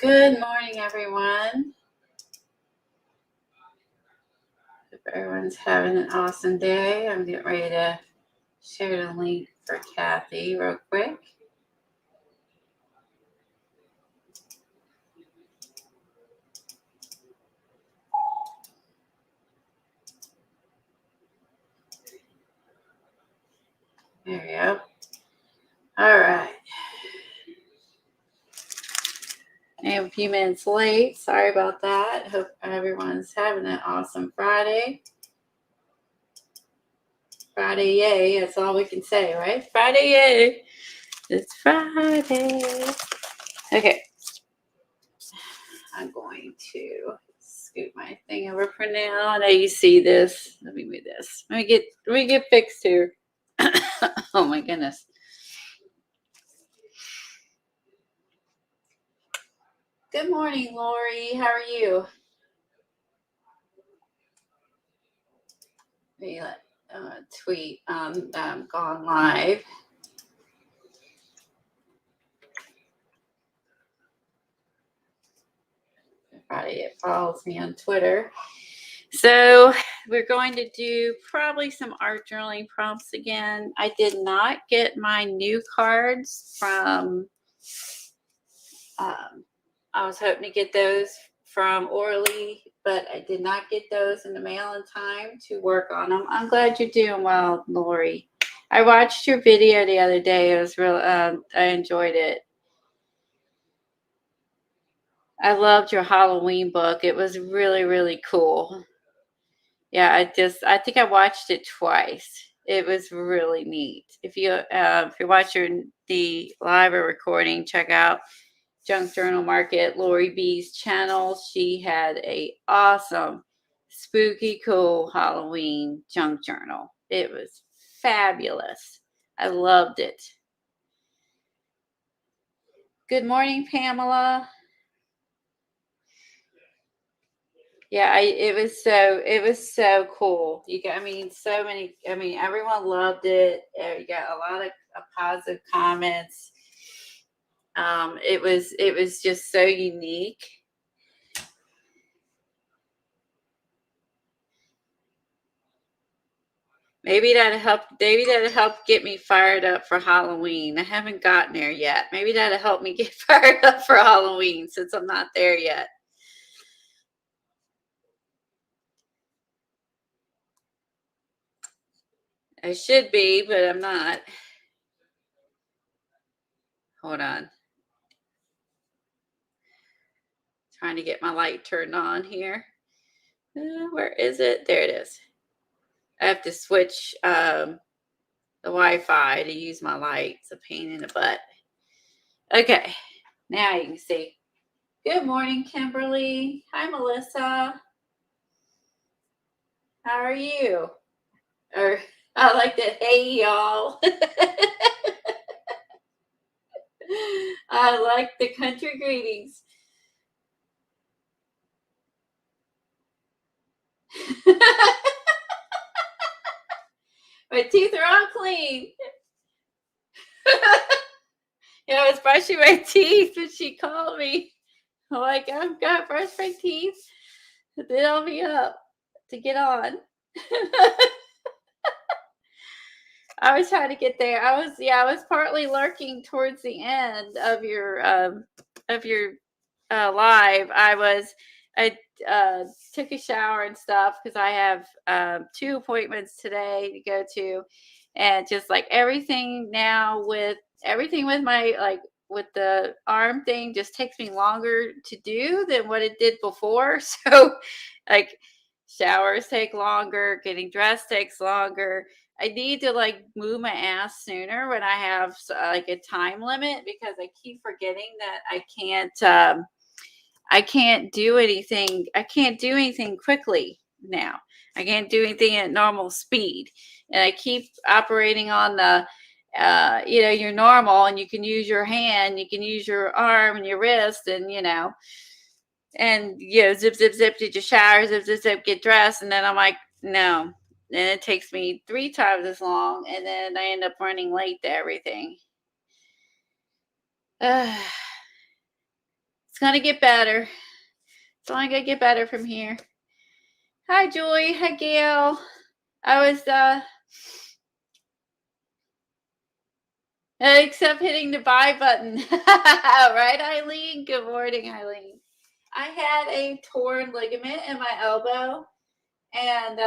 Good morning, everyone. Hope everyone's having an awesome day. I'm getting ready to share the link for Kathy real quick. There we go. All right. I'm a few minutes late. Sorry about that. Hope everyone's having an awesome Friday. Friday, yay. That's all we can say, right? Friday, yay. It's Friday. Okay. I'm going to scoot my thing over for now. I know you see this. Let me move this. Let me get fixed here. Oh my goodness. Good morning, Lori. How are you? Let me tweet that I'm gone live. Everybody that follows me on Twitter. So we're going to do probably some art journaling prompts again. I did not get my new cards from, I was hoping to get those from Orly, but I did not get those in the mail in time to work on them. I'm glad you're doing well, Lori. I watched your video the other day. It was real. I enjoyed it. I loved your Halloween book. It was really, really cool. Yeah, I think I watched it twice. It was really neat. If you watch the live or recording, check out Junk Journal Market, Lori B's channel. She had a awesome, spooky, cool Halloween junk journal. It was fabulous. I loved it. Good morning, Pamela. Yeah, it was so cool. Everyone loved it. You got a lot of positive comments. It was just so unique. Maybe that'll help get me fired up for Halloween. I haven't gotten there yet. Maybe that'll help me get fired up for Halloween since I'm not there yet. I should be, but I'm not. Hold on. Trying to get my light turned on here. Where is it? There it is. I have to switch the Wi-Fi to use my light. It's a pain in the butt. Okay, now you can see. Good morning, Kimberly. Hi, Melissa. How are you? Or I like that. Hey, y'all. I like the country greetings. My teeth are all clean. Yeah, I was brushing my teeth when she called me. I'm like, I've got to brush my teeth. They'll be up to get on. I was trying to get there. I was partly lurking towards the end of your live. I took a shower and stuff because I have 2 appointments today to go to, and just like everything with my with the arm thing just takes me longer to do than what it did before. So like showers take longer, getting dressed takes longer. I need to move my ass sooner when I have a time limit, because I keep forgetting that I can't do anything. I can't do anything quickly now. I can't do anything at normal speed. And I keep operating on the your normal, and you can use your hand, you can use your arm and your wrist, and zip, zip, zip, did your shower, zip, zip, zip, get dressed. And then I'm like, no. And it takes me 3 times as long, and then I end up running late to everything. It's It's going to get better. It's only going to get better from here. Hi, Joy. Hi, Gail. I was, except hitting the buy button. Right, Eileen? Good morning, Eileen. I had a torn ligament in my elbow, and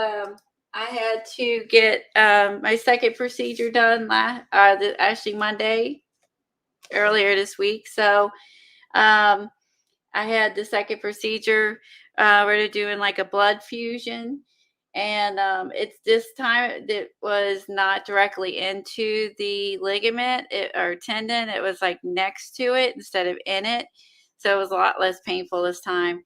I had to get my second procedure done actually Monday, earlier this week. So I had the second procedure. We're doing like a blood fusion. And it's this time it was not directly into the ligament or tendon. It was like next to it instead of in it. So it was a lot less painful this time.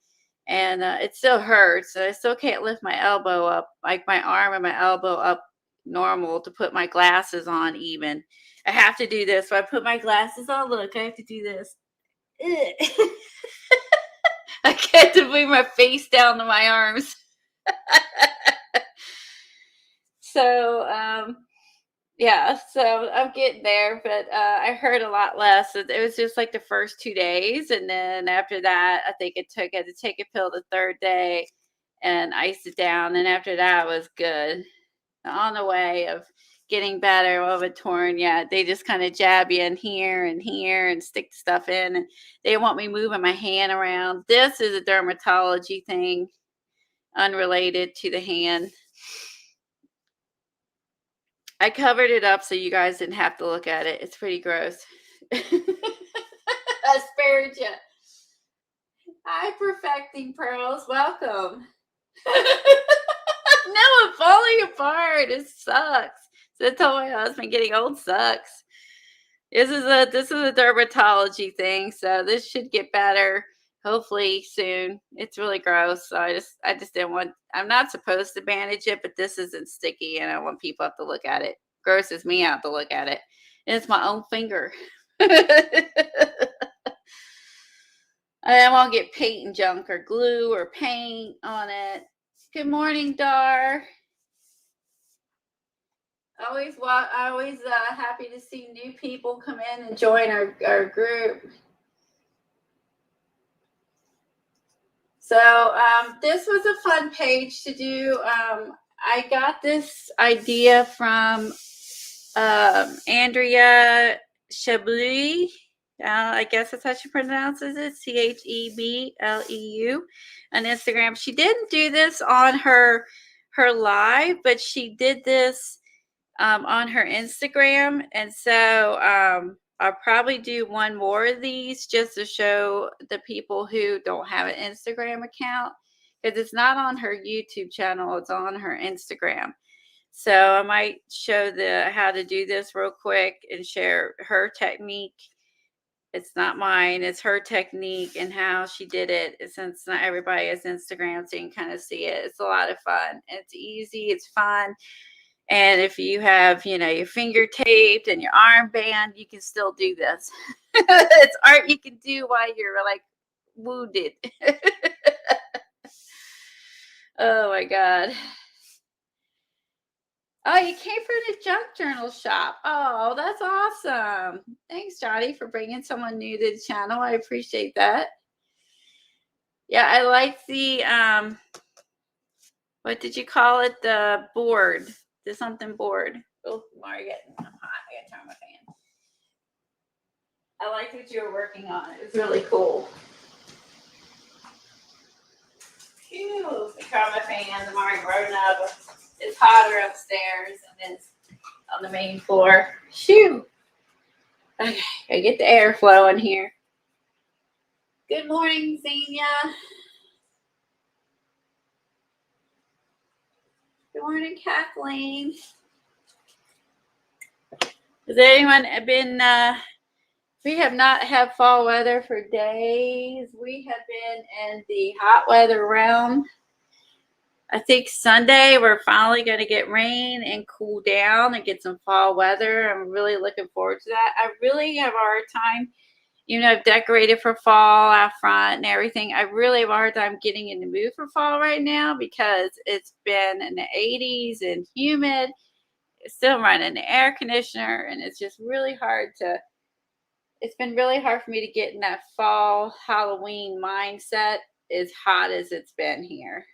And it still hurts. So I still can't lift my elbow up, like my arm and my elbow up normal to put my glasses on even. I have to do this. So I put my glasses on. Look, I have to do this. I get to bring my face down to my arms. So, yeah, so I'm getting there, but I heard a lot less. It was just like the first 2 days. And then after that, I think I had to take a pill the third day and ice it down. And after that was good. On the way of getting better of a torn, yeah, they just kind of jab you in here and stick stuff in. And they want me moving my hand around. This is a dermatology thing unrelated to the hand. I covered it up so you guys didn't have to look at it. It's pretty gross. I spared you. Hi, Perfecting Pearls. Welcome. No, I'm falling apart. It sucks. So I told my husband getting old sucks. This is a dermatology thing, so this should get better hopefully soon. It's really gross. So I just didn't want. I'm not supposed to bandage it, but this isn't sticky, and I want people to have to look at it. Grosses me out to look at it. And it's my own finger. I won't get paint and junk or glue or paint on it. Good morning, Dar. Always happy to see new people come in and join our group. So this was a fun page to do. I got this idea from Andrea Chebeleu. I guess that's how she pronounces it. Chebeleu on Instagram. She didn't do this on her live, but she did this on her Instagram. And so I'll probably do one more of these just to show the people who don't have an Instagram account, because it's not on her YouTube channel, it's on her Instagram. So I might show how to do this real quick and share her technique. It's not mine, it's her technique and how she did it. Since not everybody has Instagram, so you can kind of see it. It's a lot of fun. It's easy, it's fun. And if you have, your finger taped and your armband, you can still do this. It's art you can do while you're like wounded. Oh my God. Oh, you came from the junk journal shop. Oh, that's awesome. Thanks, Johnny, for bringing someone new to the channel. I appreciate that. Yeah, I like the, what did you call it? The board. The something board. Oh, Margaret, I'm hot. I gotta turn my fan. I like what you were working on. It was really cool. Phew. I turn my fan. The Margaret running up. It's hotter upstairs and it's on the main floor. Shoo. Okay, I get the air flowing here. Good morning, Xenia. Good morning, Kathleen. Has anyone been, we have not had fall weather for days. We have been in the hot weather realm. I think Sunday we're finally going to get rain and cool down and get some fall weather. I'm really looking forward to that. I really have a hard time, I've decorated for fall out front and everything. I really have a hard time getting in the mood for fall right now because it's been in the 80s and humid. It's still running the air conditioner, and it's just really hard to it's been really hard for me to get in that fall Halloween mindset as hot as it's been here.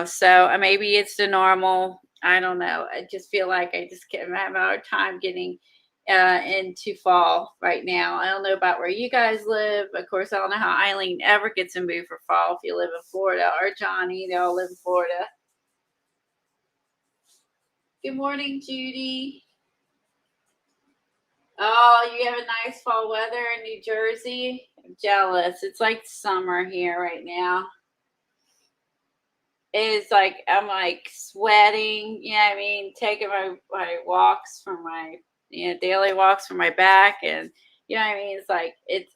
So maybe it's the normal. I don't know. I just feel like I just can't have a hard time getting into fall right now. I don't know about where you guys live. Of course, I don't know how Eileen ever gets a move for fall if you live in Florida, or Johnny. They all live in Florida. Good morning, Judy. Oh, you have a nice fall weather in New Jersey? I'm jealous. It's like summer here right now. It's like I'm like sweating, I mean, taking my walks from my daily walks from my back, and I mean,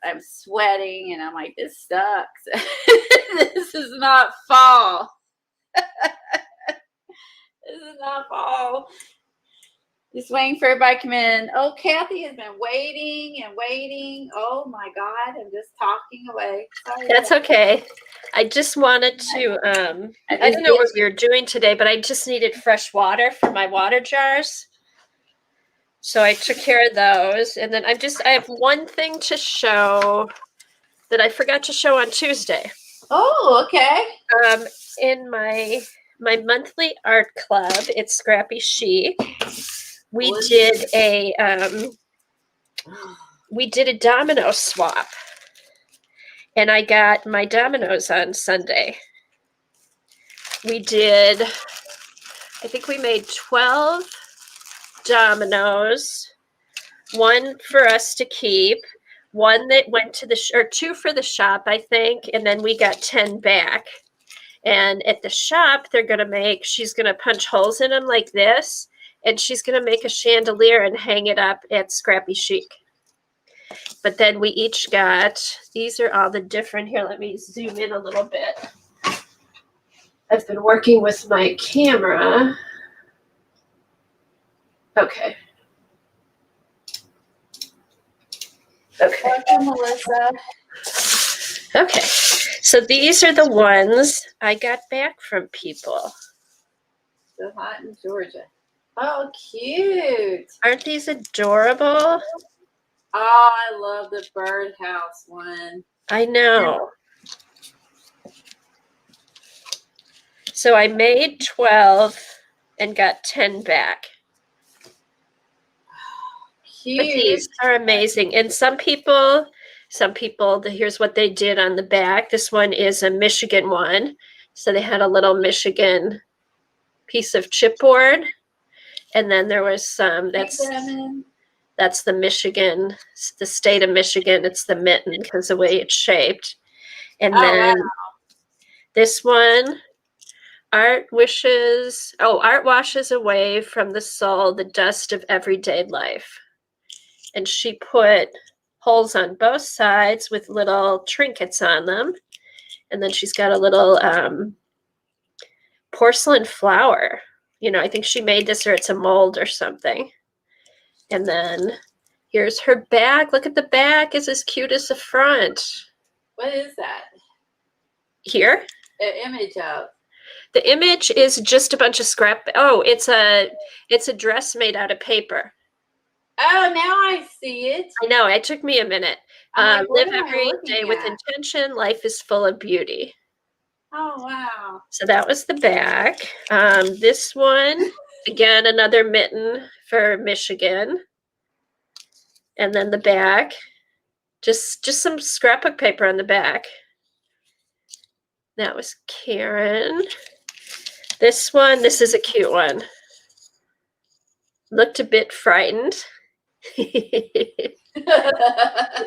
I'm sweating, and I'm like, this sucks. This is not fall. This is not fall. Just waiting for everybody to come in. Oh, Kathy has been waiting and waiting. Oh my God, I'm just talking away. Sorry. That's okay. I just wanted to, I don't know what you're doing today, but I just needed fresh water for my water jars. So I took care of those. And then I have one thing to show that I forgot to show on Tuesday. Oh, okay. In my monthly art club, it's Scrappy Chic. We did a domino swap, and I got my dominoes on Sunday. I think we made 12 dominoes, one for us to keep, one that went to or two for the shop, I think, and then we got 10 back. And at the shop, she's going to punch holes in them like this, and she's going to make a chandelier and hang it up at Scrappy Chic. But then we each got, these are all the different, here, let me zoom in a little bit. I've been working with my camera. Okay. Welcome, Melissa. Okay. So these are the ones I got back from people. So hot in Georgia. Oh, cute. Aren't these adorable? Oh, I love the birdhouse one. I know. So I made 12 and got 10 back. Cute. But these are amazing. And some people, here's what they did on the back. This one is a Michigan one. So they had a little Michigan piece of chipboard. And then there was some, that's the Michigan, the state of Michigan. It's the mitten because of the way it's shaped. And then this one, art washes away from the soul the dust of everyday life. And she put holes on both sides with little trinkets on them. And then she's got a little porcelain flower. I think she made this, or it's a mold or something. And then here's her bag. Look at the back. It's as cute as the front. What is that? Here? An image of. The image is just a bunch of scrap. Oh, it's a dress made out of paper. Oh, now I see it. I know. It took me a minute. Live every day with intention. Life is full of beauty. Oh, wow. So that was the back. This one, again, another mitten for Michigan. And then the back, just some scrapbook paper on the back. That was Karen. This is a cute one. Looked a bit frightened.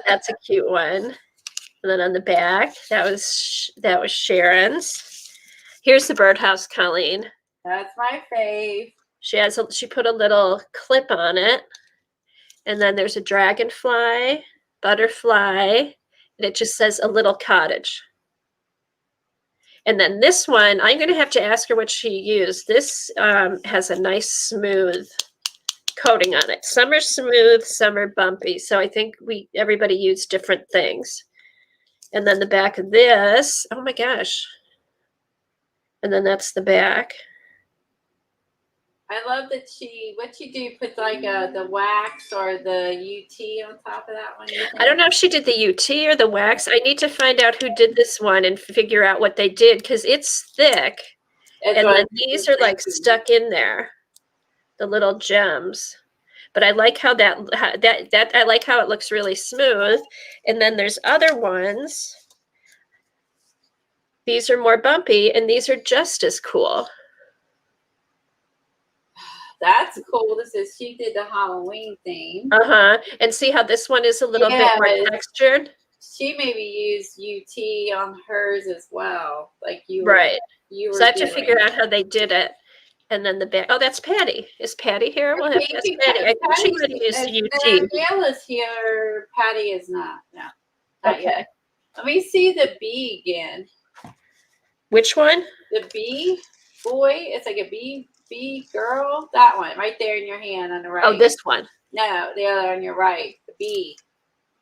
That's a cute one. And then on the back, that was Sharon's. Here's the birdhouse, Colleen. That's my fave. She put a little clip on it, and then there's a dragonfly, butterfly, and it just says a little cottage. And then this one, I'm going to have to ask her what she used. This has a nice smooth coating on it. Some are smooth, some are bumpy. So I think everybody used different things. And then the back of this, oh my gosh. And then that's the back. I love that what you do, put like the wax or the UT on top of that one, you I don't think? know if she did the UT or the wax. I need to find out who did this one and figure out what they did because it's thick. That's And what then I'm these are like thinking. stuck in there, the little gems. But I like how that I like how it looks really smooth. And then there's other ones. These are more bumpy and these are just as cool. That's cool. This is she did the Halloween theme. Uh-huh. And see how this one is a little bit more Yeah, textured? she maybe used UT on hers as well, like Right. you So I were have to figure doing. out how they did it. And then the back. Oh, that's Patty. Is Patty here? We'll have to ask Patty. I think she might have used UT. Gail is here. Patty is not. No, not Okay. yet. Let me see the bee again. Which one? The bee boy. It's like a bee girl. That one right there in your hand on the right. Oh, this one. No, the other on your right. The bee.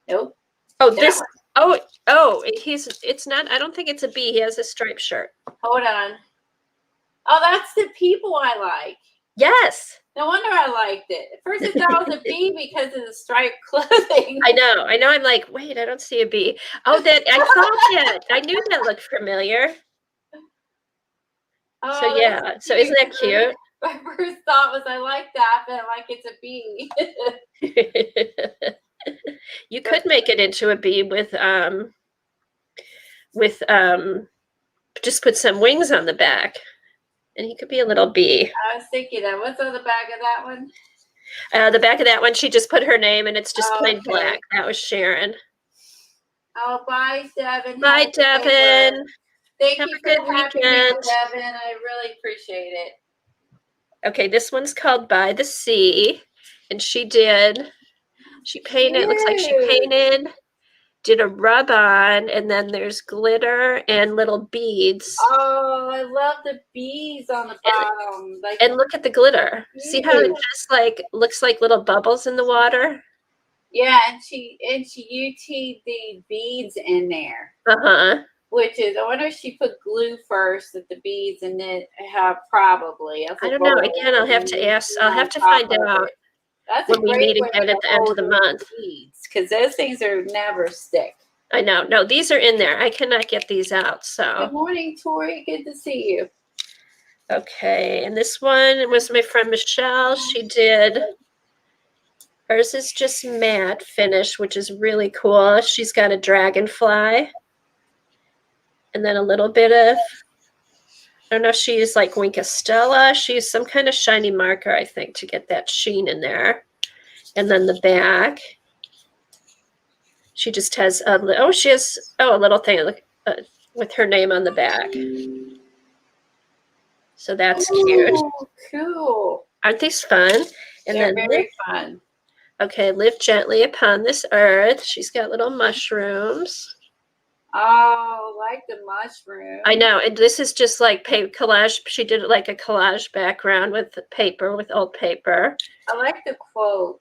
Nope. Oh, That this. one. It's not. I don't think it's a bee. He has a striped shirt. Hold on. Oh, that's the people I like. Yes. No wonder I liked it. At first I thought it was a bee because of the striped clothing. I know. I'm like, wait, I don't see a bee. Oh, that I thought that. I knew that looked familiar. Oh, So yeah. So isn't that cute? My first thought was I like that, but like it's a bee. You could make it into a bee with just put some wings on the back. And he could be a little bee. I was thinking that. What's on the back of that one? The back of that one, she just put her name and it's just plain Okay. black. That was Sharon. Oh, bye, Devin. Bye, Devin. Thank Have you a for good the happy meal, weekend. Devin. I really appreciate it. Okay, this one's called By the Sea. And she painted, it looks like she painted, did a rub on, and then there's glitter and little beads. Oh, I love the bees on the bottom. Like, And look at the glitter. See how it just like looks like little bubbles in the water? yeah, and she UT'd the beads in there. Uh-huh. Which is, I wonder if she put glue first with the beads and then have probably. I don't know. Again, I'll have to ask. I'll have to find out That's when a we great meet way again at to the end of hold the in month. beads because those things are never stick. I know. No, these are in there. I cannot get these out. Good So, morning, Tori. Good to see you. okay. And this one was my friend Michelle. She did. Hers is just matte finish, which is really cool. She's got a dragonfly. And then a little bit of, I don't know if she used like Winkastella. She used some kind of shiny marker, I think, to get that sheen in there. And then the back. She just has a little thing with her name on the back. So that's cute. Cool. Aren't these fun? And They're then very fun. okay, live gently upon this earth. She's got little mushrooms. Oh, like the mushroom. I know, and this is just like collage. She did it like a collage background with paper, with old paper. I like the quote.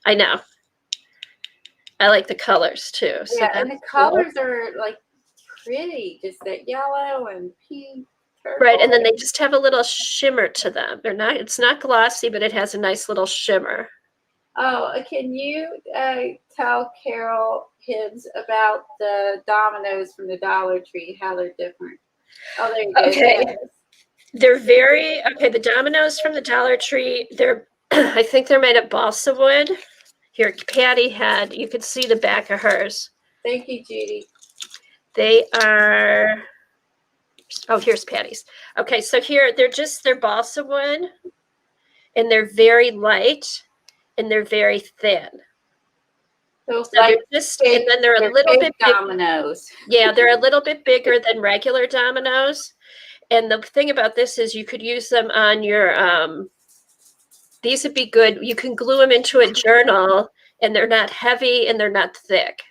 I know. I like the colors too. So yeah, and the colors are like pretty, just that yellow and pink. Purple. Right, and then they just have a little shimmer to them. It's not glossy, but it has a nice little shimmer. Oh, can you tell Carol Hibbs about the dominoes from the Dollar Tree, how they're different? Oh, there you go. Okay. They're the dominoes from the Dollar Tree, I think they're made of balsa wood. Here, Patty you could see the back of hers. Thank you, Judy. They are, here's Patty's. Okay, so here, they're balsa wood, and they're very light, and they're very thin. So like and then they're a little bit dominoes. Yeah, they're a little bit bigger than regular dominoes. And the thing about this is you could use them on your, these would be good. You can glue them into a journal and they're not heavy and they're not thick.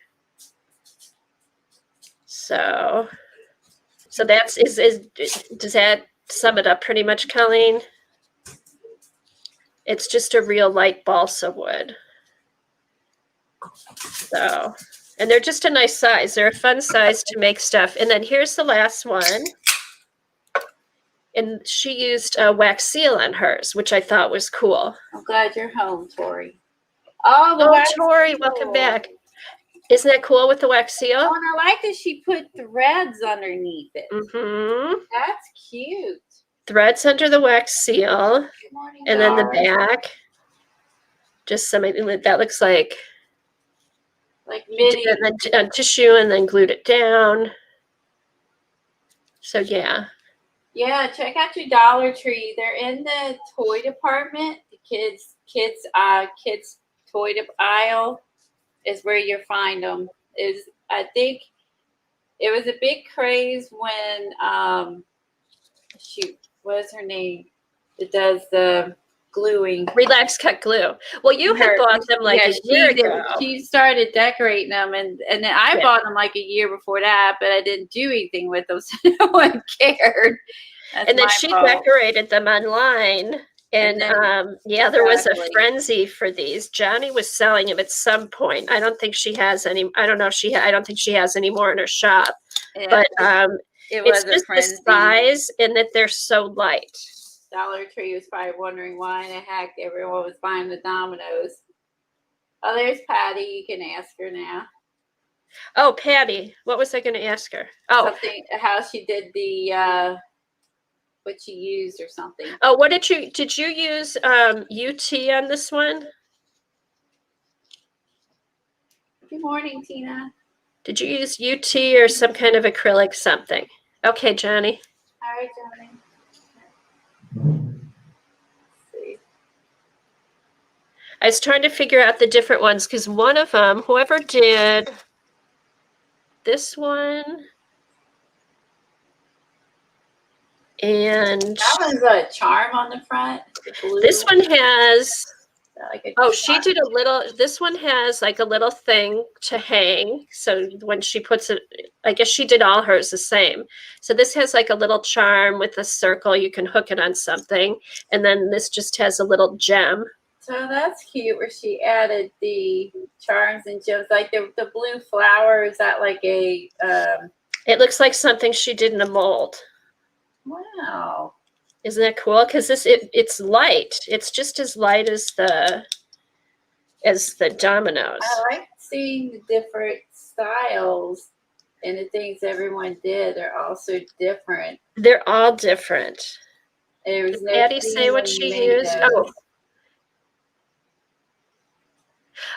So does that sum it up pretty much, Colleen? It's just a real light balsa wood. So, and they're just a nice size. They're a fun size to make stuff. And then here's the last one. and she used a wax seal on hers, which I thought was cool. I'm glad you're home, Tori. Oh, the Oh, wax Tori, seal. welcome back. Isn't that cool with the wax seal? Oh, and I like that she put threads underneath it. Mm-hmm. That's cute. Threads under the wax seal. Good morning, And then the Doris. back, just something that looks like midi. Tissue and then glued it down. So yeah. Yeah, check out your Dollar Tree. They're in the toy department. The kids toy aisle is where you'll find them. I think it was a big craze when what is her name? It does the gluing. Relax Cut Glue. Well, you had bought them like a year ago. She started decorating them, and then I bought them like a year before that, but I didn't do anything with them, so no one cared. That's and then she decorated them online. And there was a frenzy for these. Johnny was selling them at some point. I don't think she has any. I don't know if I don't think she has any more in her shop. Yeah, but it's just the size and that they're so light. Dollar Tree was probably wondering why in the heck everyone was buying the Dominoes. Oh, there's Patty. You can ask her now. Oh, Patty. What was I going to ask her? Oh, something. How she did the. What you used or something. Oh, what did you use UT on this one? Good morning, Tina. Did you use UT or some kind of acrylic something? Okay, Johnny. All right, Johnny. Let's see. I was trying to figure out the different ones because one of them, whoever did this one, and that one's a charm on the front. This one has she did a little. This one has like a little thing to hang. So when she puts it, I guess she did all hers the same. So this has like a little charm with a circle. You can hook it on something, and then this just has a little gem. So that's cute. Where she added the charms and gems, like the blue flower. Is that like a? It looks like something she did in a mold. Wow. Isn't that cool? Because it's light. It's just as light as the Dominoes. I like seeing the different styles and the things everyone did. They're all so different. They're all different. Did Patty say what she used? Oh.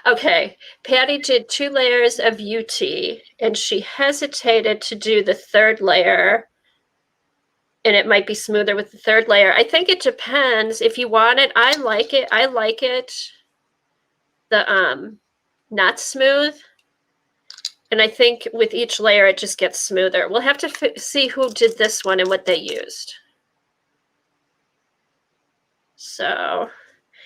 Okay. Patty did 2 layers of UT, and she hesitated to do the third layer. And it might be smoother with the third layer. I think it depends. If you want it, I like it. I like it the not smooth. And I think with each layer, it just gets smoother. We'll have to see who did this one and what they used. So,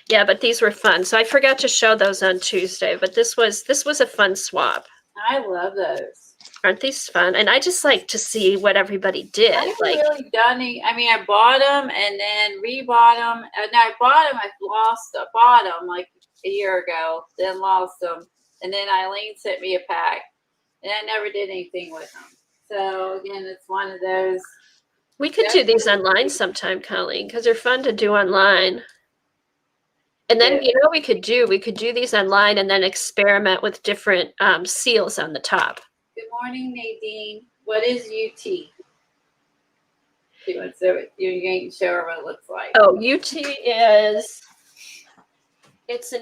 yeah, but these were fun. So I forgot to show those on Tuesday, but this was a fun swap. I love those. Aren't these fun? And I just like to see what everybody did. I haven't really done any. I mean, I bought them and then rebought them. And I bought them. I bought them like a year ago, then lost them. And then Eileen sent me a pack. And I never did anything with them. So, again, it's one of those. We could do these online sometime, Colleen, because they're fun to do online. And then, you know, we could do these online and then experiment with different seals on the top. Good morning, Nadine. What is UT? You're going to show her what it looks like. Oh, UT is, it's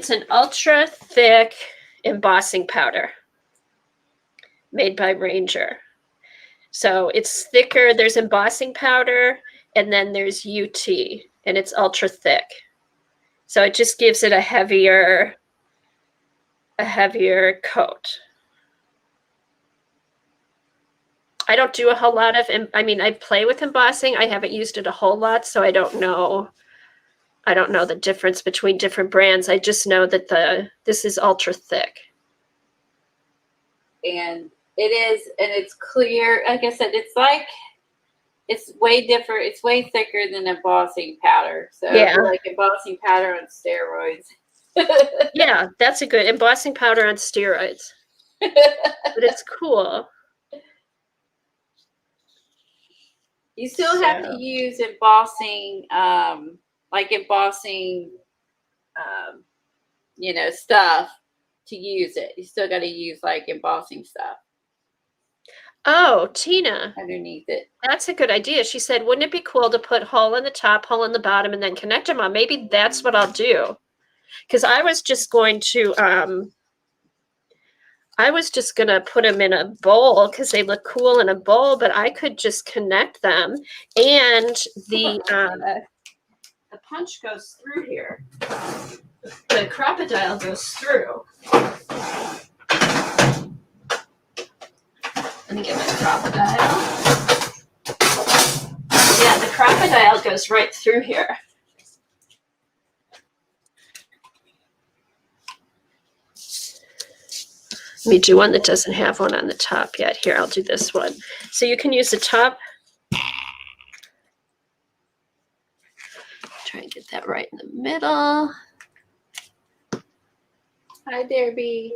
an ultra thick embossing powder made by Ranger. So it's thicker. There's embossing powder, and then there's UT, and it's ultra thick. So it just gives it a heavier coat. I don't do a whole lot of, I play with embossing. I haven't used it a whole lot, so I don't know the difference between different brands. I just know that this is ultra thick. And it is, and it's clear. Like I said, it's way different. It's way thicker than embossing powder. So yeah, like embossing powder on steroids. Yeah, that's a good embossing powder on steroids. But it's cool. You still have to So, use embossing, like embossing, um, stuff to use it. You still got to use like embossing stuff oh, Tina, underneath it. that's a good idea. She said, wouldn't it be cool to put hole in the top, hole in the bottom, and then connect them on? Maybe that's what I'll do. Because I was just gonna put them in a bowl because they look cool in a bowl, but I could just connect them, and the punch goes through here. The crocodile goes through. Let me get my crocodile. Yeah, the crocodile goes right through here. Let me do one that doesn't have one on the top yet. Here, I'll do this one. So you can use the top. Try and get that right in the middle. Hi, Debbie.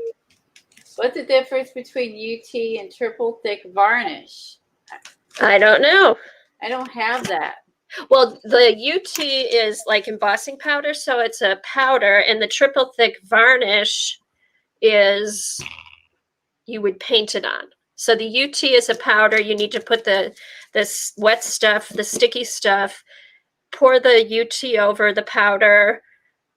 What's the difference between UT and triple thick varnish? I don't know. I don't have that. Well, the UT is like embossing powder, so it's a powder, and the triple thick varnish is you would paint it on. So the UT is a powder. You need to put this wet stuff, the sticky stuff, pour the UT over the powder,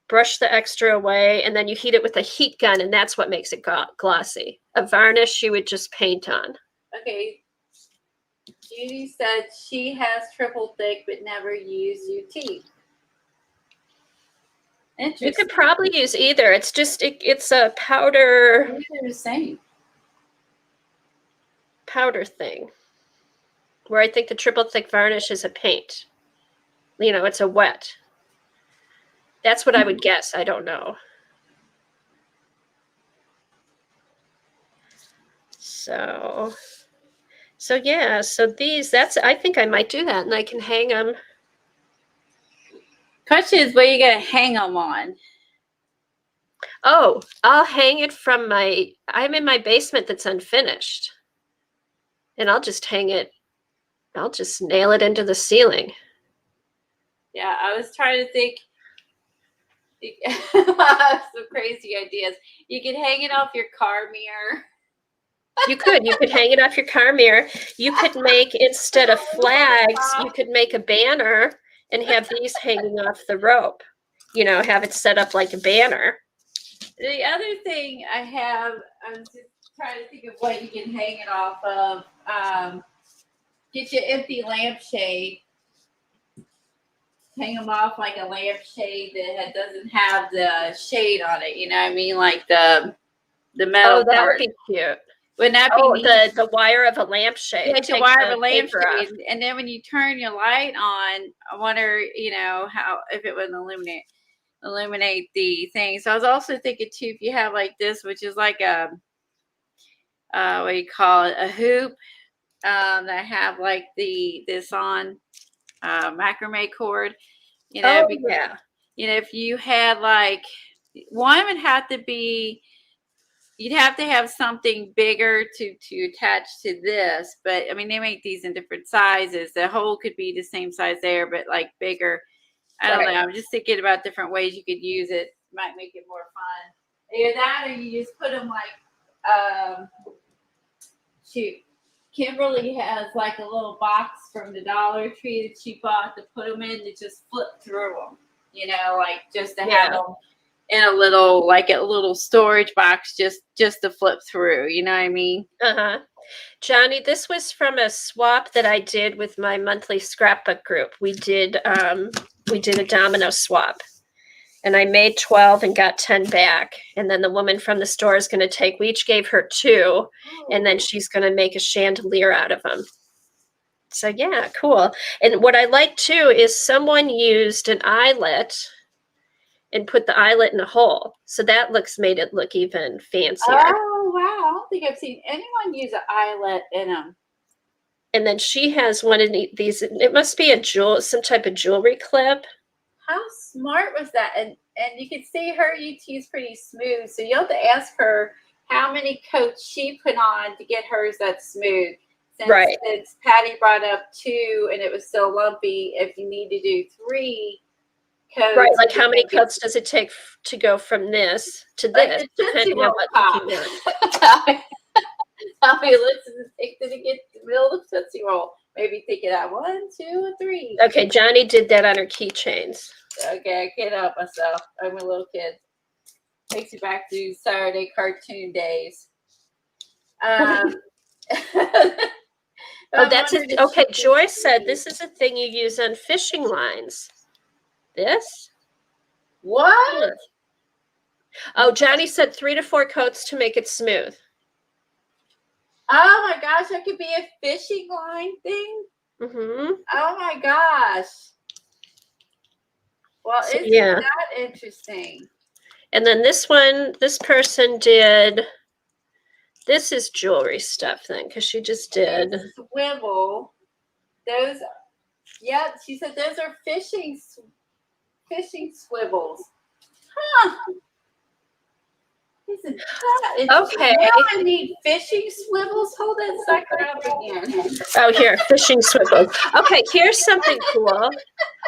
brush the extra away, and then you heat it with a heat gun, and that's what makes it glossy. A varnish you would just paint on. Okay. Judy said she has triple thick but never used UT. You could probably use either. It's just it's a powder. Maybe they're the same. Powder thing. Where I think the triple thick varnish is a paint. You know, it's a wet. That's what I would guess. I don't know. So yeah, so these, I think I might do that, and I can hang them. Question is, what are you going to hang them on? Oh, I'll hang it from I'm in my basement that's unfinished. And I'll just hang it, I'll just nail it into the ceiling. Yeah, I was trying to think. Some crazy ideas. You could hang it off your car mirror. You could hang it off your car mirror. You could make, instead of flags, you could make a banner and have these hanging off the rope. You know, have it set up like a banner. The other thing I have, I'm just trying to think of what you can hang it off of. Get your empty lampshade. Hang them off like a lampshade that doesn't have the shade on it. You know what I mean? Like the metal. Oh, that part. would be cute. Wouldn't that be neat? The wire of a lampshade. Yeah, the wire of a lampshade. And then when you turn your light on, I wonder, how if it would illuminate the thing. So I was also thinking too, if you have like this, which is like a what do you call it, a hoop that have like this on macrame cord. Yeah. If you had like one would have to be. You'd have to have something bigger to attach to this, but I mean they make these in different sizes. The hole could be the same size there, but like bigger. I don't know. I'm just thinking about different ways you could use it. Might make it more fun. Either that, or you just put them like Kimberly has like a little box from the Dollar Tree that she bought to put them in to just flip through them. Like just to have them in a little storage box just to flip through, you know what I mean? Johnny, this was from a swap that I did with my monthly scrapbook group. We did a domino swap, and I made 12 and got 10 back. And then the woman from the store is going to we each gave her 2, and then she's going to make a chandelier out of them. So yeah, cool. And what I like too is someone used an eyelet and put the eyelet in a hole. So that made it look even fancier. Oh, wow. I don't think I've seen anyone use an eyelet in them. And then she has one of these, it must be some type of jewelry clip. How smart was that? And you can see her UT is pretty smooth. So you have to ask her how many coats she put on to get hers that smooth. Right. since Patty brought up 2 and it was still lumpy, if you need to do 3 coats. Right, like how many make it- coats does it take to go from this to Like this, the Tootsie depending on Roll what pop. cookie meant? How many licks does it take to get the middle of the Tootsie Roll? Maybe take it out 1, 2, and 3. Okay, Johnny did that on her keychains. Okay, I can't help myself. I'm a little kid. Takes you back to Saturday cartoon days. Oh, that's it. Okay, Joyce said this is a thing you use on fishing lines. This? What? Oh, Johnny said 3 to 4 coats to make it smooth. Oh my gosh, that could be a fishing line thing. Mm-hmm. Oh my gosh. Well, So, isn't yeah. that interesting? And then this one, this person did. This is jewelry stuff then, because she just did. Swivel. Those. Yeah, she said those are fishing swivels. Huh. Isn't that interesting? Okay. Now I need fishing swivels. Hold that sucker up again. Oh, here, fishing swivels. Okay, here's something cool.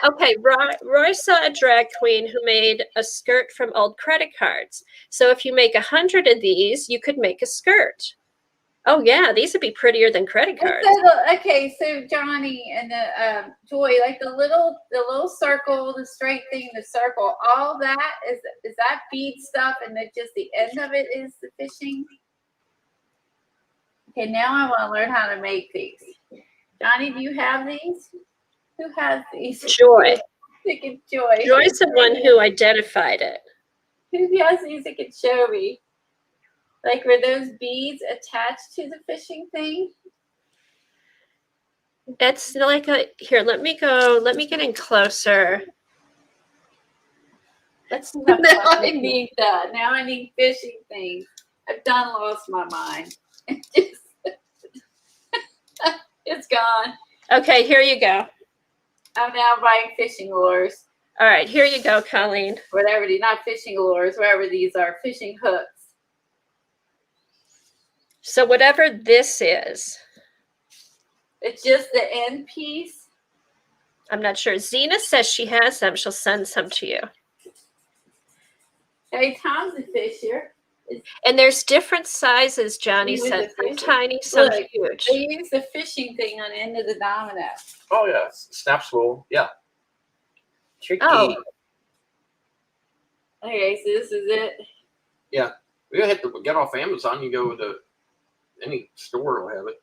Okay, Roy saw a drag queen who made a skirt from old credit cards. So if you make 100 of these, you could make a skirt. Oh yeah, these would be prettier than credit cards. Okay, so Johnny and the Joy, like the little circle, the straight thing, the circle, all that is that bead stuff, and then just the end of it is the fishing. Okay, now I want to learn how to make these. Johnny, do you have these? Who has these? Joy. Joy. Joy's the one who identified it. Who has these that can show me? Like, were those beads attached to the fishing thing? It's like a, here, let me get in closer. Let's see how now I need that. Now I need fishing things. I've done lost my mind. It's gone. Okay, here you go. I'm now buying fishing lures. All right, here you go, Colleen. Whatever these, not fishing lures, whatever these are, fishing hooks. So whatever this is. It's just the end piece. I'm not sure. Zena says she has them. She'll send some to you. Hey, Tom's a fisher. And there's different sizes, Johnny said. Some tiny, some huge. They use the fishing thing on the end of the domino. Oh, yeah. Snap spool. Yeah. Tricky. Oh. Okay, so this is it. Yeah. You have to get off Amazon. You go to any store will have it.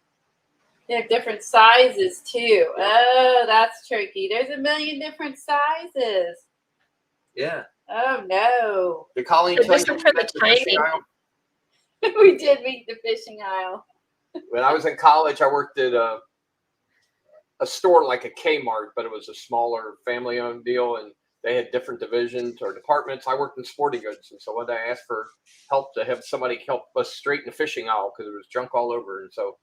They have different sizes, too. Oh, that's tricky. There's a million different sizes. Yeah. Oh, no. The Colleen So tell this you is for the fishing tiny. aisle? We did meet the fishing aisle. When I was in college, I worked at a store like a Kmart, but it was a smaller family-owned deal, and they had different divisions or departments. I worked in sporting goods, and so one day I asked for help to have somebody help us straighten the fishing aisle because there was junk all over, and so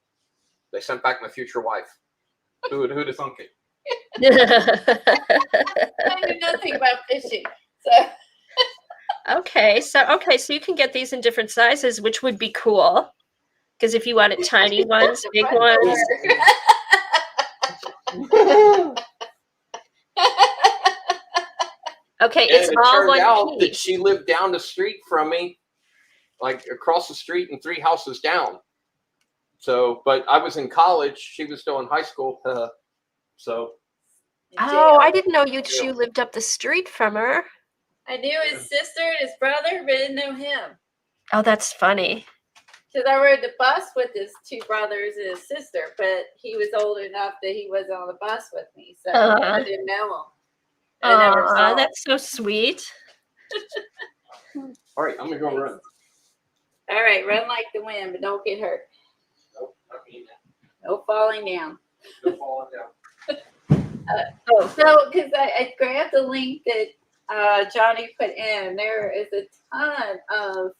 they sent back my future wife. Who'd have thunk it? I knew nothing about fishing. So Okay, so you can get these in different sizes, which would be cool. Because if you wanted tiny ones, big ones. Okay, it's it all turned one out that piece. she lived down the street from me, like across the street and 3 houses down. So, but I was in college. She was still in high school. So. Oh, I didn't know you lived up the street from her. I knew his sister and his brother, but didn't know him. Oh, that's funny. Because I rode the bus with his 2 brothers and his sister, but he was old enough that he wasn't on the bus with me, so I didn't know him. I never saw him. That's so sweet. All right, I'm gonna go run. All right, run like the wind, but don't get hurt. Nope, not me now. No falling down. No falling down. So, because I grabbed the link that Johnny put in, there is a ton of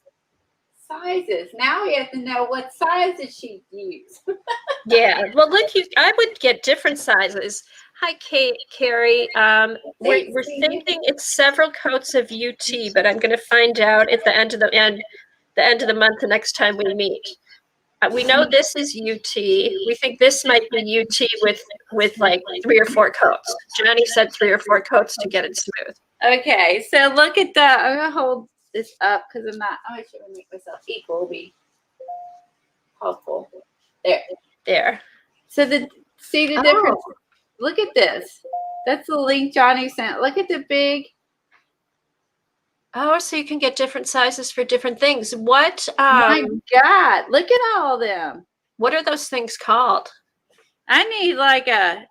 sizes. Now we have to know what size did she use. Yeah. Well, look, I would get different sizes. Hi, Carrie. We're thinking it's several coats of UT, but I'm going to find out at the end of the month the next time we meet. We know this is UT. We think this might be UT with like 3 or 4 coats. Johnny said 3 or 4 coats to get it smooth. Okay, so look at the. I'm gonna hold this up because I'm trying to make myself equal. Will be helpful. There. So see the difference. Look at this. That's the link Johnny sent. Look at the big. Oh, so you can get different sizes for different things. What? My God! Look at all of them. What are those things called? I need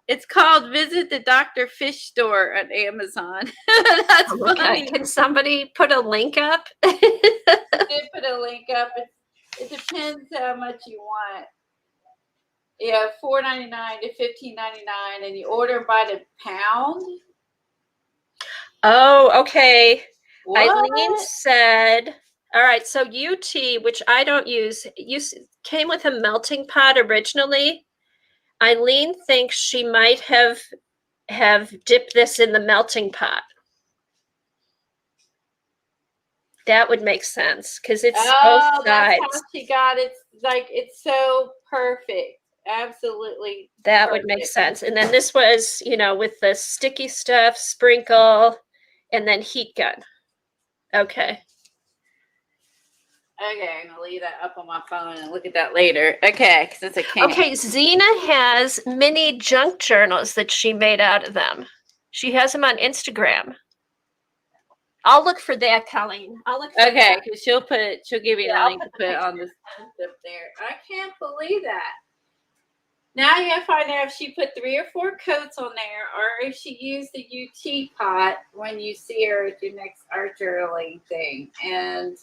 it's called Visit the Dr. Fish Store at Amazon. That's funny. Can somebody put a link up? I did put a link up. It depends how much you want. Yeah, $4.99 to $15.99, and you order by the pound. Oh, okay. What? Eileen said, all right, so UT, which I don't use, came with a melting pot originally. Eileen thinks she might have dipped this in the melting pot. That would make sense because it's both sides. That's how she got it. It's so perfect. Absolutely. That would make sense. And then this was, with the sticky stuff, sprinkle, and then heat gun. Okay. Okay, I'm gonna leave that up on my phone and look at that later. Okay, because it's a can. Okay, Zena has mini junk journals that she made out of them. She has them on Instagram. I'll look for that, Colleen. I'll look. Okay, because she'll give you a link to put on this stuff there. I can't believe that. Now you gotta find out if she put 3 or 4 coats on there, or if she used the UT pot when you see her at your next art journaling thing. And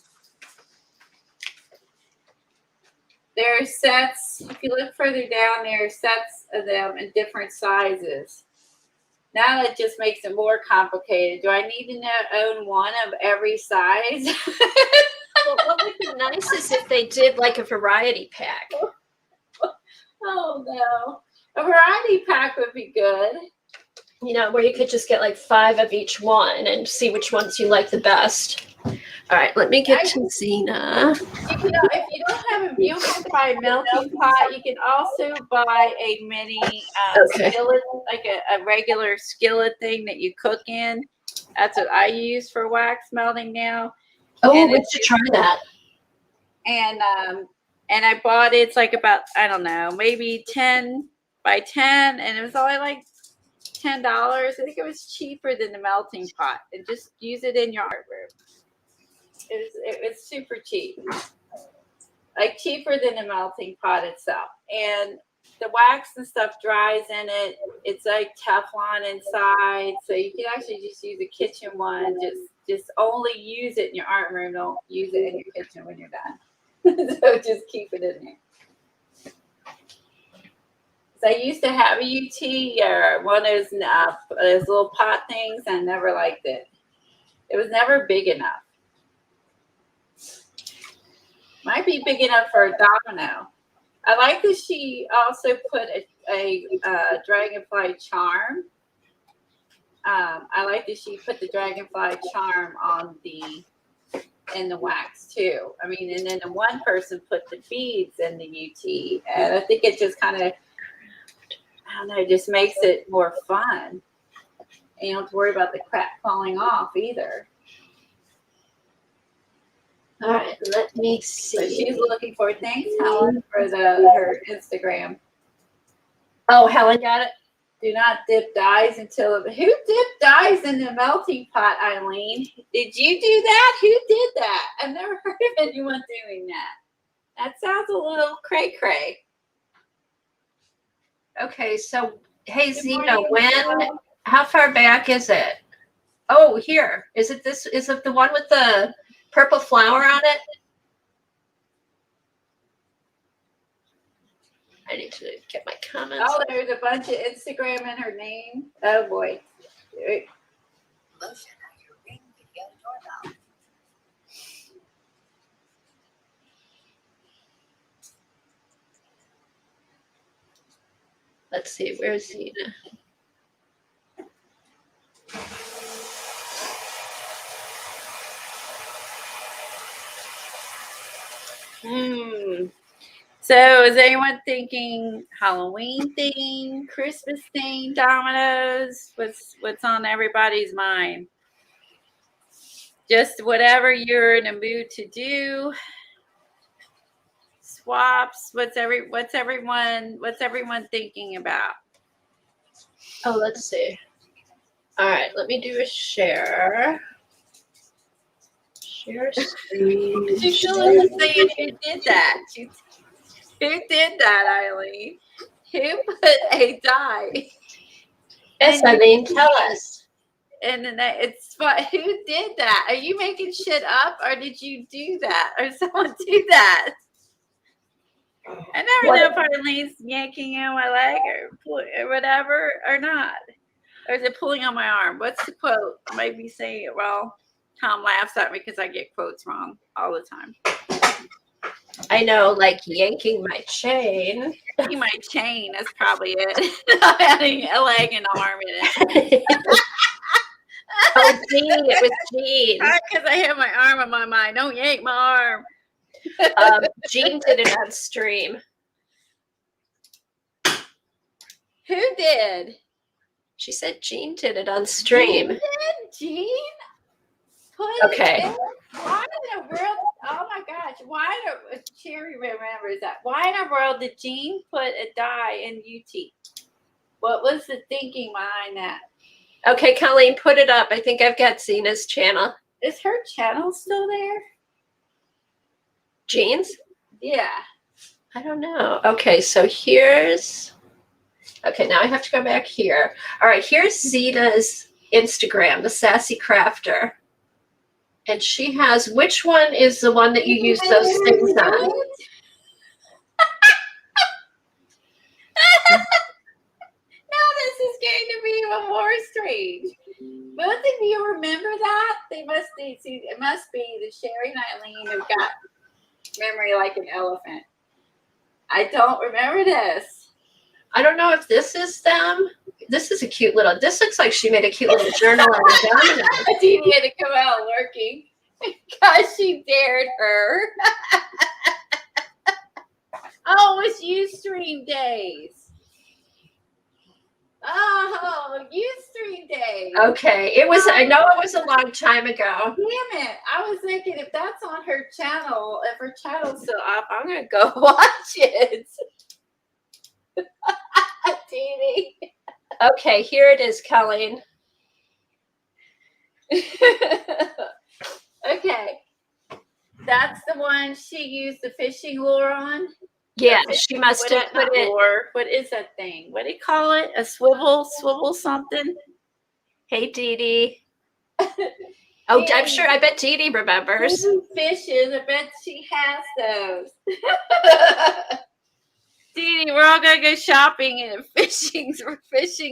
there are sets. If you look further down, there are sets of them in different sizes. Now that just makes it more complicated. Do I need to own one of every size? Well, what would be nice is if they did like a variety pack. Oh no. A variety pack would be good. Where you could just get like 5 of each one and see which ones you like the best. All right, let me get to Zena. If you don't have you don't have to buy a melting pot. You can also buy a mini skillet, like a regular skillet thing that you cook in. That's what I use for wax melting now. Oh, let's try that. And I bought it. It's like about, I don't know, maybe 10 by 10, and it was only like $10. I think it was cheaper than the melting pot. And just use it in your art room. It's super cheap, like cheaper than the melting pot itself. And the wax and stuff dries in it. It's like Teflon inside, so you can actually just use a kitchen one. Just only use it in your art room. Don't use it in your kitchen when you're done. So just keep it in there. So I used to have a UT or one of those little pot things. I never liked it. It was never big enough. Might be big enough for a domino. I like that she also put a dragonfly charm. I like that she put the dragonfly charm in the wax too. I mean, and then the one person put the beads in the UT, and I think it just kind of, I don't know, just makes it more fun. And you don't have to worry about the crap falling off either. All right, let me see. But she's looking for things, Helen, for her Instagram. Oh, Helen got it. Do not dip dyes until. Who dipped dyes in the melting pot, Eileen? Did you do that? Who did that? I've never heard of anyone doing that. That sounds a little cray-cray. Okay, so hey Zena, how far back is it? Oh, here. Is it this? Is it the one with the purple flower on it? I need to get my comments. Oh, there's a bunch of Instagram in her name. Oh boy. Let's see, where's Zena? So is anyone thinking Halloween theme, Christmas theme, dominoes? What's on everybody's mind? Just whatever you're in a mood to do. Swaps. What's everyone thinking about? Oh, let's see. All right, let me do a share. Share screen. You still isn't saying who did that. Who did that, Eileen? Who put a die? Yes, Eileen, tell us. And then it's what? Who did that? Are you making shit up, or did you do that, or someone do that? I never know if Eileen's yanking on my leg or whatever or not. Or is it pulling on my arm? What's the quote? I might be saying it wrong. Tom laughs at me because I get quotes wrong all the time. I know, like yanking my chain. Yanking my chain, that's probably it. Not having a leg and arm in it. Oh, Jean, it was Jean. Because I have my arm on my mind. Don't yank my arm. Jean did it on stream. Who did? She said Jean did it on stream. Who did? Jean? Okay. Why in the world? Oh my gosh! Sherry remembers that? Why in the world did Jean put a die in UT? What was the thinking behind that? Okay, Colleen, put it up. I think I've got Zena's channel. Is her channel still there? Jean's? Yeah. I don't know. Okay, so here's. Okay, now I have to go back here. All right, here's Zena's Instagram, the Sassy Crafter. And she has, which one is the one that you use those things on? Now this is going to be even more strange. Both of you remember that? It must be the Sherry and Eileen who've got memory like an elephant. I don't remember this. I don't know if this is them. This is a cute little, this looks like she made a cute little journal on a domino. Dee had to come out lurking because she dared her. Oh, it's Ustream days. Oh, Ustream days. Okay, it was, I know it was a long time ago. Damn it. I was thinking if that's on her channel, if her channel's still up, I'm going to go watch it. Dee. Okay, here it is, Colleen. Okay. That's the one she used the fishing lure on? Yeah, she must have put it. Lure. What is that thing? What do you call it? A swivel something? Hey, Dee Dee. Oh, I'm sure, I bet Dee Dee remembers. Fishes. I bet she has those. Dee Dee, we're all going to go shopping and fishing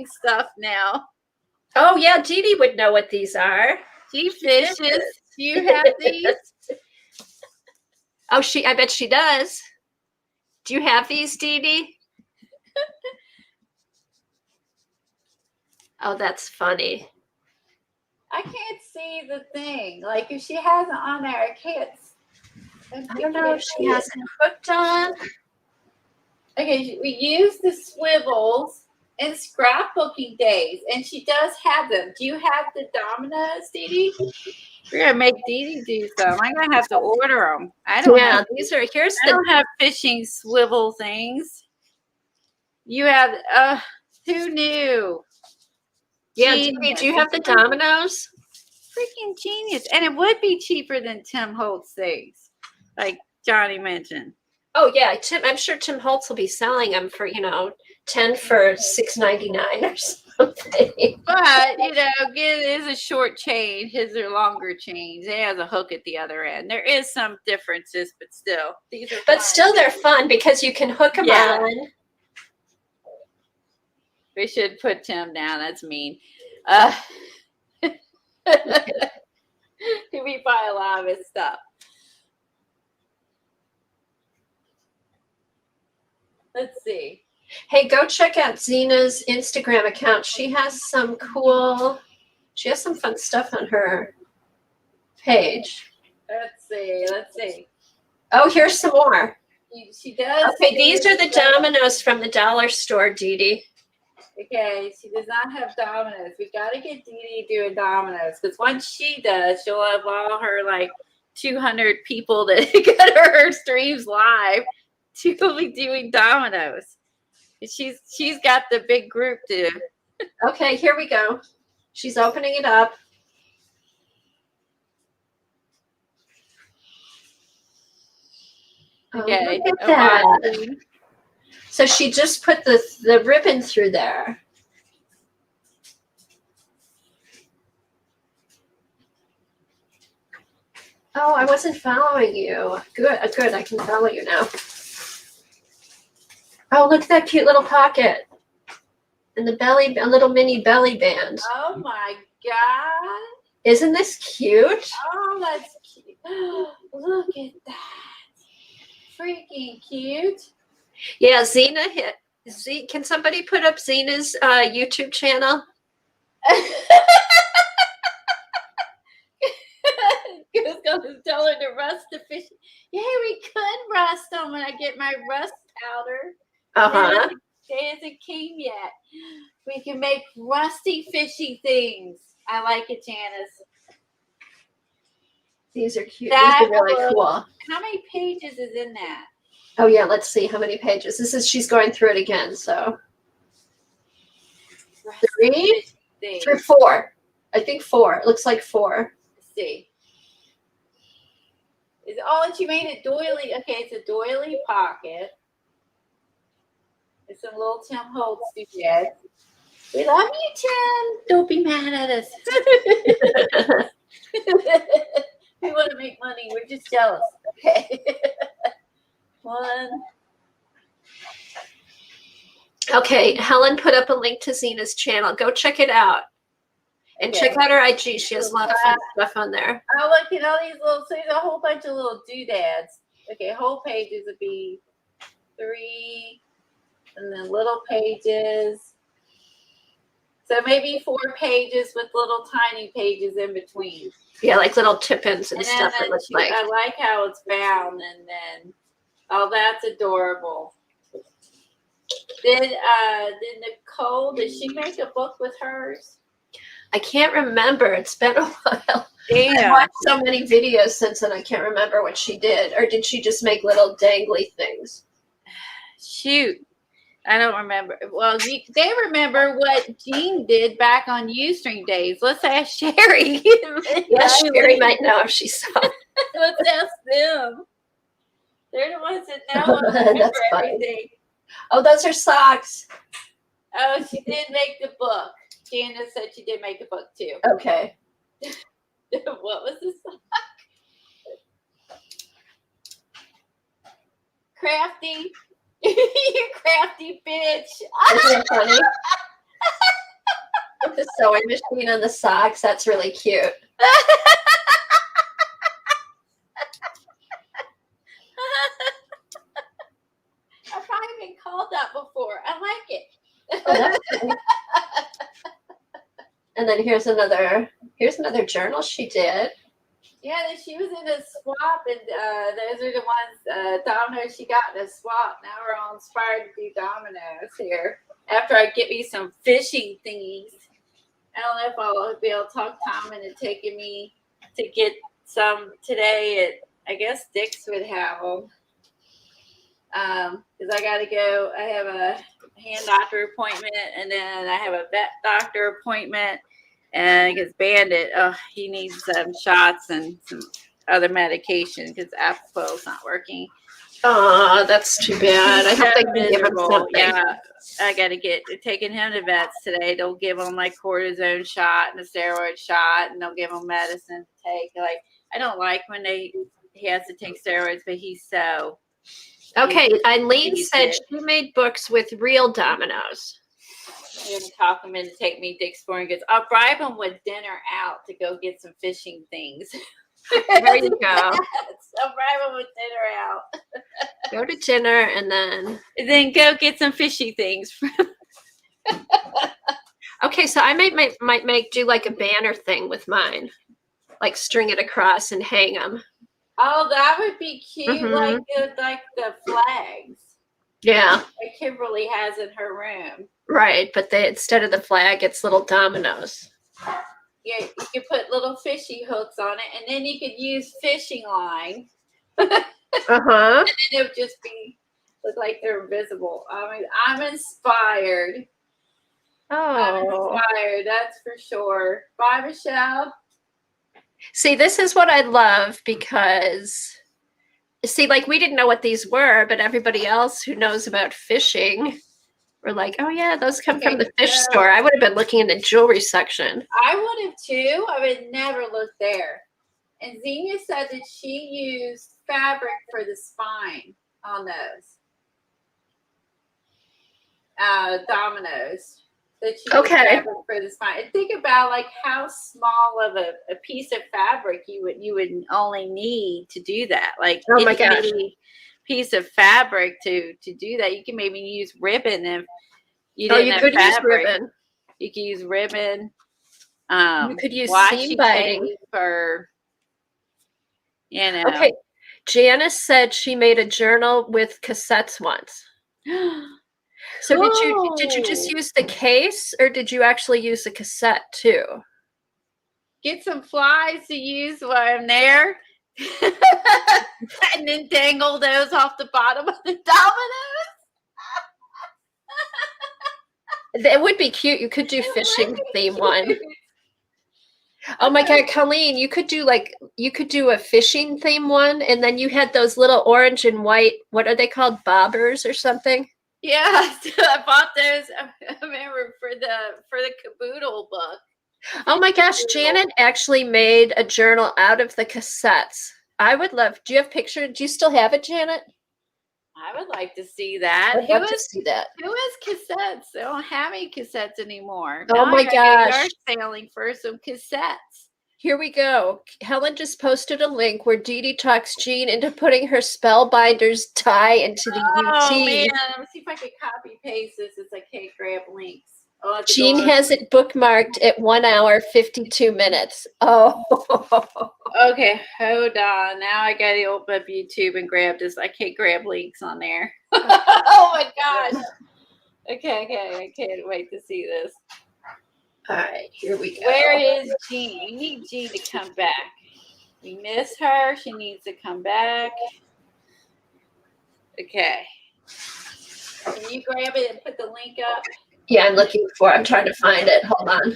stuff now. Oh, yeah, Dee Dee would know what these are. She fishes. Do you have these? Oh, I bet she does. Do you have these, Dee Dee? Oh, that's funny. I can't see the thing. Like, if she has it on there, I can't. I don't know if she has it hooked on. Okay, we use the swivels in scrapbooking days, and she does have them. Do you have the dominoes, Dee Dee? We're gonna make Dee Dee do some. I'm gonna have to order them. I don't have. These are here's I don't have fishing swivel things. You have. Who knew? Yeah, Dee Dee, do you have the dominoes? Freaking genius, and it would be cheaper than Tim Holtz things, like Johnny mentioned. Oh yeah, I'm sure Tim Holtz will be selling them for 10 for $6.99 or something. But it is a short chain. His are longer chains. It has a hook at the other end. There is some differences, but still, these are. But fun. still, they're fun because you can hook them on. We should put Tim down. That's mean. We buy a lot of his stuff. Let's see. Hey, go check out Zena's Instagram account. She has some fun stuff on her page. Let's see. Oh, here's some more. She does. Okay, these are the dominoes from the dollar store, Dee Dee. Okay, she does not have dominoes. We got to get Dee Dee doing dominoes because once she does, she'll have all her like 200 people that go to her streams live. She'll be doing dominoes. She's got the big group to. Okay, here we go. She's opening it up. Okay, oh, look at that. So she just put the ribbon through there. Oh, I wasn't following you. Good, good. I can follow you now. Oh, look at that cute little pocket. And the belly, a little mini belly band. Oh my God. Isn't this cute? Oh, that's cute. Look at that. Freaking cute. Yeah, Xena hit. Can somebody put up Xena's YouTube channel? Goose gonna tell her to rust the fish. Yeah, we could rust them when I get my rust powder. Uh-huh. It hasn't came yet. We can make rusty fishy things. I like it, Janice. These are cute. That These are really cool. How many pages is in that? Oh yeah, let's see how many pages. She's going through it again, so. Rusty 3 through 4. I think 4. It looks like 4. Let's see. And she made a doily. Okay, it's a doily pocket. It's some little Tim Holtz duet. We love you, Tim. Don't be mad at us. We want to make money. We're just jealous. Okay. 1. Okay, Helen put up a link to Xena's channel. Go check it out. And check out her IG. She has a lot of fun stuff on there. Oh, look at all these little, so there's a whole bunch of little doodads. Okay, whole pages would be 3, and then little pages. So maybe 4 pages with little tiny pages in between. Yeah, like little tip-ins and stuff. It looks like. I like how it's bound, and then, oh, that's adorable. Did Nicole, did she make a book with hers? I can't remember. It's been a while. Damn. I watched so many videos since then. I can't remember what she did. Or did she just make little dangly things? Shoot. I don't remember. Well, they remember what Jean did back on Ustream days. Let's ask Sherry. Yeah, Sherry might know if she saw it. Let's ask them. They're the ones that know remember everything. Oh, those are socks. Oh, she did make the book. Janice said she did make a book too. Okay. What was the sock? Crafty. You crafty bitch. Isn't it funny? With the sewing machine on the socks. That's really cute. I've probably been called that before. I like it. Oh, that's funny. And then here's another journal she did. Yeah, she was in a swap, and those are the ones, dominoes she got in a swap. Now we're all inspired to do dominoes here. After I get me some fishing thingies. I don't know if I'll be able to talk Tom into taking me to get some today at, I guess Dick's would have them. Because I got to go. I have a hand doctor appointment, and then I have a vet doctor appointment. And because Bandit, he needs some shots and some other medication because Apoquel's not working. Oh, that's too bad. I hope they can give him something. Yeah, I got to get taking him to vets today. They'll give him like cortisone shot and a steroid shot, and they'll give him medicine to take. Like, I don't like when he has to take steroids, but he's so. Okay, Eileen said she made books with real dominoes. I'm going to talk him in to take me to Dick's Sporting Goods. I'll bribe him with dinner out to go get some fishing things. There you go. I'll bribe him with dinner out. Go to dinner and then go get some fishy things. Okay, so I might do like a banner thing with mine, like string it across and hang them. Oh, that would be cute, Mhm. like the flags Yeah, that Kimberly has in her room. right. But they instead of the flag, it's little dominoes. Yeah, you could put little fishy hooks on it, and then you could use fishing line. Uh-huh. And it would just look like they're invisible. I mean, I'm inspired. I'm Oh. inspired, that's for sure. Bye, Michelle. See, this is what I love because see, like we didn't know what these were, but everybody else who knows about fishing were like, oh yeah, those come from Okay, the fish so store. I would have been looking in the jewelry section. I would have too. I would never look there. And Xenia said that she used fabric for the spine on those dominoes. That she used Okay. fabric for the spine. And think about like how small of a piece of fabric you would only need to do that. Like Oh my itty gosh. bitty piece of fabric to do that. You can maybe use ribbon if you Oh, didn't you have could use fabric. ribbon. You could use ribbon. You could use seam Washi binding. tape or Okay. Janice said she made a journal with cassettes once. So did you just Cool. use the case or did you actually use the cassette too? Get some flies to use while I'm there. And then dangle those off the bottom of the dominoes. That would be cute. You could do fishing theme one. Oh my God, Colleen, you could do a fishing theme one, and then you had those little orange and white, what are they called? Bobbers or something? Yeah, so I bought those. I remember for the caboodle book. Oh my gosh, Janet actually made a journal out of the cassettes. I would love. Do you have pictures? Do you still have it, Janet? I would like to see that. I'd love to see that. Who has cassettes? They don't have any cassettes anymore. Oh Now my I gotta go gosh. yard sailing for some cassettes. Here we go. Helen just posted a link where Dee Dee talks Jean into putting her spellbinder's tie into the Oh man, UT. let me see if I can copy paste this as I can't grab links. I'll have to Jean go on. has it bookmarked at 1 hour, 52 minutes. Oh. Okay, hold on. Now I gotta open up YouTube and grab this. I can't grab links on there. Oh my gosh. Okay, I can't wait to see this. All right, here we go. Where is Jean? We need Jean to come back. We miss her. She needs to come back. Okay. Can you grab it and put the link up? Yeah, I'm trying to find it. Hold on.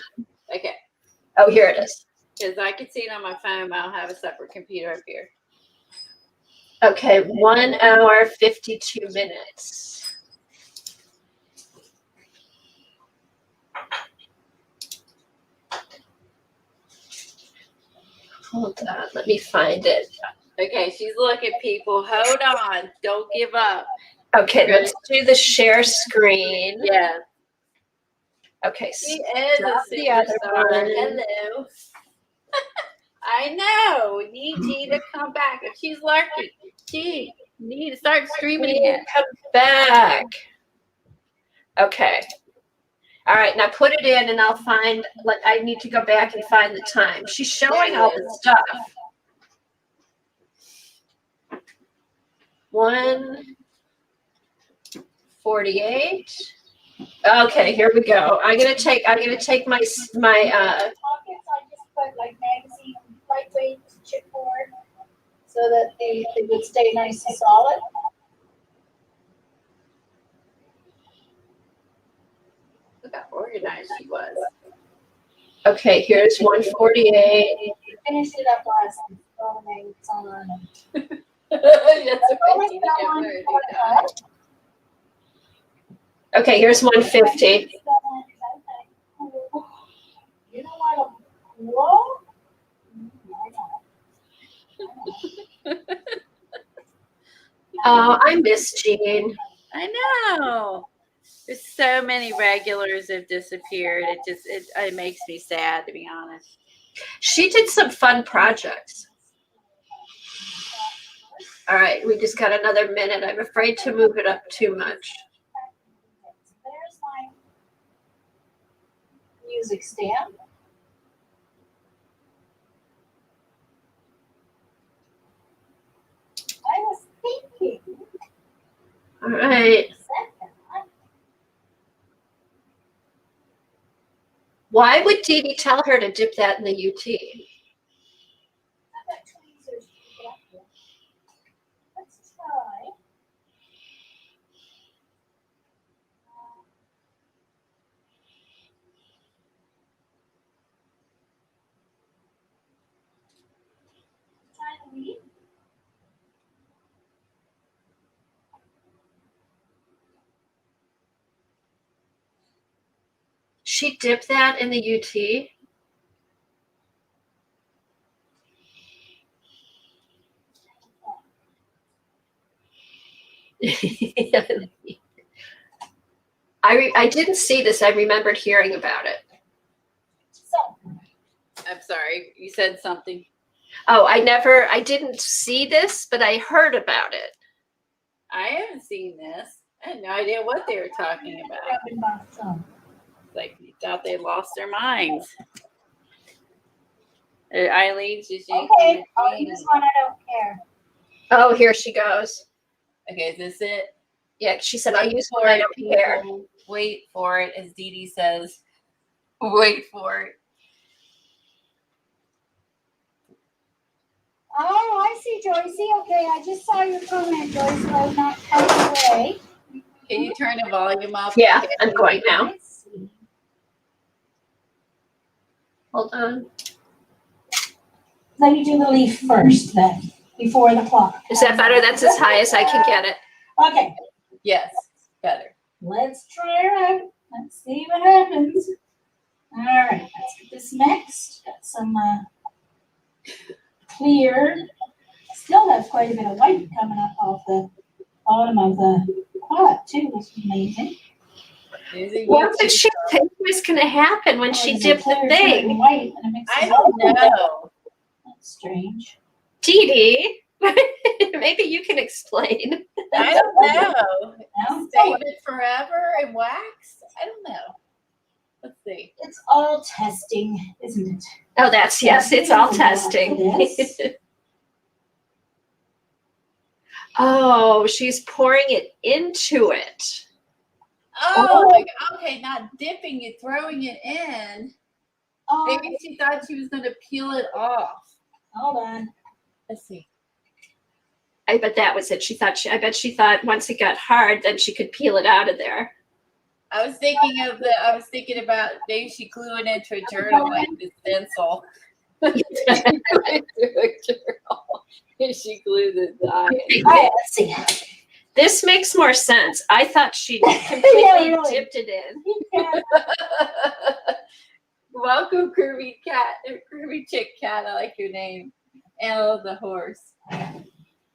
Okay. Oh, here it is. Because I can see it on my phone, but I don't have a separate computer up here. Okay, 1 hour, 52 minutes. Hold on, let me find it. Okay, she's looking, people. Hold on. Don't give up. Okay, let's do the share screen. Yeah. Okay, She is drop a the other superstar. one. Hello. I know. We need Jean to come back. If she's lurking, Jean, you need to start streaming again. Come back. Okay. All right, now put it in and I'll find, I need to go back and find the time. She's showing all the stuff. 1:48. Okay, here we go. I'm gonna take my Pockets, I just put like magazine, lightweight chipboard, so that they would stay nice and solid. Look how organized she was. Okay, here's 1:48. Finished it up last morning. It's on. That's what Jean get worried. Okay, here's 1:50. You don't want to blow? Oh, I miss Jean. I know. There's so many regulars have disappeared. It makes me sad, to be honest. She did some fun projects. All right, we just got another minute. I'm afraid to move it up too much. There's my music stand. All right. Why would Dee Dee tell her to dip that in the UT? Let's try. Try to read. She dipped that in the UT? I didn't see this. I remembered hearing about it. So, I'm sorry, you said something. Oh, I didn't see this, but I heard about it. I haven't seen this. I had no idea what they were talking about. rubbing about some. Like you thought they lost their minds. Eileen's just yanking Okay, the I'll chain. use one. I don't care. Oh, here she goes. Okay, is this it? Yeah, she said, I'll use for one. I it, don't care. people. Wait for it, as Dee Dee says. Wait for it. Oh, I see, Joycey. Okay, I just saw your comment, Joyce, so I'm not typing away. Can you turn the volume up? Yeah, I'm going now. I see. Hold on. Let me do the leaf first then, before the clock. Is that better? That's as high as I can get it. Okay, Yes, better. let's try her out. Let's see what happens. All right, let's get this mixed. Got some clear. Still have quite a bit of white coming up off the bottom of the pot too, which is amazing. What did she think was going to happen when she dipped the thing? White and it mixes I don't know. That's strange. Dee Dee, maybe you can explain. I don't know. No? Save it forever and wax? I don't know. Let's see. It's all testing, isn't it? Oh, yes, it's all testing. Yes. Oh, she's pouring it into it. Oh, my God. Okay, not dipping it, throwing it in. Oh, Maybe she thought she was going to peel it off. hold on. Let's see. I bet that was it. I bet she thought once it got hard, then she could peel it out of there. I was thinking about maybe she glued it into a journal like the stencil. She glued the All right, let's see. This makes more sense. I thought she completely really. dipped it in. Yeah. Welcome, Kirby Chick Cat. I like your name. And the horse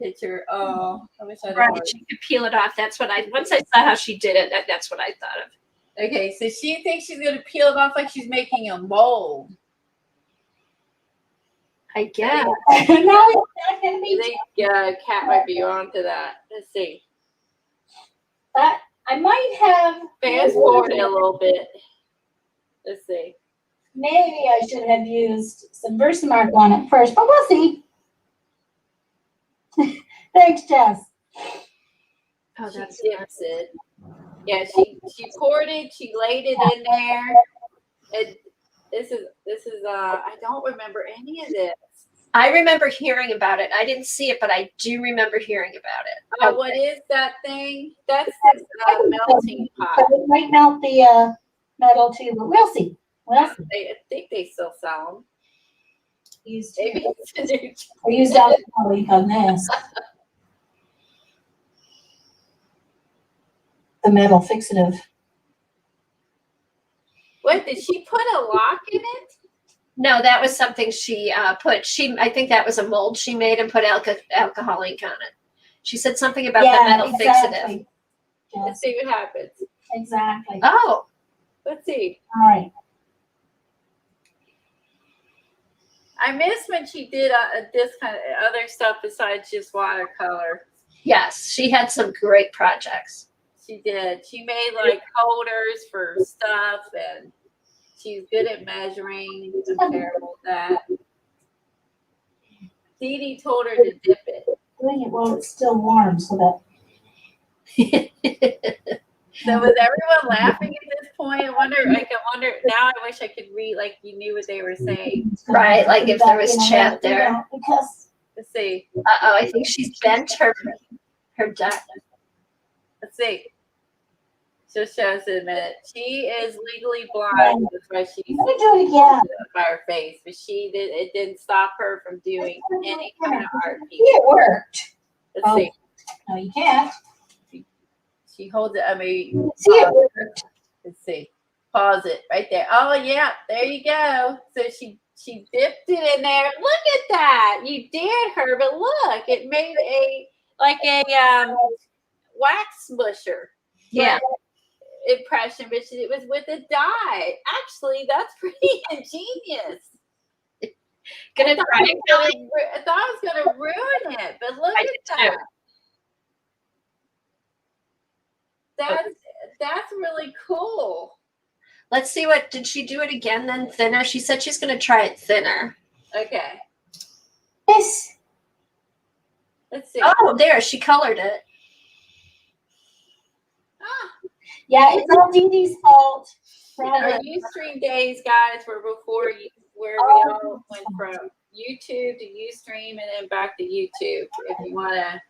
picture. Oh, I wish I had a Right, horse. she could peel it off. Once I saw how she did it, that's what I thought of. Okay, so she thinks she's going to peel it off like she's making a mold. I guess. No, it's not gonna I be. think Cat might be on to that. Let's see. But I might have. Fast forward it a little bit. Let's see. Maybe I should have used some Versamark on it first, but we'll see. Thanks, Jess. Oh, She that's dips it. Yeah, she poured it. She laid it in there. And this is I don't remember any of this. I remember hearing about it. I didn't see it, but I do remember hearing about it. Oh, what is that thing? That's this melting pot. But it might melt the metal too, but we'll see. We'll see. I think they still sell them. Used Maybe it's a new. I used alcoholic on this. The metal fixative. What did she put a lock in it? No, that was something she put. I think that was a mold she made and put alcohol ink on it. She said something about the metal fixative. Let's see what happens. Exactly. Oh, Let's see. All right. I miss when she did this kind of other stuff besides just watercolor. yes, she had some great projects. She did. She made like holders for stuff, and she's good at measuring. I'm terrible at that. Dee Dee told her to dip it. Doing it while it's still warm so that So was everyone laughing at this point? I wonder. Now. I wish I could read. Like you knew what they were saying. Right, like if there was chat there. Because Let's see. Uh-oh, I think she's bent her deck. Let's see. She'll show us in a minute. She is legally blind. That's why she's let me do it again. by her face, but it didn't stop her from doing any kind of art piece. It worked. Let's see. No, you can't. She holds it. I mean, See, it worked. let's see. Pause it right there. Oh yeah, there you go. So she dipped it in there. Look at that. You did her, but look, it made a wax smusher. Yeah. Impression, but it was with a dye. Actually, that's pretty ingenious. Gonna try it, Kelly? I thought I was gonna ruin it, but look I at did that. too. That's really cool. Let's see did she do it again then thinner? She said she's gonna try it thinner. Okay. Yes. Let's see. Oh, there, she colored it. Ah, Yeah, it's all Dee Dee's fault. our Ustream days, guys, were before where we all went from YouTube to Ustream and then back to YouTube. If you want to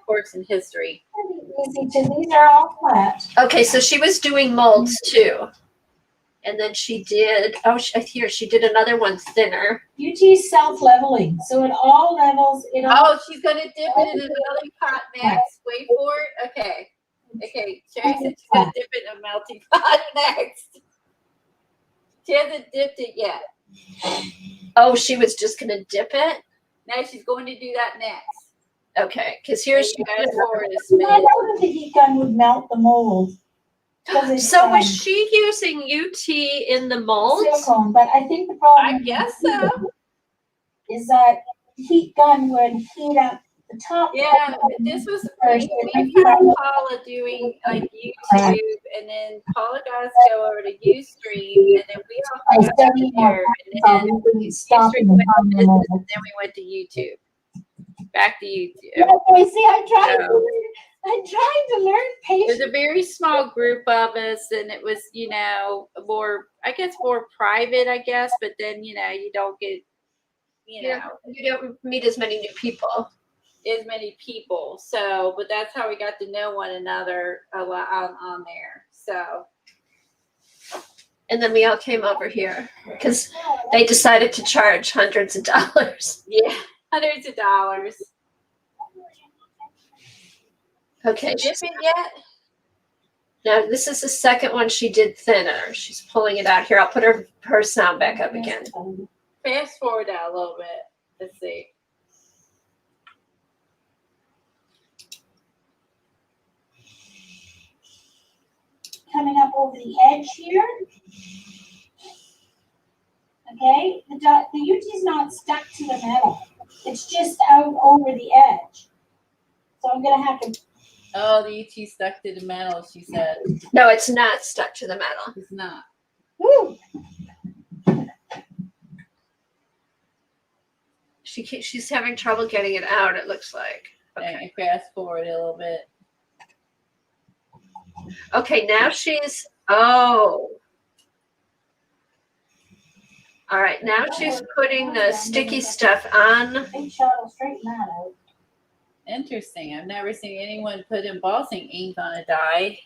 course in history. These are all flat. Okay, so she was doing molds too. And then she did, here, she did another one thinner. UT's self-leveling, so it all levels. It all. Oh, she's gonna dip it in a melting pot next. Wait for it. Okay. Okay. Sherry said she's gonna dip it in a melting pot next. She hasn't dipped it yet. Oh, she was just gonna dip it? Now she's going to do that next. Okay, because here she goes forward a I smidge. know that the heat gun would melt the mold. So was she using UT in the molds? Silicone, but I think the problem I guess so. is that the heat gun would heat up the top. Yeah, this was we found Paula doing like YouTube, and then Paula got us to go over to Ustream, and then we all got there, and then Ustream went to business, and then we went to YouTube. Back to YouTube. Yeah, okay, see, I'm trying to learn patience. There's a very small group of us, and it was, more private, but then, you don't get, You don't meet as many new people. as many people. So, but that's how we got to know one another a lot on there. So, And then we all came over here because they decided to charge hundreds of dollars. yeah, hundreds of dollars. Okay. Dip it yet? Now this is the second one she did thinner. She's pulling it out here. I'll put her sound back up again. Fast forward that a little bit. Let's see. Coming up over the edge here. Okay, the UT is not stuck to the metal. It's just out over the edge. So I'm gonna have to. Oh, the UT stuck to the metal, she said. No, it's not stuck to the metal. It's not. Woo. She's having trouble getting it out, it looks like. Okay, fast forward a little bit. Okay, now all right, now she's putting the sticky stuff on. Big shot will straighten that out. Interesting. I've never seen anyone put embossing ink on a die.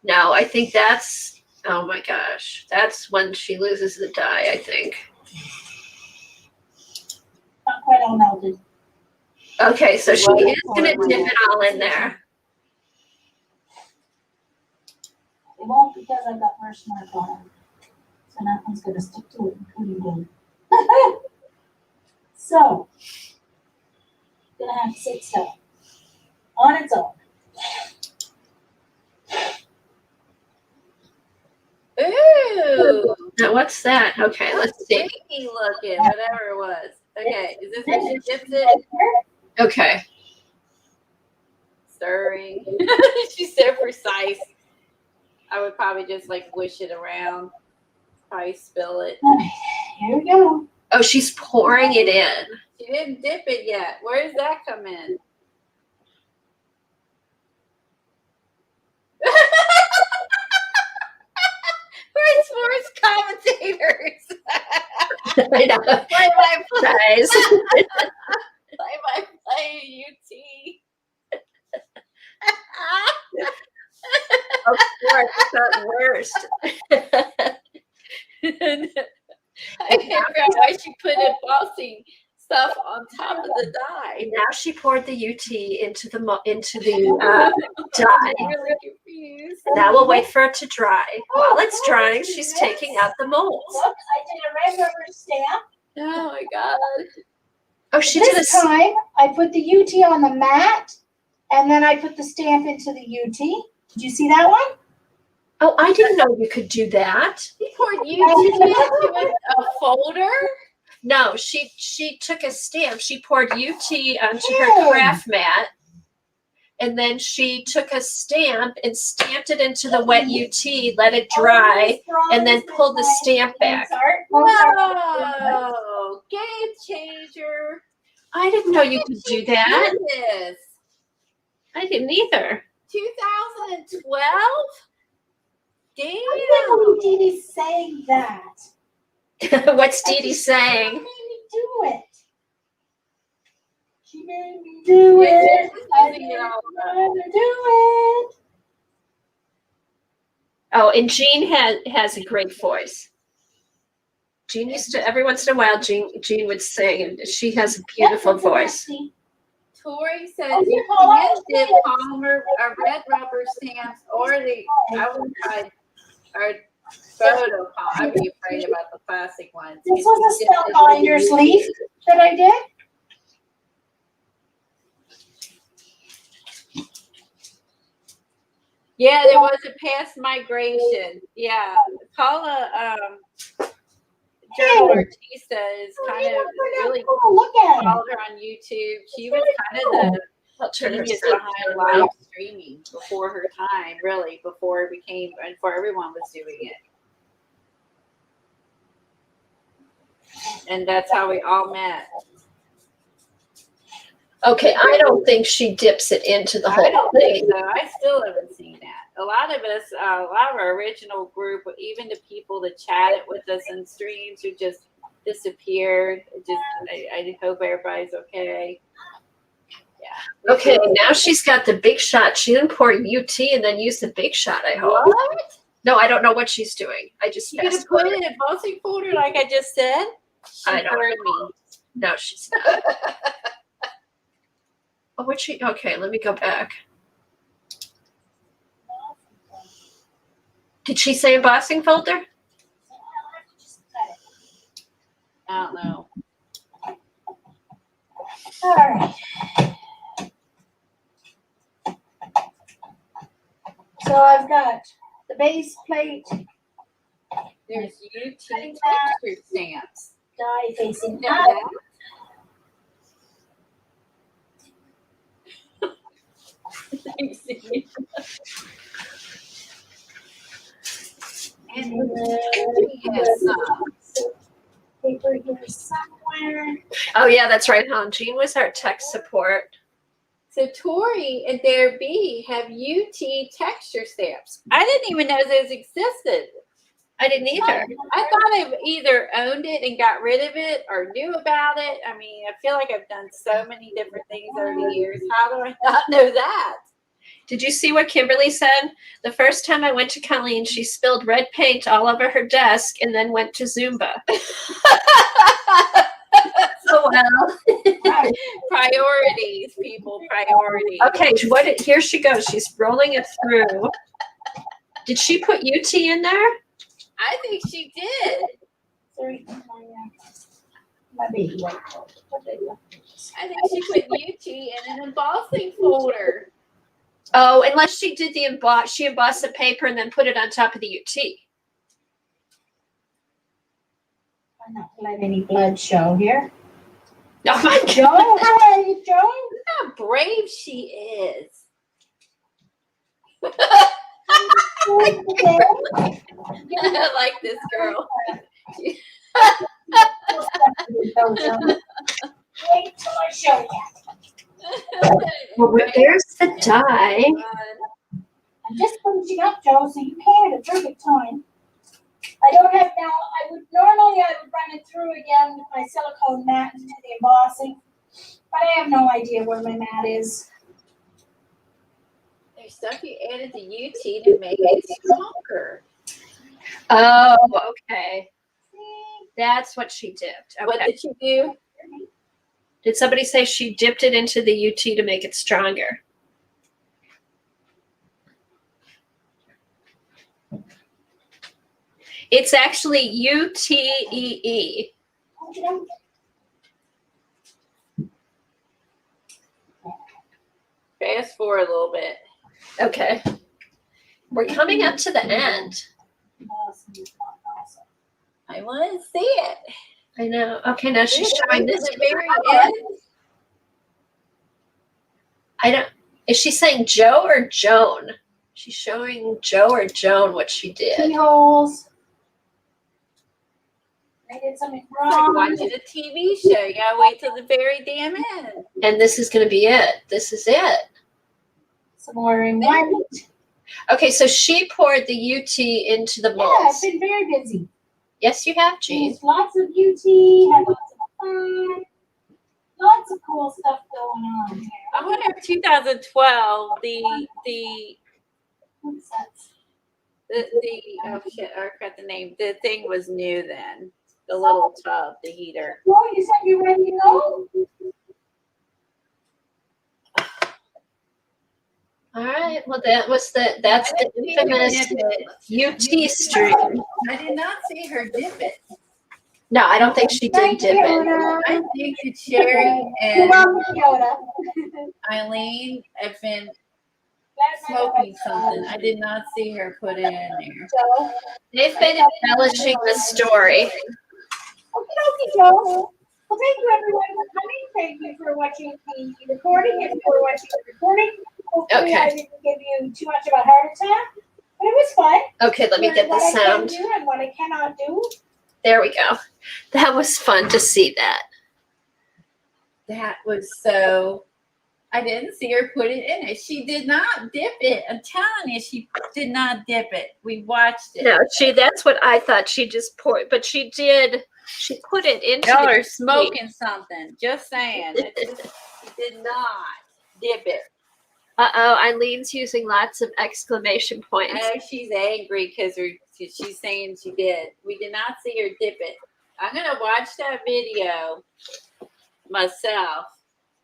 No, I think that's, oh my gosh, that's when she loses the dye, I think. Not quite all melted. Okay, so she is going to dip it all in there. It won't because I've got first mark on it. So nothing's going to stick to it, including glue. So, gonna have to sit still on its own. Ooh! Now, what's that? Okay, let's see. Sticky looking, whatever it was. Okay, is this when she dips it? Okay. Stirring. She's so precise. I would probably just like wish it around. Probably spill it. Here we go. Oh, she's pouring it in. She didn't dip it yet. Where does that come in? We're sports commentators. I know. Play by Guys. play UT. Of course, it's not worst. I figured out why she put embossing stuff on top of the dye. And now she poured the UT into the dye. I'm really confused. Now we'll wait for it to dry. While it's drying, she's taking out the molds. Look, I did a red rubber stamp. Oh my god. Oh, she did This time, I put the UT on the mat, and then I put the stamp into the UT. Did you see that one? Oh, I didn't know you could do that. You poured UT into a folder? No, she took a stamp. She poured UT onto her craft mat, and then she took a stamp and stamped it into the wet UT, let it dry, and then pulled the stamp back. Whoa! Game changer. I didn't know you could do that. Goodness. I didn't either. 2012? Damn. I think Dee Dee's saying that. What's Dee Dee saying? She made me do it. She made me do it. I didn't want to do it. Oh, and Jean has a great voice. Jean used to, every once in a while, Jean would sing, and she has a beautiful voice. Tori says Oh, you yeah, can dip polymer red rubber stamps or I would try or photo. I'd be afraid about the plastic ones. This was a spellbinder's leaf that I did. Yeah, there was a past migration. Yeah, Paula Joe Ortista is kind of really Look at followed her on YouTube. She was kind of the genius behind live streaming before her time, really, before it became, and before everyone was doing it. And that's how we all met. Okay, I don't think she dips it into the I whole don't thing. think so. I still haven't seen that. A lot of us, a lot of our original group, even the people that chatted with us in streams who just disappeared. I hope everybody's okay. Yeah. Okay, now she's got the big shot. She didn't pour UT and then use the big shot, I hope. What? No, I don't know what she's doing. I just You gonna put it in a embossing folder like I just said? I don't heard me. No, she's not. Oh, what'd she? Okay, let me go back. Did she say embossing folder? I don't know. All right. So I've got the base plate, There's UT texture stamps. die facing Know up. that? And Yes. paper here somewhere. Oh yeah, that's right, huh? Jean was our tech support. So Tori and Dare B have UT texture stamps. I didn't even know those existed. I didn't either. I thought I've either owned it and got rid of it or knew about it. I mean, I feel like I've done so many different things over the years. How do I not know that? Did you see what Kimberly said? The first time I went to Colleen, she spilled red paint all over her desk and then went to Zumba. So well. Priorities, people, priorities. Okay, here she goes. She's rolling it through. Did she put UT in there? I think she did. Sorry, my baby. I think she put UT in an embossing folder. Oh, unless she did she embossed the paper and then put it on top of the UT. I'm not letting any blood show here. Oh my God. Joe, how are you, Joe? Look how brave she is. I like this girl. Wait till I show you. Well, there's the dye. I'm just finishing up, Joe, so you can at a perfect time. I don't have now, I would run it through again with my silicone mat to do the embossing, but I have no idea where my mat is. There's stuff you added to UT to make it stronger. Oh, okay. That's what she dipped. Okay. What did you do? Did somebody say she dipped it into the UT to make it stronger? It's actually UTEE. Fast forward a little bit. Okay. We're coming up to the end. I want to see it. I know. Okay, now she's showing this. At the very end. I don't. Is she saying Joe or Joan? She's showing Joe or Joan what she did. Keyholes. I did something It's like wrong. watching a TV show. You gotta wait till the very damn end. And this is going to be it. This is it. Some more in white. Okay, so she poured the UT into the Yeah, I've molds. been very busy. Yes, you have, Jean. Used lots of UT, had lots of fun, lots of cool stuff going on here. I wonder if 2012 the What's that? oh shit, I forgot the name. The thing was new then. The little tub, the heater. Oh, you said you're ready to go? All right. Well, that's the infamous UT stream. I did not see her dip it. No, I don't think she did dip it. Yoda. I think that Sherry You're and welcome, Yoda. Eileen have been That's my smoking best something. friend. I did not see her put it in there. Joe. They've been embellishing the story. Okay, Joe. Well, thank you everyone for coming. Thank you for watching the recording. If you were watching the recording, hopefully Okay. I didn't give you too much of a heart attack, but it was fun. Okay, let me get the What I sound. can do and what I cannot do. There we go. That was fun to see that. That was so. I didn't see her put it in it. She did not dip it. I'm telling you, she did not dip it. We watched it. No, that's what I thought. She just poured, but she did. She put it into Y'all the are smoking something. Just saying. She did not dip it. Uh-oh, Eileen's using lots of exclamation points. I know she's angry because she's saying she did. We did not see her dip it. I'm gonna watch that video myself,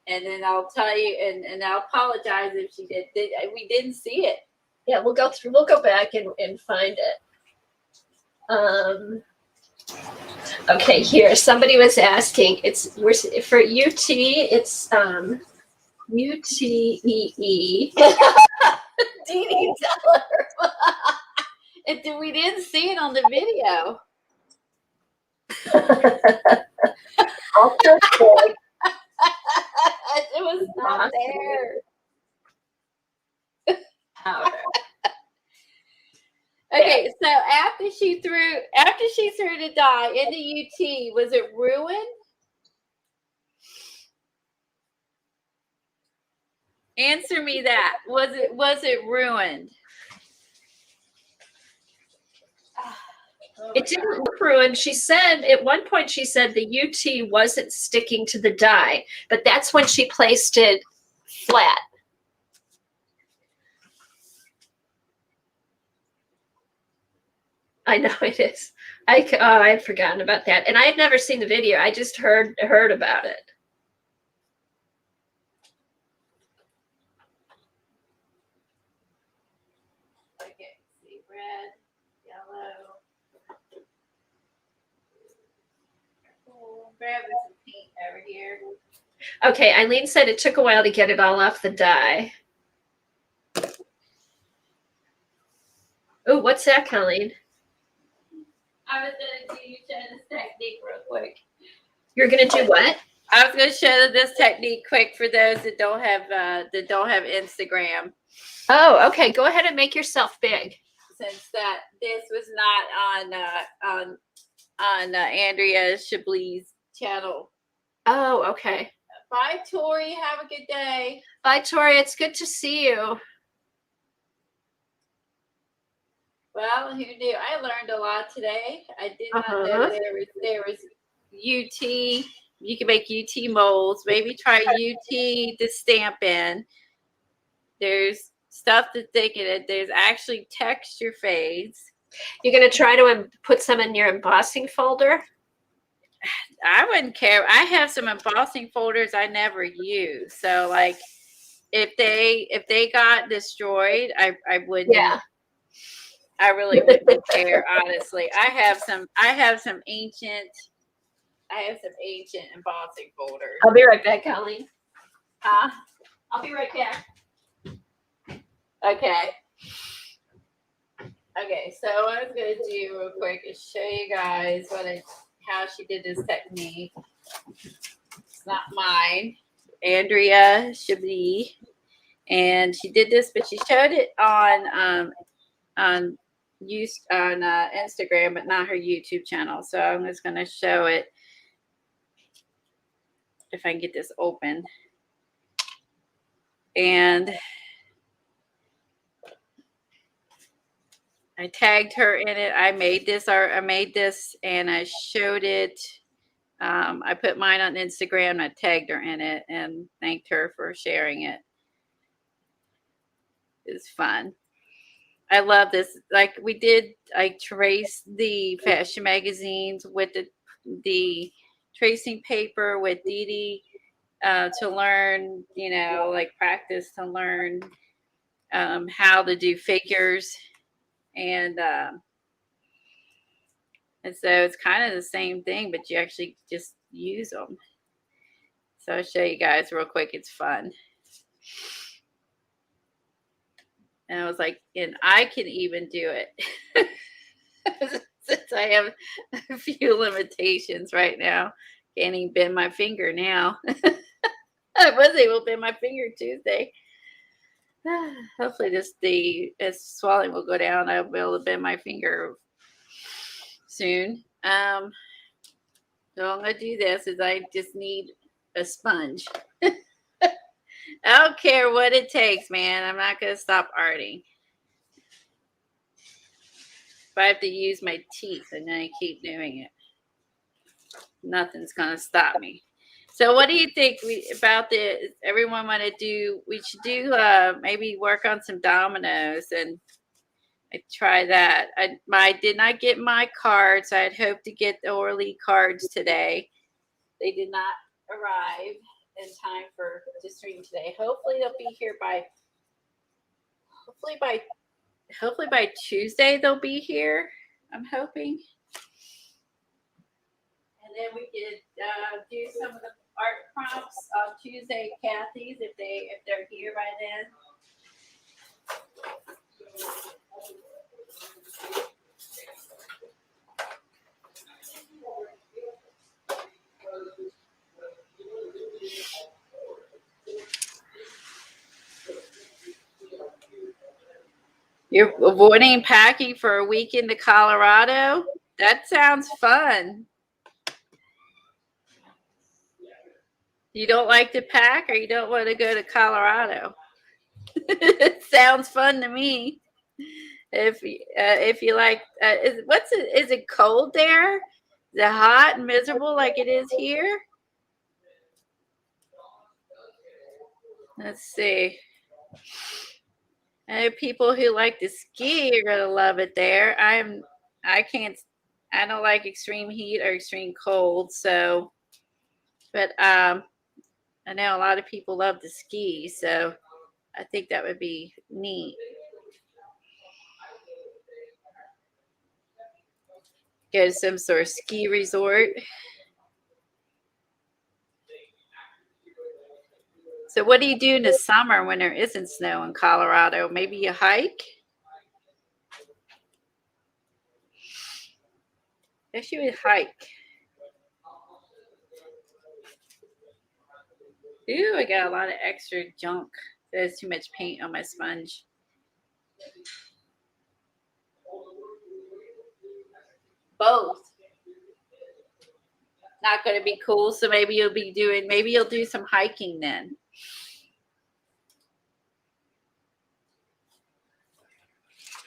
and then I'll tell you, and I'll apologize if she did. We didn't see it. Yeah, we'll go back and find it. Okay, here somebody was asking. We're for UT. It's UTEE. Dee Dee, tell her. We didn't see it on the video. It was not there. Powder. Okay, so after she threw the dye into UT, was it ruined? Answer me that. Was it ruined? It didn't look ruined. She said at one point she said the UT wasn't sticking to the dye, but that's when she placed it flat. I know it is. I had forgotten about that, and I had never seen the video. I just heard about it. Okay, see, red, yellow. Grab some paint over here. Okay, Eileen said it took a while to get it all off the dye. Oh, what's that, Colleen? I was gonna show this technique real quick. You're gonna do what? I was gonna show this technique quick for those that don't have Instagram. Oh, okay. Go ahead and make yourself big. Since this was not on Andrea Chebeleu's channel. Oh, okay. Bye, Tori. Have a good day. Bye, Tori. It's good to see you. Well, who knew? I learned a lot today. I did not know Uh-huh. there was UT. You can make UT molds. Maybe try UT to stamp in. There's stuff to think in it. There's actually texture fades. You're going to try to put some in your embossing folder? I wouldn't care. I have some embossing folders I never use. So like if they got destroyed, I wouldn't. Yeah. I really wouldn't care, honestly. I have some ancient embossing folders. I'll be right back, Colleen. Huh? I'll be right back. Okay. Okay, so what I was gonna do real quick is show you guys how she did this technique. It's not mine. Andrea Chebeleu, and she did this, but she showed it on Instagram, but not her YouTube channel. So I'm just gonna show it if I can get this open. And I tagged her in it. I made this and I showed it. I put mine on Instagram. I tagged her in it and thanked her for sharing it. It's fun. I love this. Like we did, I traced the fashion magazines with the tracing paper with Dee Dee to learn, like practice to learn how to do figures. And so it's kind of the same thing, but you actually just use them. So I'll show you guys real quick. It's fun. And I was like, and I can even do it. Since I have a few limitations right now. Can't even bend my finger now. I was able to bend my finger Tuesday. Hopefully as swelling will go down, I'll be able to bend my finger soon. So I'm gonna do this is I just need a sponge. I don't care what it takes, man. I'm not gonna stop arting. If I have to use my teeth and then I keep doing it, nothing's gonna stop me. So what do you think about this? Everyone want to do? We should do maybe work on some dominoes and I try that. I did not get my cards. I had hoped to get the Orly cards today. They did not arrive in time for to stream today. Hopefully they'll be here hopefully by Tuesday they'll be here. I'm hoping. And then we could do some of the art prompts on Tuesday, Kathy's, if they're here by then. You're avoiding packing for a weekend to Colorado? That sounds fun. You don't like to pack or you don't want to go to Colorado? It sounds fun to me. If you like, is it cold there? Is it hot and miserable like it is here? Let's see. I know people who like to ski are gonna love it there. I don't like extreme heat or extreme cold, so but I know a lot of people love to ski, so I think that would be neat. Go to some sort of ski resort. So what do you do in the summer when there isn't snow in Colorado? Maybe you hike? Guess you would hike. Ooh, I got a lot of extra junk. There's too much paint on my sponge. Both. Not going to be cool, so maybe you'll do some hiking then.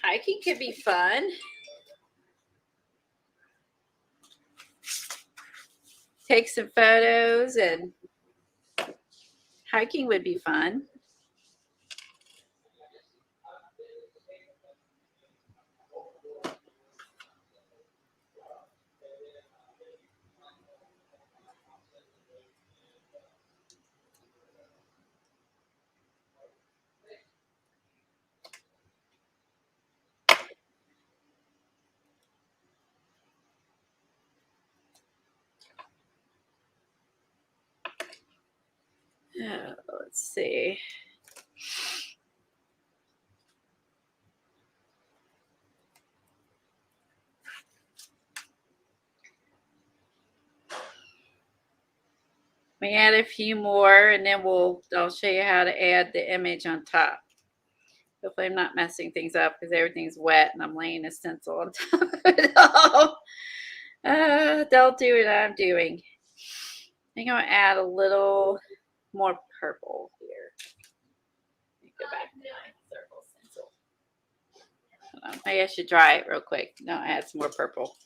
hiking could be fun. Take some photos, and hiking would be fun. Oh, let's see. We add a few more, and then I'll show you how to add the image on top. Hopefully I'm not messing things up because everything's wet and I'm laying a stencil on top of it all. Don't do what I'm doing. I think I'm going to add a little more purple here. Let me go back to my circle stencil. Hold on. Maybe I should dry it real quick. No, add some more purple.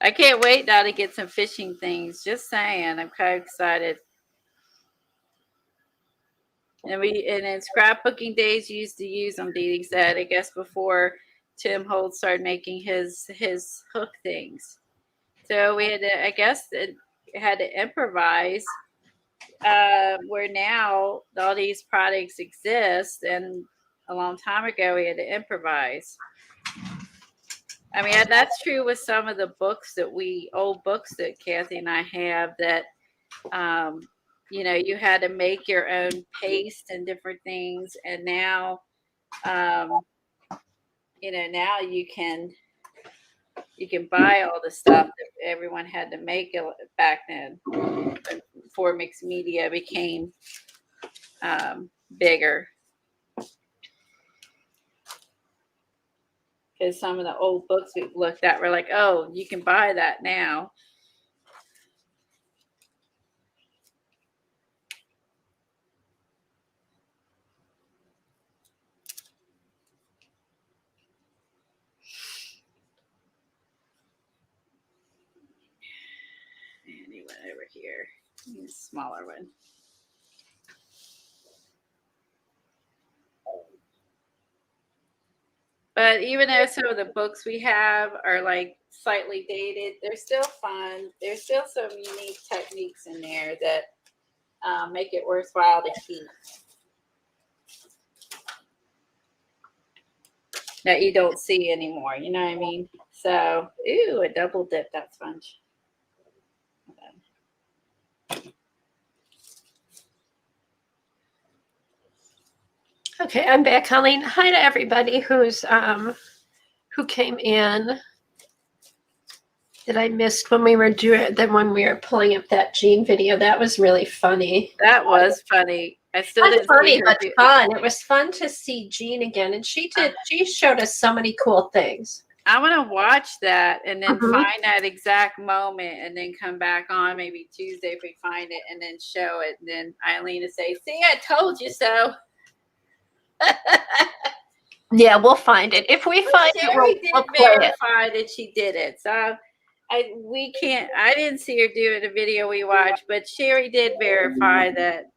I can't wait now to get some fishing things. Just saying. I'm kind of excited. And in scrapbooking days, you used to use them, Dee Dee said, I guess before Tim Holt started making his hook things. So we had to, I guess, had to improvise where now all these products exist, and a long time ago we had to improvise. I mean, that's true with some of the books old books that Kathy and I have that, you know, you had to make your own paste and different things. And now, you know, now you can buy all the stuff that everyone had to make back then before mixed media became bigger. Because some of the old books we've looked at were like, oh, you can buy that now. And he went over here. A smaller one. But even though some of the books we have are like slightly dated, they're still fun. There's still some unique techniques in there that make it worthwhile to keep. That you don't see anymore, you know what I mean? So, ooh, a double dip that sponge. Okay, I'm back, Colleen. Hi to everybody who came in that I missed when we were pulling up that Jean video. That was really funny. That was funny. I still Not didn't funny, see her but fun. It was fun to see Jean again, and she showed us so many cool things. I want to watch that and then Mhm. find that exact moment and then come back on maybe Tuesday if we find it and then show it. And then Eileen to say, see, I told you so. Yeah, we'll find it. If we find Sherry it, we'll play it. verify that she did it. So I didn't see her do it in a video we watched, but Sherry did verify that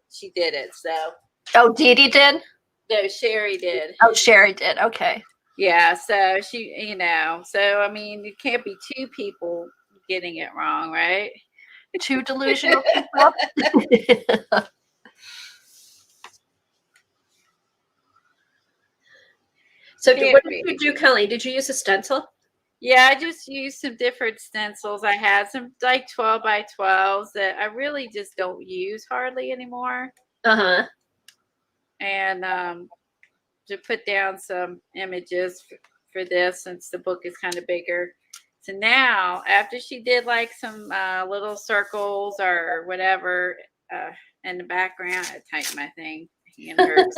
she did it. So Oh, Dee Dee did? no, Sherry did. Oh, Sherry did. Okay. Yeah, so she, you know, so I mean, it can't be two people getting it wrong, right? Two delusional people. So what did you do, Kelly? Did you use a stencil? Yeah, I just used some different stencils. I had some like 12 by 12s that I really just don't use hardly anymore. Uh-huh. And to put down some images for this since the book is kind of bigger. So now, after she did like some little circles or whatever in the background, I tightened my thing. Hand hurts.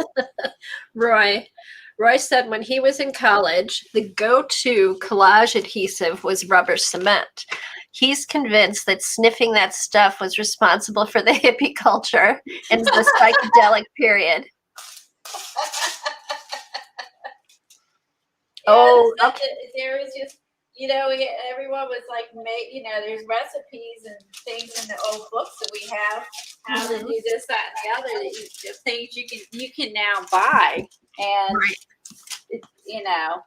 Roy said when he was in college, the go-to collage adhesive was rubber cement. He's convinced that sniffing that stuff was responsible for the hippie culture and the psychedelic period. Oh, Yeah, okay. there was just, everyone was like, there's recipes and things in the old books that we have, how to do this, that, and the other. The things you can now buy, and you know,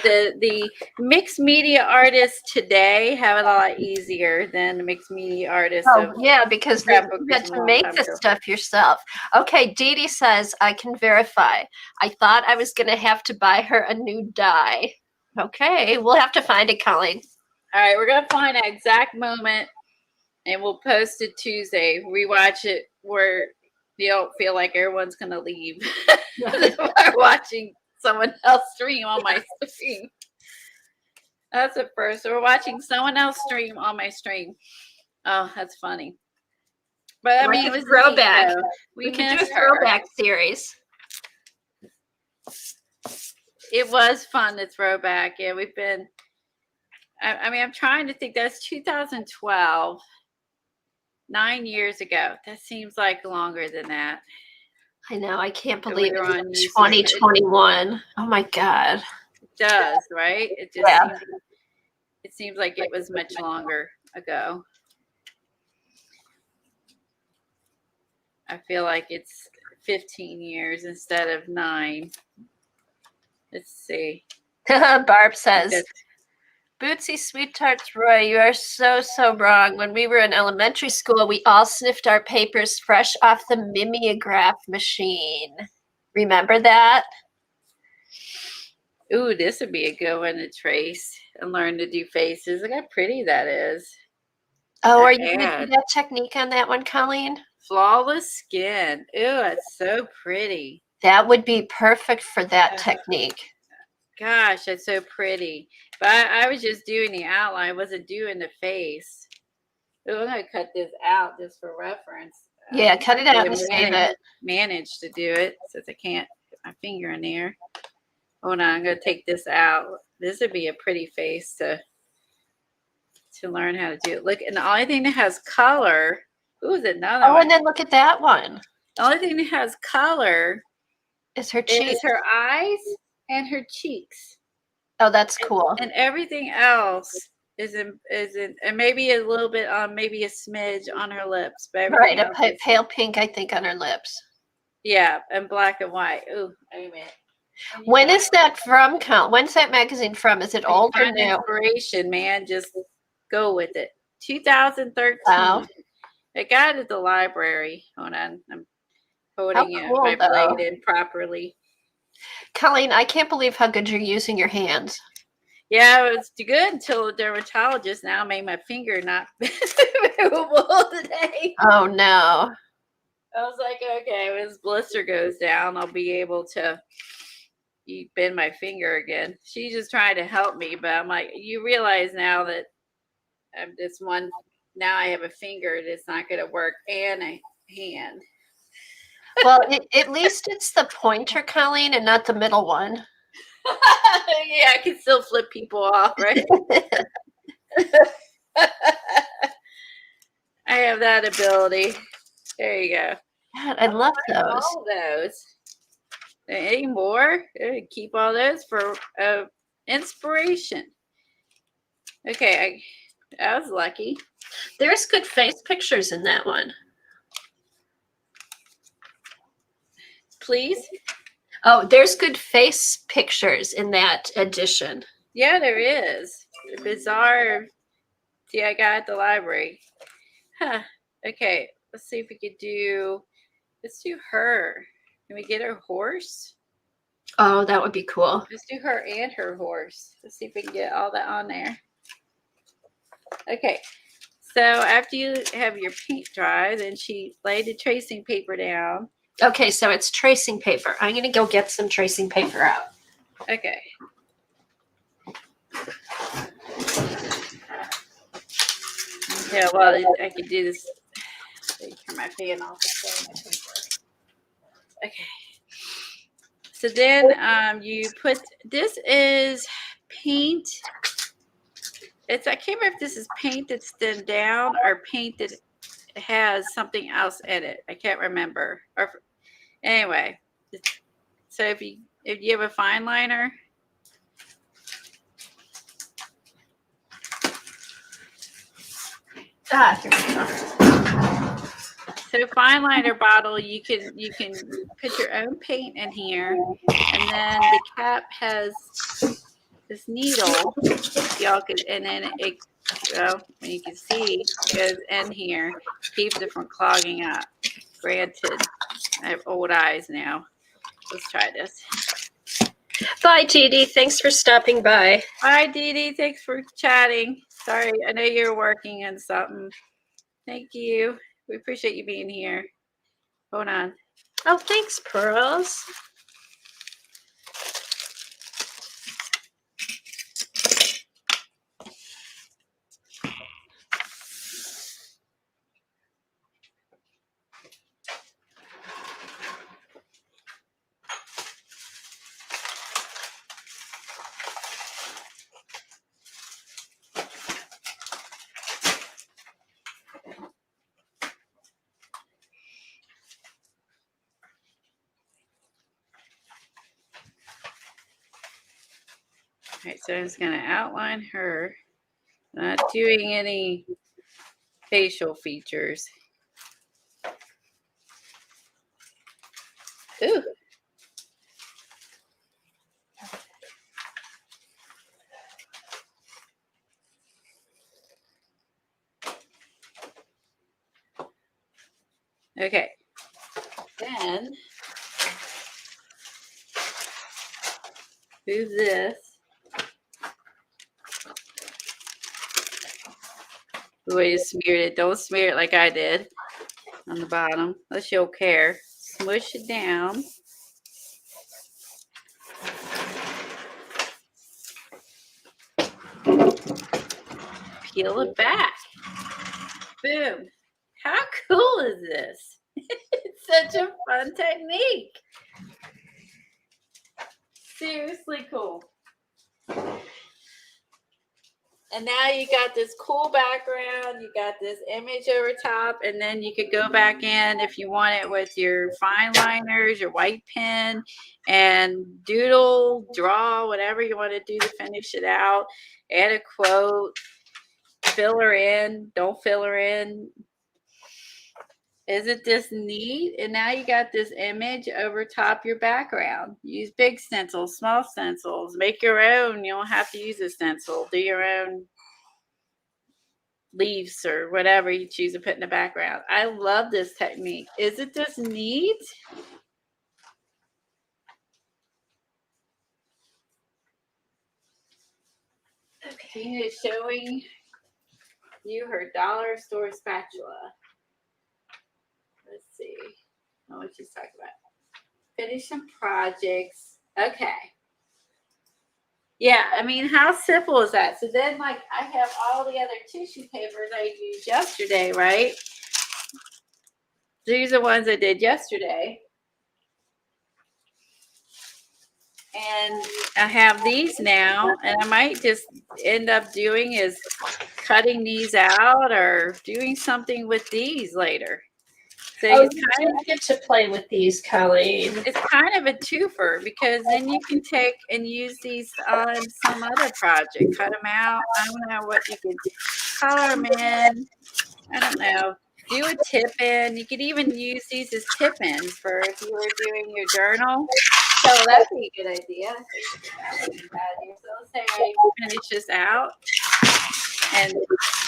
the mixed media artists today have it a lot easier than the mixed media artists Oh, of yeah, because you scrapbooking had a to long make time this ago. stuff yourself. Okay, Dee Dee says, I can verify. I thought I was going to have to buy her a new die. Okay, we'll have to find it, Colleen. All right, we're gonna find that exact moment, and we'll post it Tuesday. Rewatch it where you don't feel like everyone's gonna leave. We're watching someone else stream on my stream. That's the first. So we're watching someone else stream on my stream. Oh, that's funny. But I mean, it was throwback. neat, though. We could do a missed her. throwback series. It was fun to throw back. Yeah, we've been. I mean, I'm trying to think. That's 2012. 9 years ago. That seems like longer than that. I know. I can't that believe we were on it's YouTube. 2021. Oh my God. It does, right? It just Yeah. seems like it was much longer ago. I feel like it's 15 years instead of 9. Let's see. Barb says, Bootsy Sweethearts Roy, you are so wrong. When we were in elementary school, we all sniffed our papers fresh off the mimeograph machine. Remember that? Ooh, this would be a good one to trace and learn to do faces. Look how pretty that is. Oh, are you going to do that technique on that one, Colleen? Flawless skin. Ooh, that's so pretty. That would be perfect for that technique. Gosh, that's so pretty. But I was just doing the outline. I wasn't doing the face. Ooh, I'm going to cut this out just for reference. Yeah, cut it out and save it. Managed to do it since I can't put my finger in there. Hold on, I'm going to take this out. This would be a pretty face to learn how to do it. Look, and the only thing that has color. Ooh, is another one. Oh, and then look at that one. The only thing that has color is her cheeks. Is her eyes and her cheeks. Oh, that's cool. And everything else is in, and maybe a little bit on, maybe a smidge on her lips. But right, a pale pink, I think, on her lips. Yeah, and black and white. Ooh, amen. When is that from, Count? When's that magazine from? Is it old or new? Inspiration, man. Just go with it. 2013. Wow. I got it at the library. Hold on. I'm holding my blade in properly. Colleen, I can't believe how good you're using your hands. Yeah, it was good until the dermatologist now made my finger not movable today. Oh, no. I was like, okay, when this blister goes down, I'll be able to bend my finger again. She's just trying to help me, but I'm like, you realize now that I'm this one, now I have a finger that's not going to work and a hand. Well, at least it's the pointer, Colleen, and not the middle one. Yeah, I can still flip people off, right? I have that ability. There you go. God, I love those. All those. Any more? Keep all those for inspiration. Okay, I was lucky. There's good face pictures in that one. Please? Oh, there's good face pictures in that edition. Yeah, there is. The bizarre. See, I got at the library. Huh. Okay, let's see if we could do. Let's do her. Can we get her horse? Oh, that would be cool. Let's do her and her horse. Let's see if we can get all that on there. Okay. So after you have your paint dry, then she laid the tracing paper down. Okay, so it's tracing paper. I'm going to go get some tracing paper out. Okay. Yeah, well, I could do this. Turn my fan off. Okay. So then you put, this is paint. I can't remember if this is paint that's then down or paint that has something else in it. I can't remember. Anyway, so if you have a fine liner, Here we go. So fine liner bottle, you can put your own paint in here, and then the cap has this needle. Y'all could, and then it, well, you can see, goes in here, keeps it from clogging up. Granted, I have old eyes now. Let's try this. Bye, Dee Dee. Thanks for stopping by. Bye, Dee Dee. Thanks for chatting. Sorry, I know you're working on something. Thank you. We appreciate you being here. Hold on. Oh, thanks, Pearls. All right, so I'm just going to outline her. Not doing any facial features. Ooh. Okay. Then do this. The way you smeared it. Don't smear it like I did on the bottom, unless you'll care. Smush it down. Peel it back. Boom. How cool is this? It's such a fun technique. Seriously cool. And now you got this cool background, you got this image over top, and then you could go back in if you want it with your fine liners, your white pen, and doodle, draw, whatever you want to do to finish it out. Add a quote, fill her in, don't fill her in. Isn't this neat? And now you got this image over top your background. Use big stencils, small stencils. Make your own. You don't have to use a stencil. Do your own leaves or whatever you choose to put in the background. I love this technique. Isn't this neat? Okay, Tina is showing you her dollar store spatula. Let's see. Oh, what she's talking about. Finish some projects. Okay. Yeah, I mean, how simple is that? So then, like, I have all the other tissue papers I used yesterday, right? These are the ones I did yesterday. And I have these now, and I might just end up doing is cutting these out or doing something with these later. So Oh, you do get to play with these, Colleen. it's kind of a twofer because then you can take and use these on some other project. Cut them out. I don't know what you could color them in. I don't know. Do a tip in. You could even use these as tip ins for if you were doing your journal. So that'd be a good idea. So let's say I finish this out. And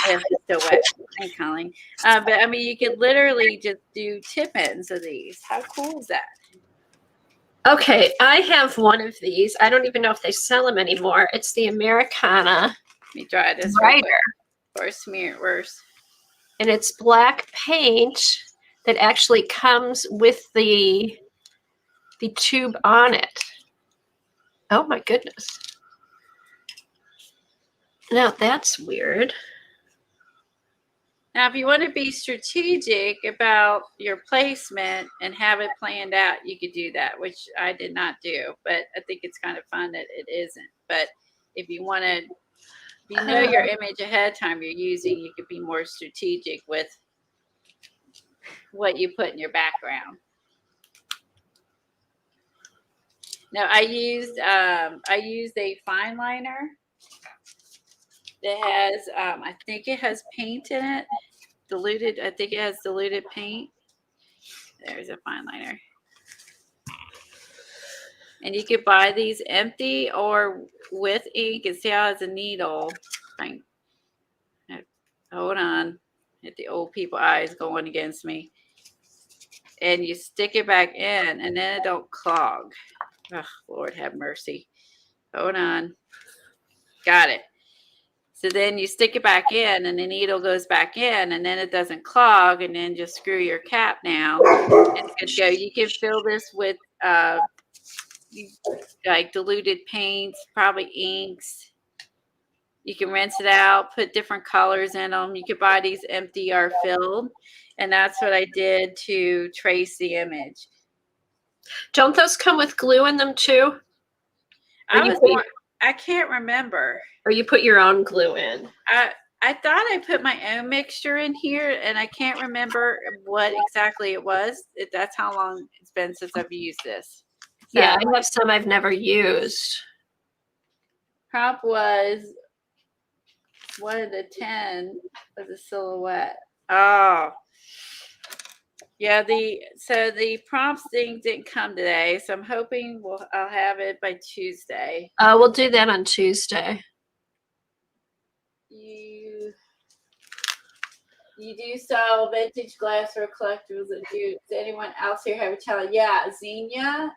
it's still wet and calling. But I mean, you could literally just do tip ins of these. How cool is that? Okay, I have one of these. I don't even know if they sell them anymore. It's the Americana Let me try this writer, or smear it worse. and it's black paint that actually comes with the tube on it. Oh my goodness. Now that's weird. Now, if you want to be strategic about your placement and have it planned out, you could do that, which I did not do. But I think it's kind of fun that it isn't. But if you want to, if you know your image ahead of time you're using, you could be more strategic with what you put in your background. Now, I used a fine liner that has, I think it has paint in it. diluted. I think it has diluted paint. There's a fine liner. And you could buy these empty or with ink and see how it's a needle. Hold on. Get the old people eyes going against me. And you stick it back in and then it don't clog. Oh, Lord have mercy. Hold on. Got it. So then you stick it back in and the needle goes back in and then it doesn't clog and then just screw your cap now. It's good to go. You can fill this with like diluted paints, probably inks. You can rinse it out, put different colors in them. You could buy these empty or filled. And that's what I did to trace the image. Don't those come with glue in them too? I can't remember. Or you put your own glue in? I thought I put my own mixture in here, and I can't remember what exactly it was. That's how long it's been since I've used this. So, yeah, I have some I've never used. prompt was 1 of the 10 was a silhouette. Oh. Yeah, the prompts thing didn't come today, so I'm hoping I'll have it by Tuesday. We'll do that on Tuesday. You do sell vintage glass for collectors. Does anyone else here have a channel? Yeah, Xenia.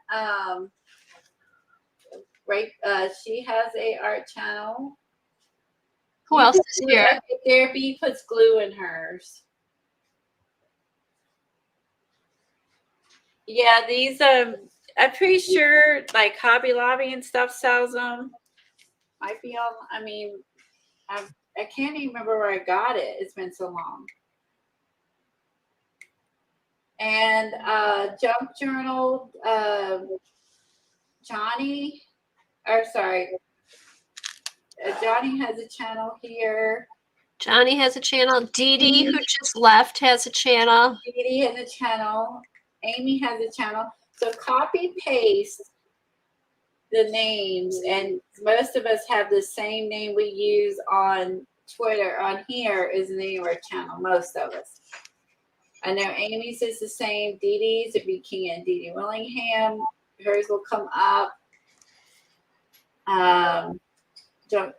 Right. She has a art channel. Who else is here? Therapy puts glue in hers. Yeah, these I'm pretty sure like Hobby Lobby and stuff sells them. Might be on. I mean, I can't even remember where I got it. It's been so long. And Junk Journal, Johnny has a channel here. Johnny has a channel. Dee Dee, who just left, has a channel. Dee Dee has a channel. Amy has a channel. So copy paste the names, and most of us have the same name we use on Twitter. On here is the name of our channel, most of us. I know Amy's is the same. Dee Dee's, if you can, Dee Dee Willingham, hers will come up.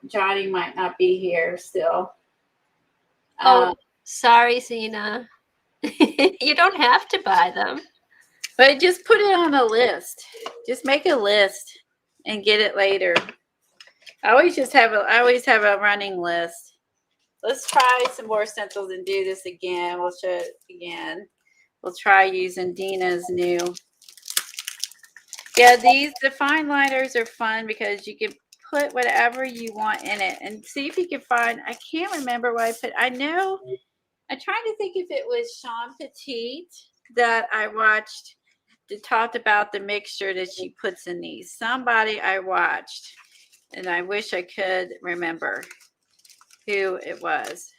Johnny might not be here still. Sorry, Zena. You don't have to buy them. But just put it on a list. Just make a list and get it later. I always have a running list. Let's try some more stencils and do this again. We'll show it again. We'll try using Dina's new. Yeah, the fine liners are fun because you can put whatever you want in it and see if you can find. I can't remember what I put. I know. I'm trying to think if it was Sean Petit that I watched that talked about the mixture that she puts in these. Somebody I watched, and I wish I could remember who it was.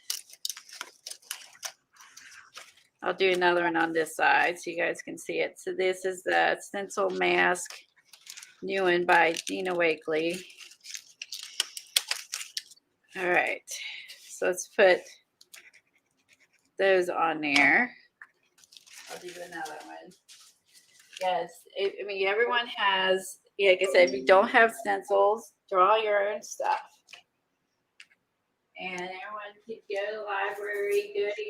I'll do another one on this side so you guys can see it. So this is the stencil mask, new one by Dina Wakely. All right, so let's put those on there. I'll do another one. Yes, I mean, everyone has, like I said, if you don't have stencils, draw your own stuff. And everyone can go to the library, go to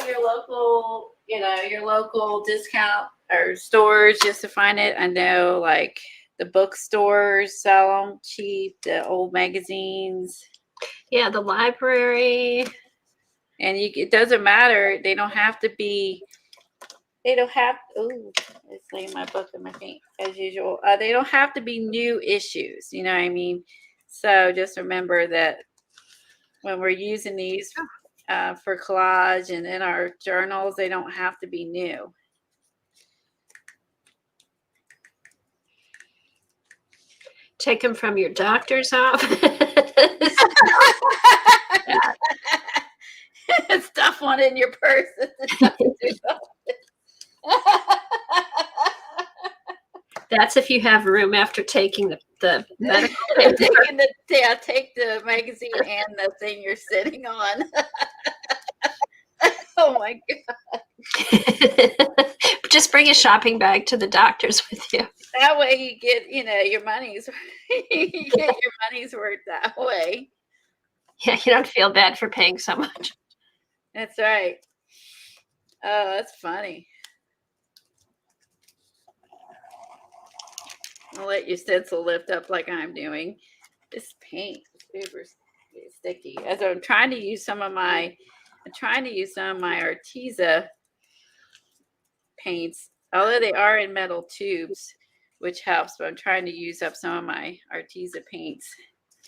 your local, your local discount or stores just to find it. I know, like, the bookstores sell them cheap, the old magazines. Yeah, the library. And it doesn't matter. They don't have to be. Ooh, it's laying my book in my feet as usual. They don't have to be new issues. You know what I mean? So just remember that when we're using these for collage and in our journals, they don't have to be new. Take them from your doctor's office. Stuff one in your purse. That's if you have room after taking the the medical Taking paper. take the magazine and the thing you're sitting on. Oh my God. Just bring a shopping bag to the doctor's with you. That way you get, your money's you get your money's worth that way. Yeah, you don't feel bad for paying so much. That's right. Oh, that's funny. I'll let your stencil lift up like I'm doing. This paint is super sticky. As I'm trying to use some of my Arteza paints, although they are in metal tubes, which helps, but I'm trying to use up some of my Arteza paints.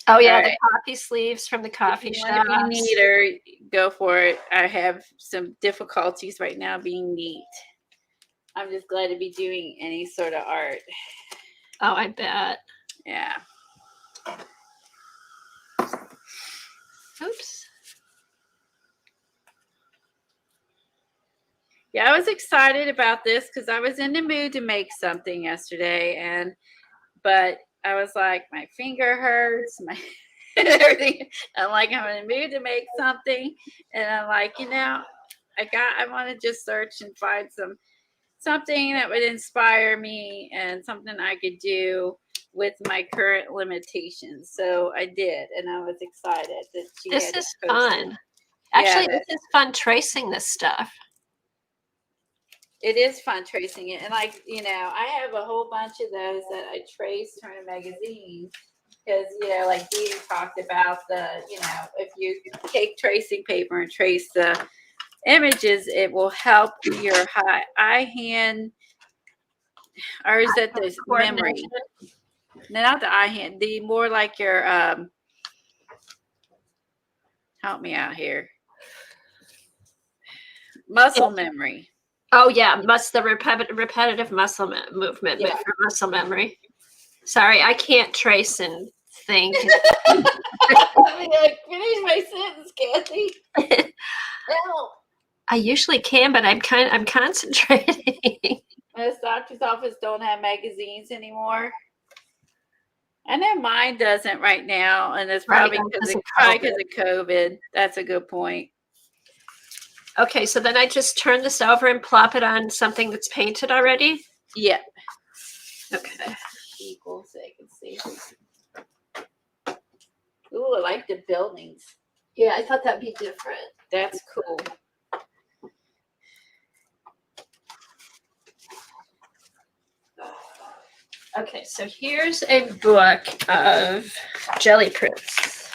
Oh yeah, All the right. coffee sleeves from the coffee If you shop. want to be neater, go for it. I have some difficulties right now being neat. I'm just glad to be doing any sort of art. Oh, I bet. Yeah. Oops. Yeah, I was excited about this because I was in the mood to make something yesterday, but I was like, my finger hurts, my everything. I'm like, I'm in the mood to make something, and I'm like, I want to just search and find something that would inspire me and something I could do with my current limitations. So I did, and I was excited that she This had is it posted. fun. Actually, Yeah, this is fun tracing this stuff. it is fun tracing it. And I have a whole bunch of those that I traced from a magazine because, like Dee talked about if you take tracing paper and trace the images, it will help your eye hand, or is that the memory? No, not the eye hand, the more like your, help me out here. Muscle memory. Oh yeah, the repetitive muscle movement Yeah. for muscle memory. Sorry, I can't trace and think. Finish my sentence, Kathy. Help. I usually can, but I'm concentrating. Most doctor's office don't have magazines anymore. I know mine doesn't right now, and it's probably because of COVID. That's a good point. Okay, so then I just turn this over and plop it on something that's painted already? Yeah. Okay. Equal, so I can see. Ooh, I like the buildings. Yeah, I thought that'd be different. That's cool. Okay, so here's a book of jelly prints.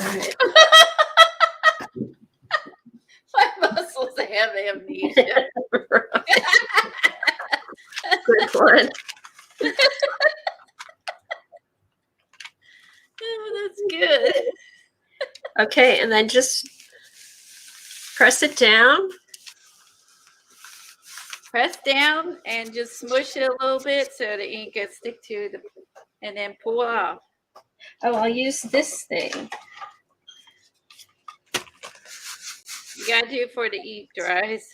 All right. My muscles have amnesia. Good one. Oh, that's good. Okay, and then just press it down. Press down and just smush it a little bit so the ink can stick to the, and then pull off. Oh, I'll use this thing. You gotta do it before the ink dries.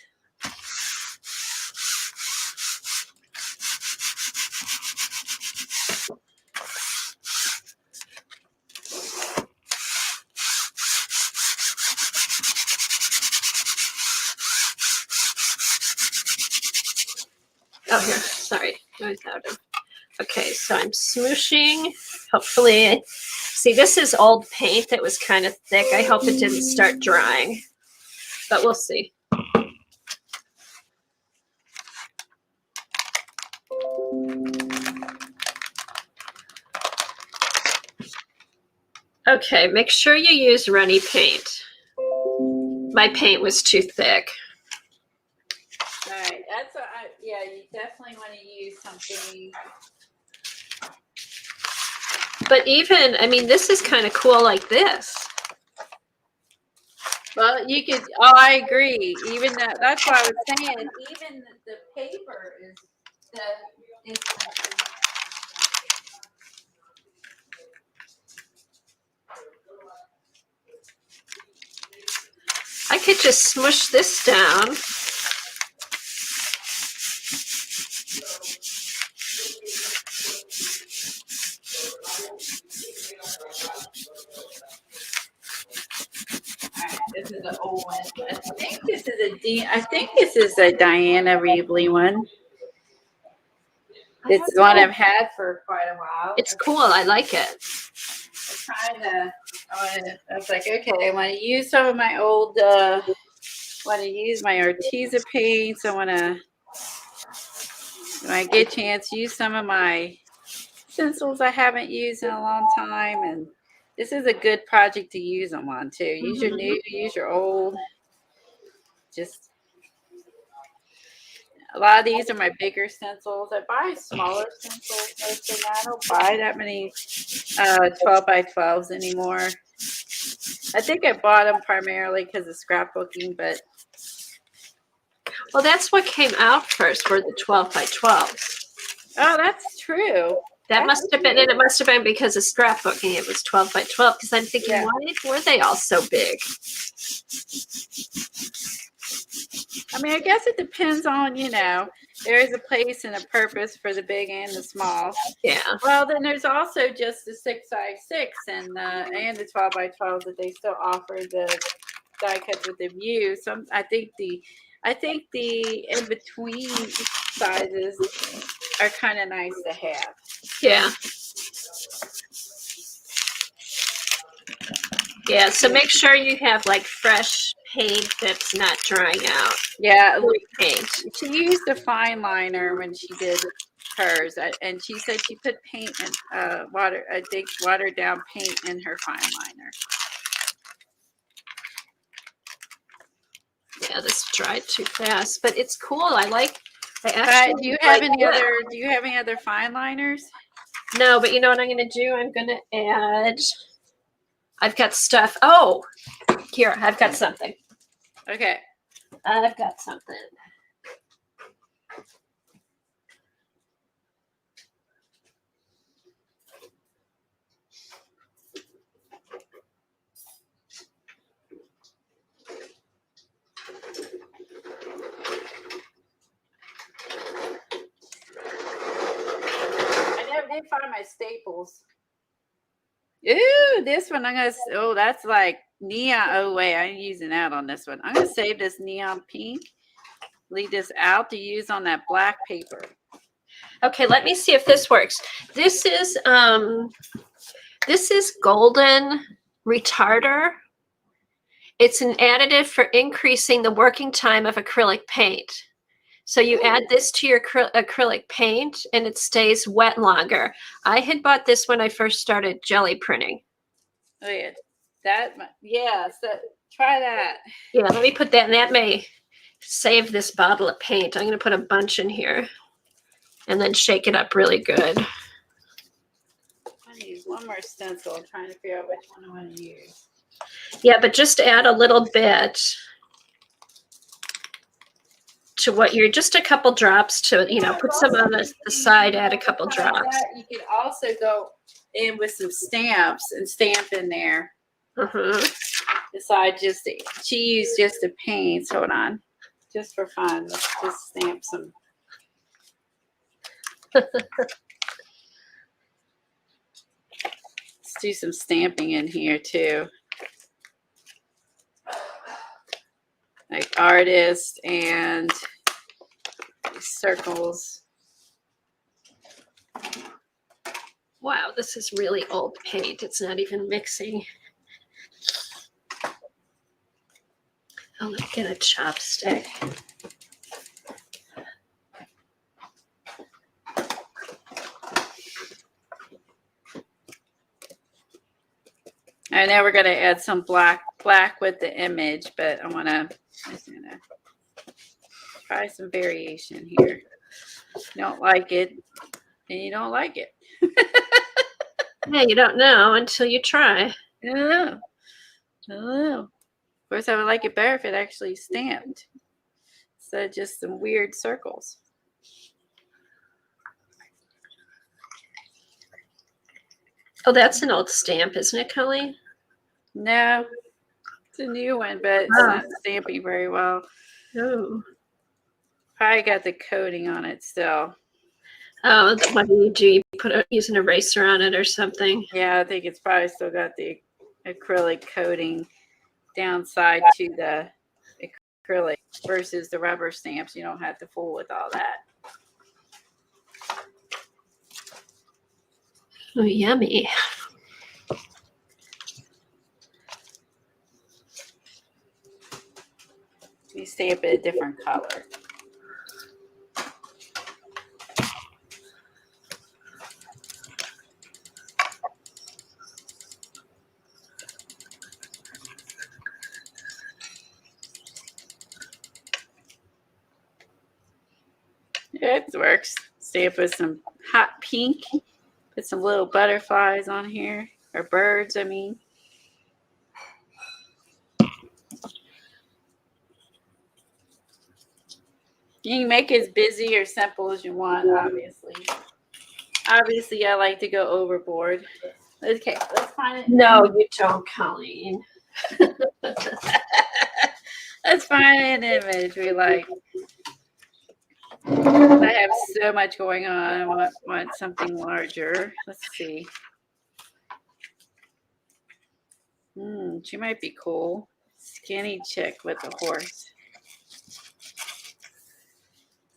Oh, here. Sorry. Okay, so I'm smooshing. Hopefully, see, this is old paint that was kind of thick. I hope it didn't start drying, but we'll see. Okay, make sure you use runny paint. My paint was too thick. All right, that's what yeah, you definitely want to use something. But even, I mean, this is kind of cool like this. Well, you could, I agree. Even that's why I was saying, even the paper is I could just smush this down. This is an old one. I think this is a Diana Reevely one. This is one I've had for quite a while. It's cool. I like it. I was like, okay, I want to use some of my old, want to use my Arteza paints. I want to, when I get a chance, use some of my stencils I haven't used in a long time. And this is a good project to use them on too. Use your new, use your old. Just a lot of these are my bigger stencils. I buy smaller stencils most of the time. I don't buy that many 12 by 12s anymore. I think I bought them primarily because of scrapbooking, but Well, that's what came out first were the 12 by 12s. oh, that's true. That must have been, and it must have been because of scrapbooking. It was 12 by 12 because I'm thinking, Yeah. why were they all so big? I mean, I guess it depends on, there is a place and a purpose for the big and the small. Yeah. Well, then there's also just the 6x6 and the 12 by 12 that they still offer the die cuts with the view. I think the in between sizes are kind of nice to have. Yeah. Yeah, so make sure you have like fresh paint that's not drying out. Yeah, Paint. she used a fine liner when she did hers, and she said she put paint and water, I think watered down paint in her fine liner. Yeah, this dried too fast, but it's cool. I Do you have any other fine liners? No, but you know what I'm going to do? I'm going to add. I've got stuff. Oh, here, I've got something. Okay. I've got something. I never did find my staples. Ooh, this one that's like neon. Oh wait, I'm using that on this one. I'm gonna save this neon pink. Leave this out to use on that black paper. Okay, let me see if this works. This is golden retarder. It's an additive for increasing the working time of acrylic paint. So you add this to your acrylic paint and it stays wet longer. I had bought this when I first started jelly printing. Oh yeah, so try that. Yeah, let me put that, and that may save this bottle of paint. I'm going to put a bunch in here and then shake it up really good. I need one more stencil. I'm trying to figure out which one I want to use. Yeah, but just add a little bit to what you're, just a couple drops to, put some on the side, add a couple drops. You can also go in with some stamps and stamp in there. Besides she used just the paints. Hold on. Just for fun. Let's just stamp some. Let's do some stamping in here too. Like artist and circles. Wow, this is really old paint. It's not even mixing. Oh, let's get a chopstick. I know we're gonna add some black with the image, but I'm gonna try some variation here. You don't like it, and you don't like it. Yeah, you don't know until you try. I don't know. Of course, I would like it better if it actually stamped instead of just some weird circles. Oh, that's an old stamp, isn't it, Kelly? No, it's a new one, but it's not stamping very well. Oh. Probably got the coating on it still. Oh, what do? You use an eraser on it or something? Yeah, I think it's probably still got the acrylic coating downside to the acrylic versus the rubber stamps. You don't have to fool with all that. Oh, yummy. You stamp it a different color. It works. Stamp with some hot pink. Put some little butterflies on here. Or birds, I mean. You can make it as busy or simple as you want, obviously. Obviously, I like to go overboard. Okay, let's find it. No, you don't, Colleen. Let's find an image we like. I have so much going on. I want something larger. Let's see. She might be cool. Skinny chick with a horse.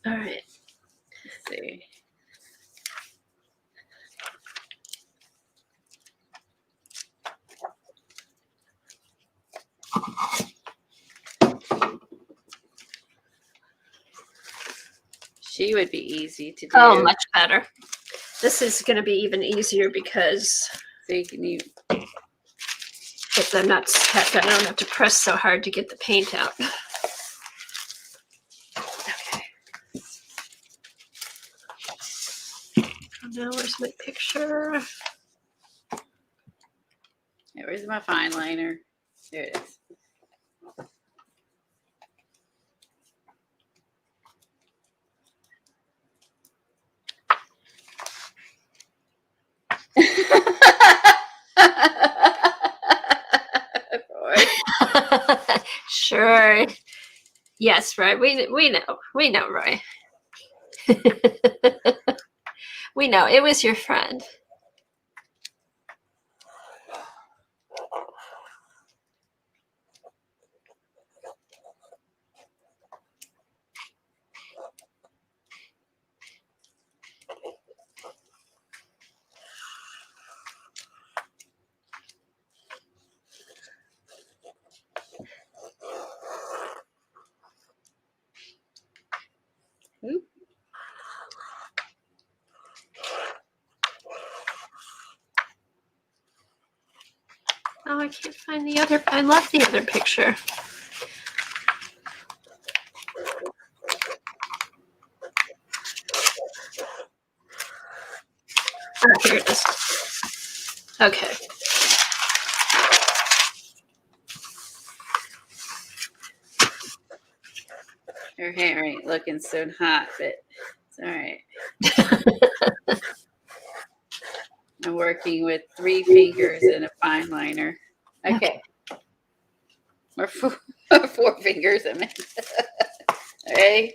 All right. Let's see. She would be easy to do. Oh, much better. This is going to be even easier because So you can use. if I'm not stuck, I don't have to press so hard to get the paint out. Okay. Now where's my picture? Yeah, where's my fine liner? There it is. Sure. Yes, Roy. We know. We know, Roy. We know. It was your friend. Oop. Oh, I can't find the other. I love the other picture. Oh, here it is. Okay. Her hair ain't looking so hot, but it's all right. I'm working with 3 fingers and a fine liner. Okay. Or 4 fingers, I meant. All right.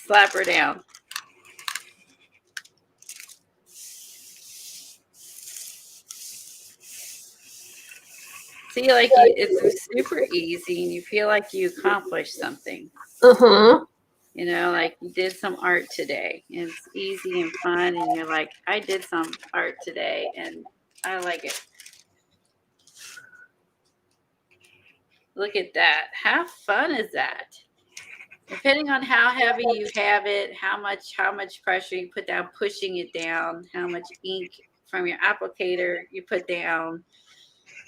Slap her down. See, like it's super easy, and you feel like you accomplished something. Uh-huh. You know, like you did some art today. And it's easy and fun, and you're like, I did some art today, and I like it. Look at that. How fun is that? Depending on how heavy you have it, how much pressure you put down, pushing it down, how much ink from your applicator you put down,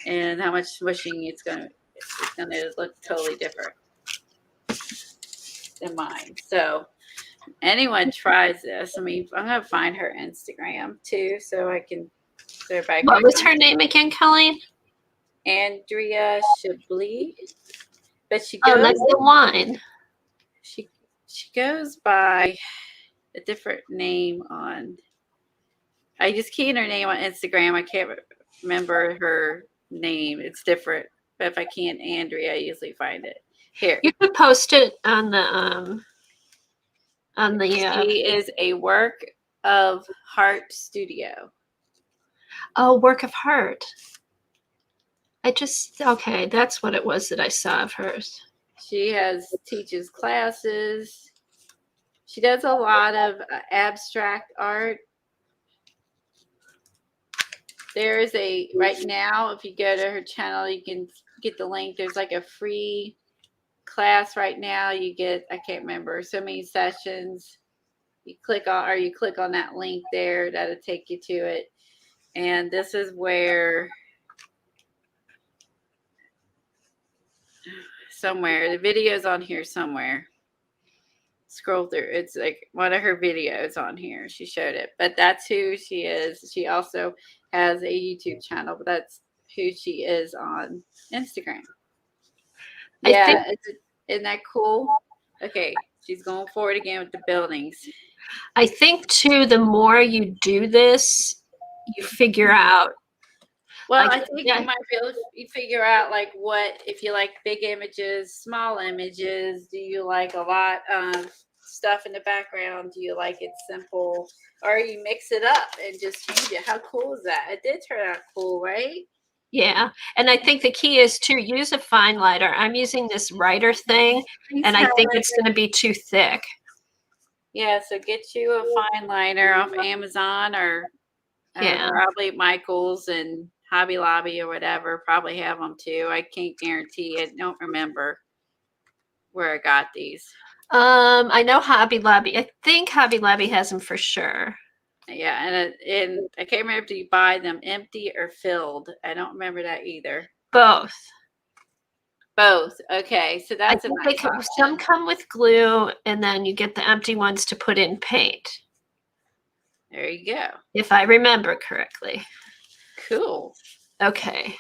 and how much smushing it's gonna look totally different than mine. So anyone tries this, I mean, I'm gonna find her Instagram too, so I can. So What was her name again, Colleen? Andrea Chebeleu, but she Oh, goes. that's the wine. She goes by a different name on. I just keyed her name on Instagram. I can't remember her name. It's different, but if I can't Andrea, I usually find it here. You could post it on the She is a work of heart studio. Oh, work of heart. Okay, that's what it was that I saw of hers. She teaches classes. She does a lot of abstract art. There's right now, if you go to her channel, you can get the link. There's like a free class right now. You get, I can't remember, so many sessions. You click on that link there. That'll take you to it. And this is where somewhere, the video's on here somewhere. Scroll through. It's like one of her videos on here. She showed it, but that's who she is. She also has a YouTube channel, but that's who she is on Instagram. Yeah, isn't that cool? Okay, she's going forward again with the buildings. I think too, the more you do this, you figure out. Well, I think you might be able to figure out like what, if you like big images, small images, do you like a lot of stuff in the background? Do you like it simple? Or you mix it up and just change it? How cool is that? It did turn out cool, right? Yeah. And I think the key is to use a fine liner. I'm using this writer thing, and I think it's going to be too thick. Yeah, so get you a fine liner off Amazon or probably Michael's and Hobby Lobby or whatever. Probably have them too. I can't guarantee it. Don't remember where I got these. I know Hobby Lobby. I think Hobby Lobby has them for sure. Yeah, and I can't remember if you buy them empty or filled. I don't remember that either. Both. Okay, so that's a nice option. Some come with glue, and then you get the empty ones to put in paint. There you go. If I remember correctly. Cool. Okay.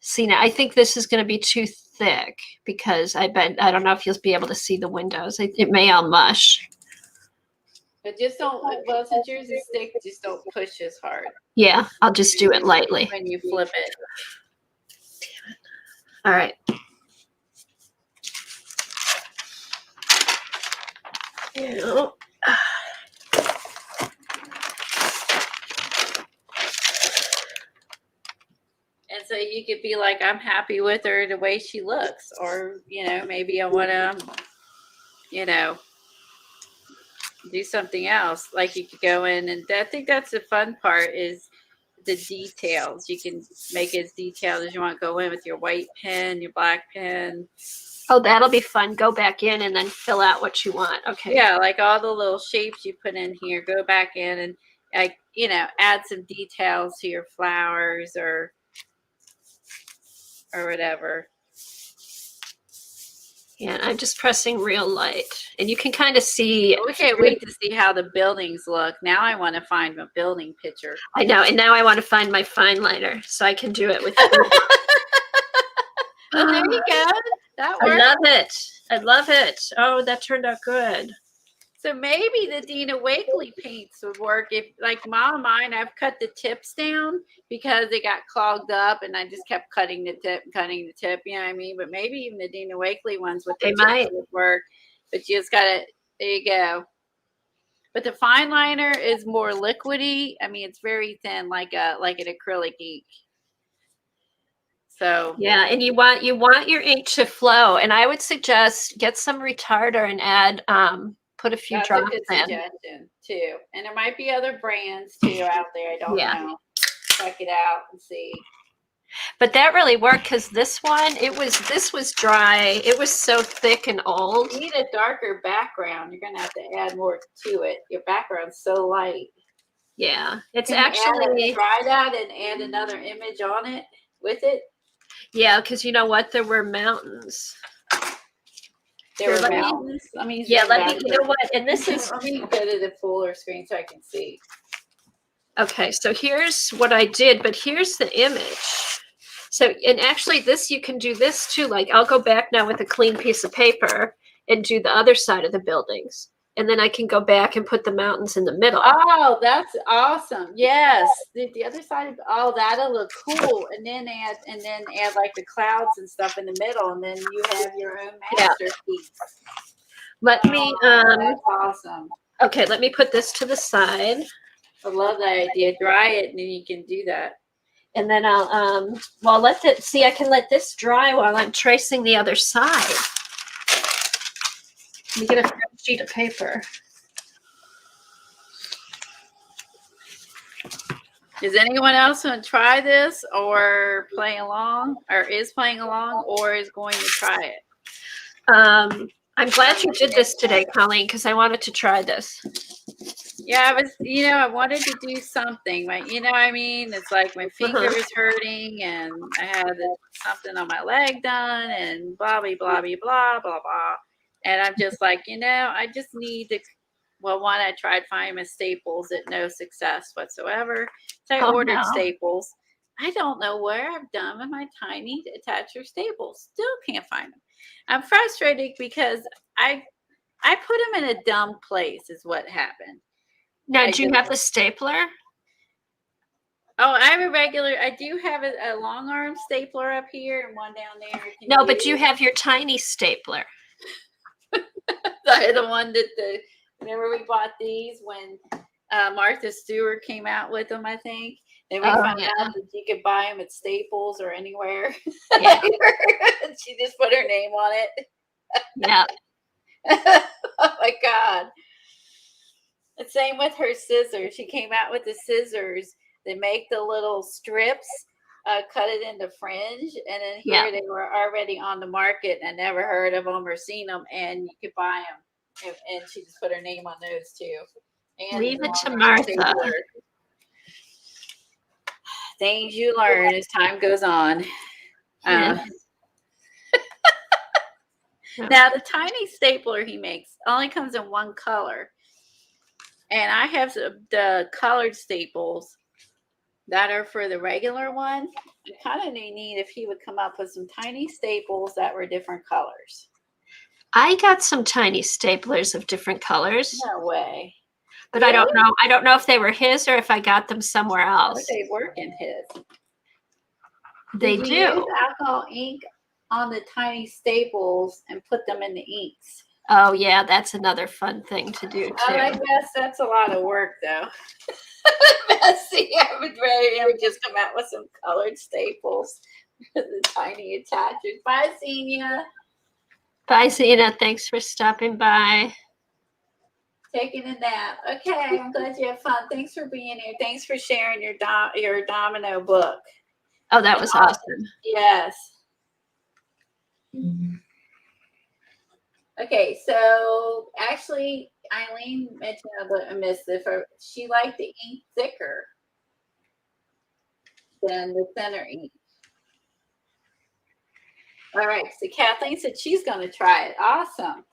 See, now I think this is going to be too thick because I don't know if you'll be able to see the windows. It may all mush. But just don't, well, since yours is thick, just don't push as hard. Yeah, I'll just do it lightly. When you flip it. Damn it. All right. Yeah. And so you could be like, I'm happy with her the way she looks. Or, maybe I want to, do something else. Like you could go in, and I think that's the fun part is the details. You can make it as detailed as you want. Go in with your white pen, your black pen. Oh, that'll be fun. Go back in and then fill out what you want. Okay. Yeah, like all the little shapes you put in here, go back in and add some details to your flowers or whatever. Yeah, I'm just pressing real light. And you can kind of see. We can't wait to see how the buildings look. Now I want to find a building picture. I know. And now I want to find my fine liner so I can do it with Well, there you go. That works. I love it. Oh, that turned out good. So maybe the Dina Wakley paints would work if, like mine, I've cut the tips down because they got clogged up and I just kept cutting the tip, you know what I mean? But maybe even the Dina Wakley ones with the tips would work. But you just got to, there you go. But the fine liner is more liquidy. I mean, it's very thin, like an acrylic ink. So yeah, and you want your ink to flow. And I would suggest get some retarder and add put a few drops in. That's a good suggestion too. And there might be other brands too out there. I don't know. Check it out and see. But that really worked because this was dry. It was so thick and old. You need a darker background. You're gonna have to add more to it. Your background's so light. Yeah, it's actually try that and add another image on it with it. Yeah, because you know what? There were mountains. There were mountains. Let me. Yeah, you know what? And this is. Let me go to the fuller screen so I can see. Okay, so here's what I did, but here's the image. So, and actually this, you can do this too. Like I'll go back now with a clean piece of paper and do the other side of the buildings. And then I can go back and put the mountains in the middle. Oh, that's awesome. Yes. The other side of, that'll look cool. And then add like the clouds and stuff in the middle. And then you have your own masterpiece. Let me, that's awesome. Okay, let me put this to the side. I love that idea. Dry it and then you can do that. And then I'll, I can let this dry while I'm tracing the other side. Let me get a fresh sheet of paper. Is anyone else going to try this or play along, or is playing along, or is going to try it? I'm glad you did this today, Colleen, because I wanted to try this. Yeah, I was, I wanted to do something, right? I mean? It's like my finger was hurting and I had something on my leg done and blah, blah, blah, blah, blah, blah, blah. And I'm just like, I just need to, well, one, I tried finding my staples at no success whatsoever. So I ordered staples. I don't know where I've done with my tiny attacher staples. Still can't find them. I'm frustrated because I put them in a dumb place is what happened. Now, do you have the stapler? Oh, I do have a long arm stapler up here and one down there. No, but you have your tiny stapler. The one that remember we bought these when Martha Stewart came out with them, I think. And we found out that you could buy them at Staples or anywhere. Yeah. She just put her name on it. Yeah. Oh my God. The same with her scissors. She came out with the scissors that make the little strips, cut it into fringe, and then here they were already on the market. I never heard of them or seen them, and you could buy them. And she just put her name on those too. And leave it to Martha. Things you learn as time goes on. Yeah. Now the tiny stapler he makes only comes in one color. And I have the colored staples that are for the regular one. I kind of need if he would come up with some tiny staples that were different colors. I got some tiny staplers of different colors. No way. But really? I don't know. I don't know if they were his or if I got them somewhere else. They work in his. They Did do. You use alcohol ink on the tiny staples and put them in the inks. Oh, yeah, that's another fun thing to do, too. I guess that's a lot of work, though. Messy. I would just come out with some colored staples with the tiny attachers. Bye, Xenia. Bye, Xenia. Thanks for stopping by. Taking a nap. Okay, I'm glad you had fun. Thanks for being here. Thanks for sharing your Domino book. Oh, that was awesome. Yes. Mm-hmm. Okay, so actually, Eileen mentioned I missed this. She liked the ink thicker than the thinner ink. All right, so Kathleen said she's going to try it. Awesome.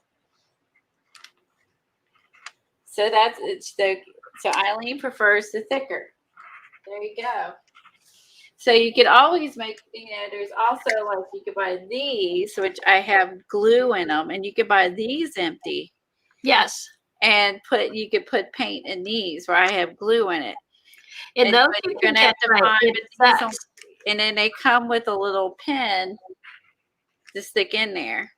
So so Eileen prefers the thicker. There you go. So you could always make, there's also like you could buy these, which I have glue in them, and you could buy these empty. Yes. And you could put paint in these where I have glue in it. And those you're going to have to find, and then they come with a little pin to stick in there.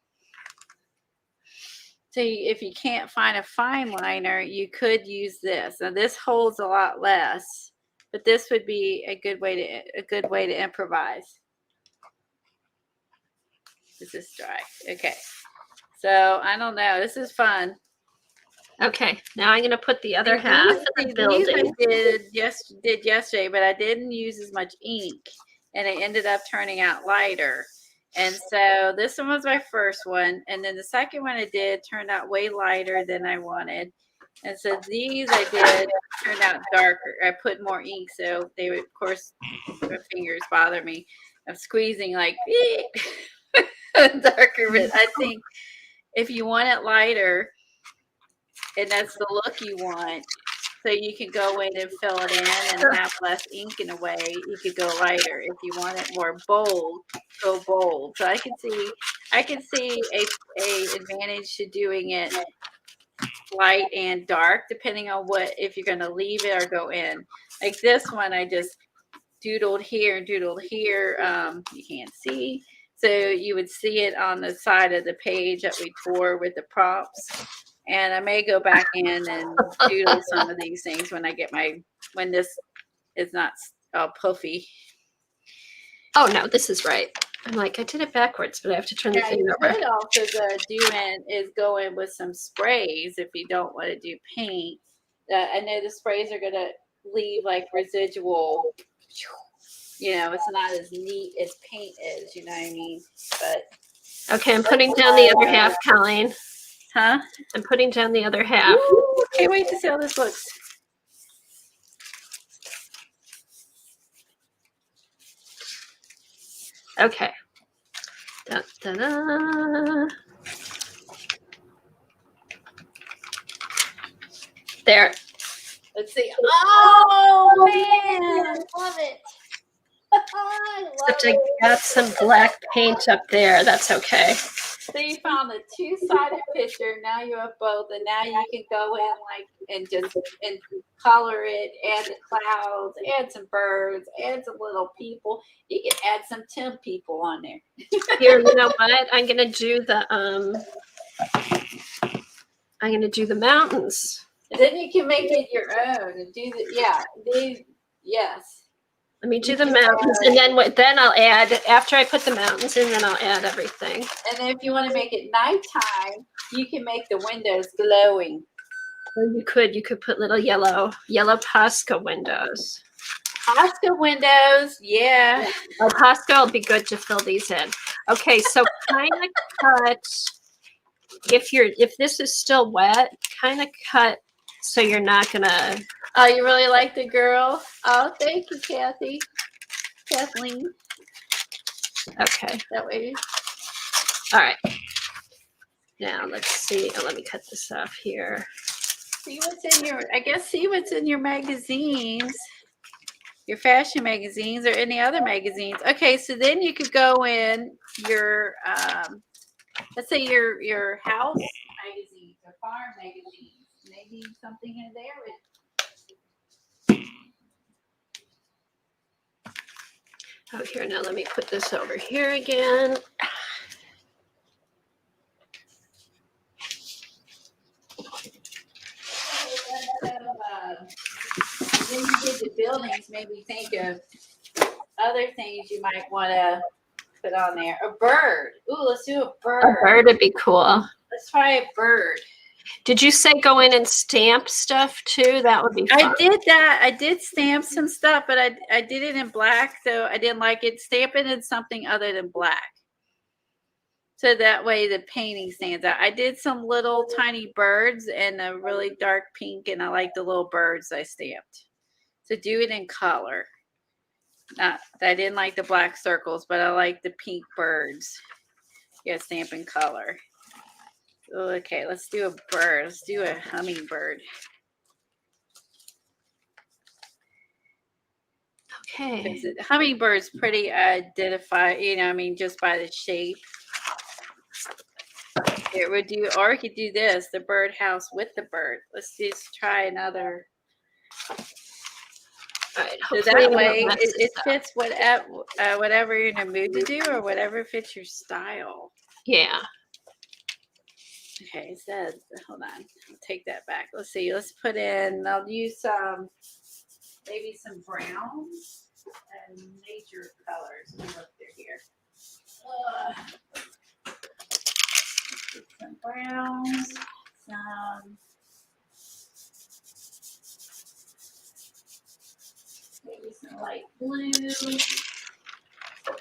So if you can't find a fine liner, you could use this. Now this holds a lot less. But this would be a good way to improvise. This is dry. Okay. So I don't know. This is fun. Okay. Now I'm going to put the other half in the building. These I did yesterday, but I didn't use as much ink, and it ended up turning out lighter. And so this one was my first one, and then the second one I did turned out way lighter than I wanted. And so these I did turned out darker. I put more ink, so they would, of course, my fingers bother me. I'm squeezing like darker, but I think if you want it lighter, and that's the look you want, so you can go in and fill it in and have less ink in a way, you could go lighter. If you want it more bold, go bold. So I can see a advantage to doing it light and dark, depending on if you're going to leave it or go in. Like this one, I just doodled here and doodled here. You can't see, so you would see it on the side of the page that we tore with the props. And I may go back in and doodle some of these things when this is not all puffy. Oh no, this is right. I'm like, I did it backwards, but I have to turn the Now thing you over. could also go in with some sprays if you don't want to do paint. I know the sprays are gonna leave like residual. It's not as neat as paint is. You know what I mean? But Okay, I'm putting down the other half, Colleen. huh? I'm putting down the other half. Ooh, can't wait to see how this looks. Okay. Da, da, da. There. Let's see. Oh man, love it. I love Except I it. got some black paint up there. That's okay. So you found the two-sided picture. Now you have both, and now you can go in and color it, add the clouds, add some birds, add some little people. You can add some Tim people on there. Here, you know what? I'm gonna do the mountains. And then you can make it your own and do yes. Let me do the mountains, and then I'll add, after I put the mountains in, then I'll add everything. And then if you want to make it nighttime, you can make the windows glowing. Or you could put little yellow Posca windows. Posca windows, yeah. Oh, Posca will be good to fill these in. Okay, so kind of cut, if this is still wet, kind of cut so you're not gonna. Oh, you really like the girl? Oh, thank you, Kathleen. Okay. That way. All right. Now let's see. Oh, let me cut this off here. See what's in your magazines, your fashion magazines, or any other magazines. Okay, so then you could go in your, let's say your house magazines or farm magazines. Maybe something in there with. Oh, here, now let me put this over here again. Then you did the buildings, made me think of other things you might want to put on there. A bird. Ooh, let's do a bird. A bird would be cool. Let's try a bird. Did you say go in and stamp stuff too? That would be fun. I did that. I did stamp some stuff, but I did it in black, so I didn't like it. Stamp it in something other than black. So that way the painting stands out. I did some little tiny birds and a really dark pink, and I like the little birds I stamped. So do it in color. I didn't like the black circles, but I like the pink birds. Yeah, stamp in color. Okay, let's do a bird. Let's do a hummingbird. Okay. Hummingbird's pretty identified, just by the shape. It would do, or you could do this, the birdhouse with the bird. Let's just try another. All right. So that way it fits whatever you're in a mood to do, or whatever fits your style. Yeah. Okay, so hold on. I'll take that back. Let's see. Let's put in, I'll use maybe some browns and nature colors. Let me look through here. Some browns, maybe some light blue,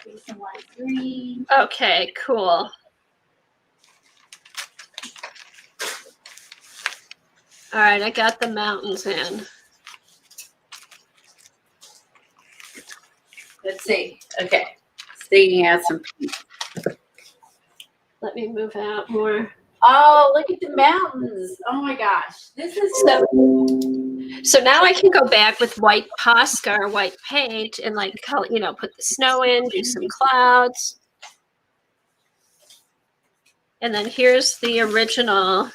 maybe some light green. Okay, cool. All right, I got the mountains in. Let's see. Okay. Stating out some pink. Let me move out more. Oh, look at the mountains. Oh my gosh. This is So now I can go back with white Posca or white paint and like color, put the snow in, do some clouds. And then here's the original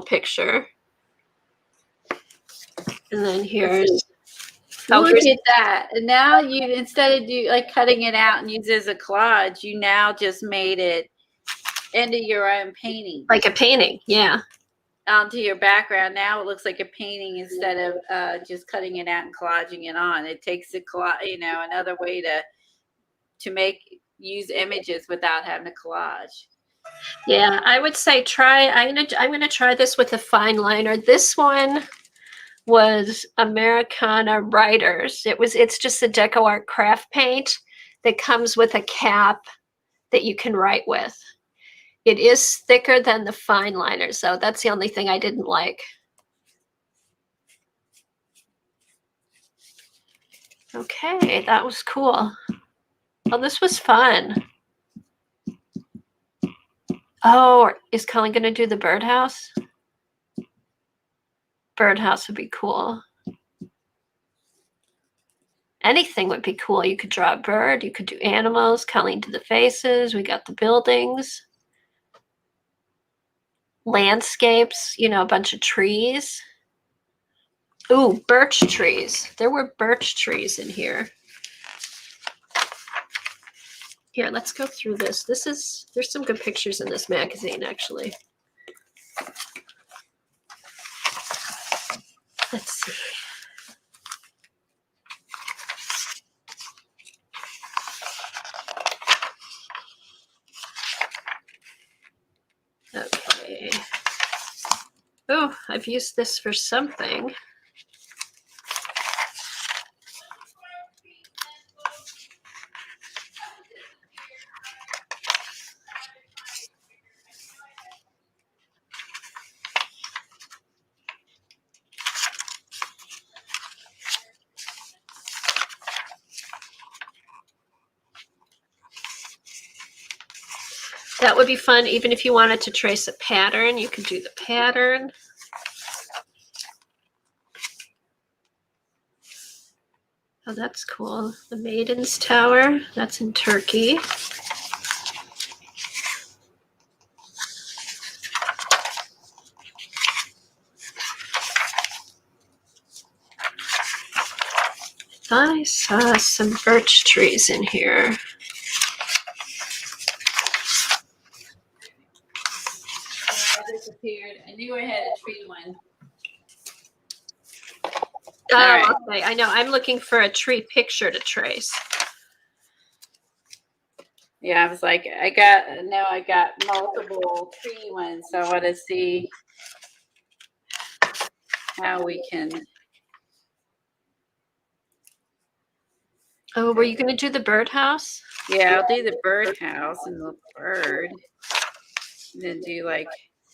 picture. And then here's look at that. And now you, instead of cutting it out and use it as a collage, you now just made it into your own painting. Like a painting, yeah. Onto your background. Now it looks like a painting instead of just cutting it out and collaging it on. It takes another way to use images without having a collage. Yeah, I would say I'm gonna try this with a fine liner. This one was Americana Writers. It's just a Deco Art craft paint that comes with a cap that you can write with. It is thicker than the fine liners, so that's the only thing I didn't like. Okay, that was cool. Oh, this was fun. Oh, is Colleen going to do the birdhouse? Birdhouse would be cool. Anything would be cool. You could draw a bird. You could do animals. Colleen did the faces. We got the buildings. Landscapes, a bunch of trees. Ooh, birch trees. There were birch trees in here. Here, let's go through this. There's some good pictures in this magazine, actually. Let's see. Okay. Oh, I've used this for something. That would be fun. Even if you wanted to trace a pattern, you could do the pattern. Oh, that's cool. The Maiden's Tower. That's in Turkey. I saw some birch trees in here. Disappeared. I knew I had a tree one. Oh, right. Okay. I know. I'm looking for a tree picture to trace. Yeah, I was like, I got multiple tree ones, so I want to see how we can. Oh, were you going to do the birdhouse? Yeah, I'll do the birdhouse and the bird, and then do like,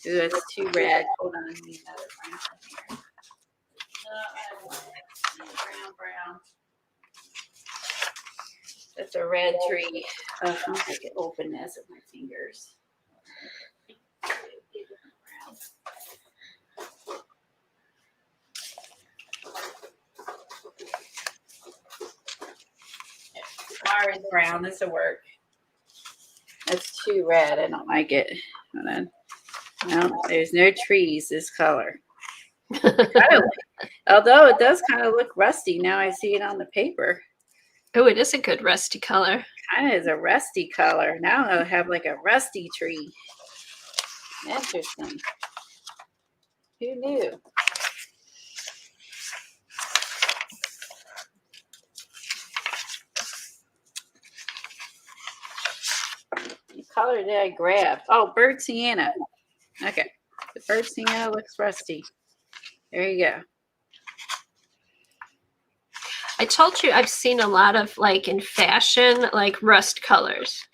ooh, that's too red. Hold on, I need another brown here. No, I want it. Brown. That's a red tree. Oh, I think I can open this with my fingers. Orange brown. This will work. That's too red. I don't like it. Hold on. No, there's no trees this color. Although it does kind of look rusty now. I see it on the paper. Oh, it is a good rusty color. Kind of is a rusty color. Now I'll have like a rusty tree. Interesting. Who knew? What color did I grab? Oh, bird sienna. Okay. The bird sienna looks rusty. There you go. I told you I've seen a lot of, like, in fashion, like rust colors.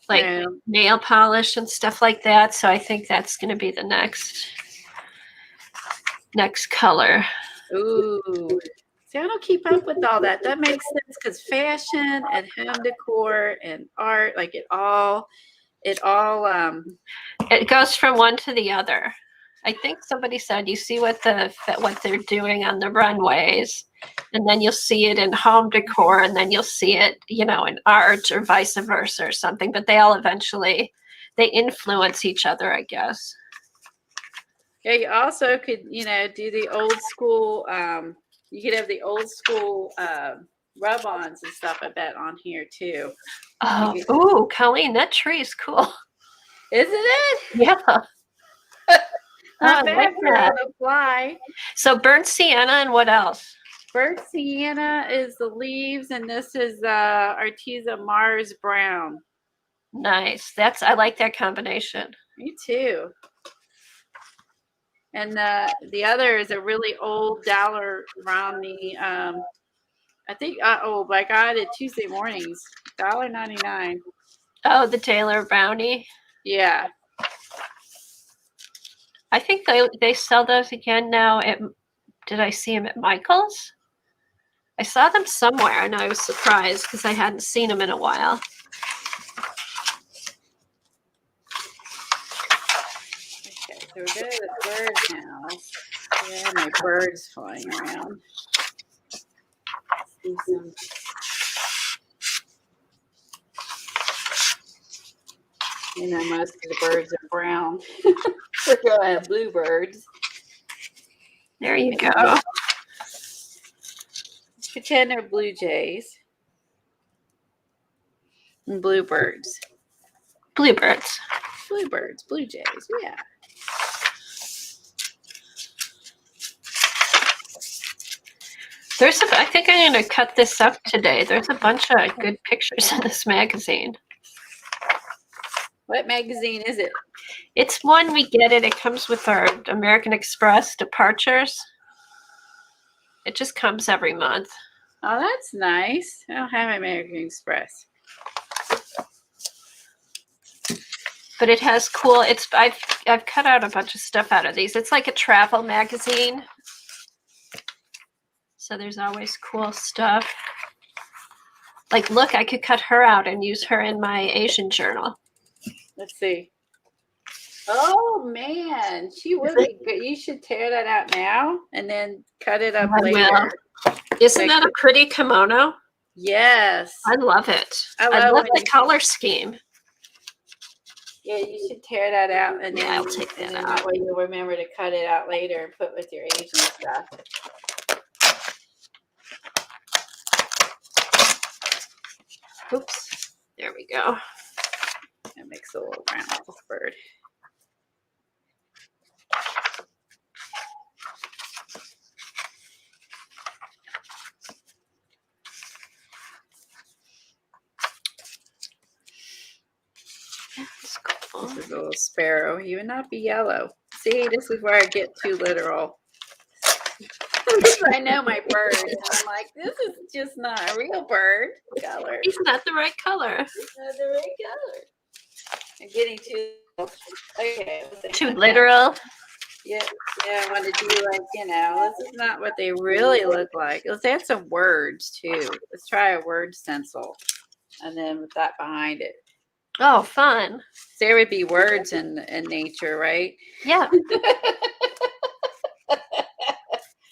Like nail polish and stuff like that. So I think that's going to be the next color. Ooh. See, I don't keep up with all that. That makes sense because fashion and home decor and art, like it all It goes from one to the other. I think somebody said you see what they're doing on the runways, and then you'll see it in home decor, and then you'll see it, in art or vice versa or something. But they all eventually influence each other, I guess. Yeah, you also could, do the old school. You could have the old school rub-ons and stuff, I bet, on here too. Ooh, Colleen, that tree is cool. Isn't it? Yeah. Not bad for the fly. So burnt sienna and what else? Burnt sienna is the leaves, and this is Arteza Mars Brown. Nice. I like that combination. Me too. And the other is a really old Dollar Romney. I think. Oh, I got it Tuesday mornings. $1.99. Oh, the Taylor Brownie. Yeah. I think they sell those again now. Did I see them at Michael's? I saw them somewhere, and I was surprised because I hadn't seen them in a while. Okay, so we're going to the bird house. Yeah, my birds flying around. Let's do some. You know, most of the birds are brown. We're going to have bluebirds. There you go. Pretend they're blue jays. And bluebirds. Bluebirds. Bluebirds, blue jays, yeah. I think I'm going to cut this up today. There's a bunch of good pictures in this magazine. What magazine is it? It's one we get it. It comes with our American Express departures. It just comes every month. Oh, that's nice. I don't have American Express. But it has cool. I've cut out a bunch of stuff out of these. It's like a travel magazine. So there's always cool stuff. Like, look, I could cut her out and use her in my Asian journal. Let's see. Oh man, she would be good. You should tear that out now and then cut it up later. Isn't that a pretty kimono? Yes. I love it. I love the color scheme. Yeah, you should tear that out and then I'll take that out. That way you'll remember to cut it out later and put with your Asian stuff. Oops. There we go. That makes a little round little bird. That's cool. This is a little sparrow. He would not be yellow. See, this is where I get too literal. I know my bird. And I'm like, this is just not a real bird color. He's not the right color. It's not the right color. I'm getting too okay. Too literal. Yeah, I want to do like, this is not what they really look like. Let's add some words too. Let's try a word stencil. And then with that behind it. Oh, fun. There would be words in nature, right? Yeah.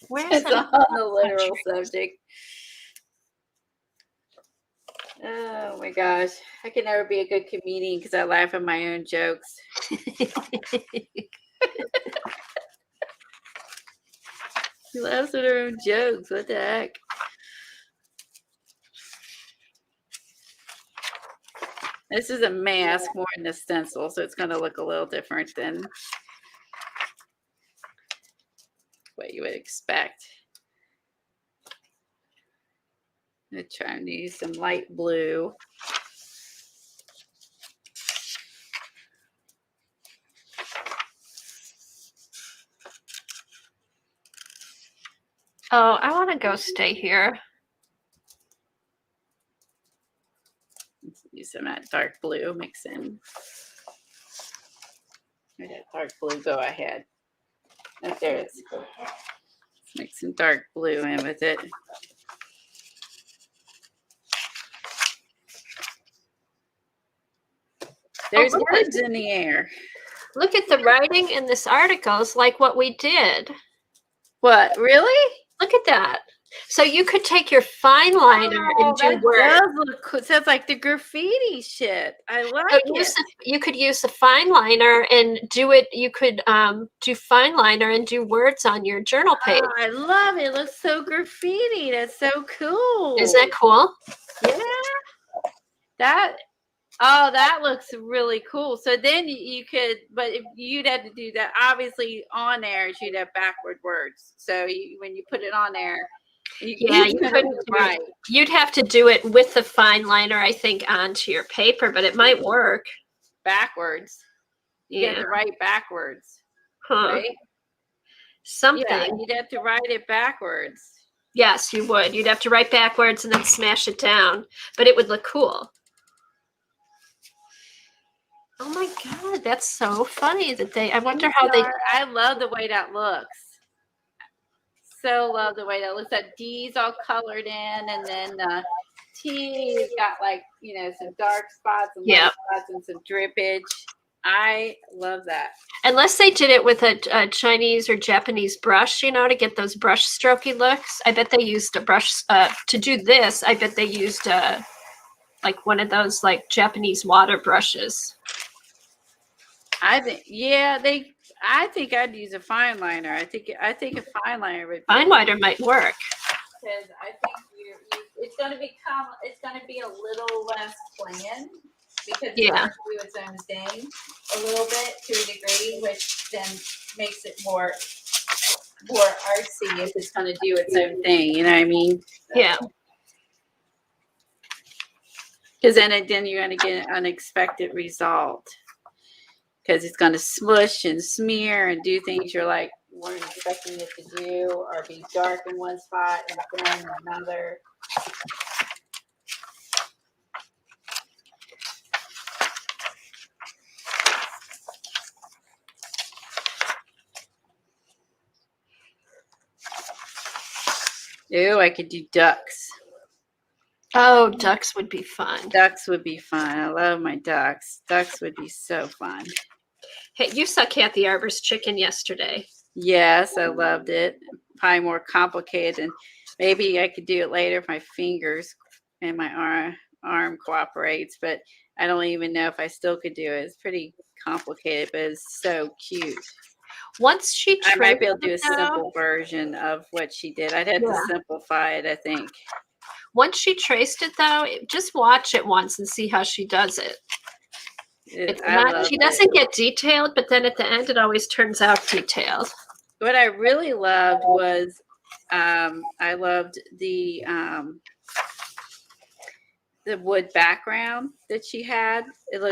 Where's It's on the literal subject. Oh my gosh. I can never be a good comedian because I laugh at my own jokes. He laughs at her own jokes. What the heck? This is a mask more than a stencil, so it's going to look a little different than what you would expect. I'm trying to use some light blue. Oh, I want to go stay here. Let's use some of that dark blue mix in. Where that dark blue go ahead? Oh, there it is. Let's mix some dark blue in with it. There's words in the air. Look at the writing in this article. It's like what we did. What? Really? Look at that. So you could take your fine liner and do that words. does look cool. It sounds like the graffiti shit. I like it. You could use the fine liner and do it. You could do fine liner and do words on your journal page. Oh, I love it. It looks so graffiti. That's so cool. Isn't that cool? Yeah. That looks really cool. So then you could, but if you'd have to do that, obviously on there, you'd have backward words. So when you put it on there, Yeah, you couldn't do it. right You'd have to do it with the fine liner, I think, onto your paper, but it might work. backwards. You have Yeah. to write backwards, Huh. right? Yeah, Something. you'd have to write it backwards. Yes, you would. You'd have to write backwards and then smash it down, but it would look cool. Oh my God, that's so funny that I wonder how they. I love the way that looks. So love the way that looks. That D's all colored in, and then T's got like some dark spots and light spots and some drippage. I love that. Unless they did it with a Chinese or Japanese brush, to get those brush strokey looks. I bet they used a brush to do this. I bet they used like one of those like Japanese water brushes. I think I think I'd use a fine liner. I think a fine liner would. Fine liner might work. Because I think it's going to be a little less bland because it's going to do its own thing a little bit to a degree, which then makes it more artsy if it's going to do its own thing. You know what I mean? Yeah. Because then you're going to get an unexpected result. Because it's going to smush and smear and do things you're like weren't expecting it to do, or be dark in one spot and thin in another. Ooh, I could do ducks. Oh, ducks would be fun. Ducks would be fun. I love my ducks. Ducks would be so fun. Hey, you saw Kathy Arbor's chicken yesterday. Yes, I loved it. Probably more complicated, and maybe I could do it later if my fingers and my arm cooperates, but I don't even know if I still could do it. It's pretty complicated, but it's so cute. Once I might be able to do a simple version of what she did. I'd have to simplify it, I think. Once she traced it, though, just watch it once and see how she does it. She doesn't get detailed, but then at the end, it always turns out detailed. What I really loved was I loved the wood background that she had. It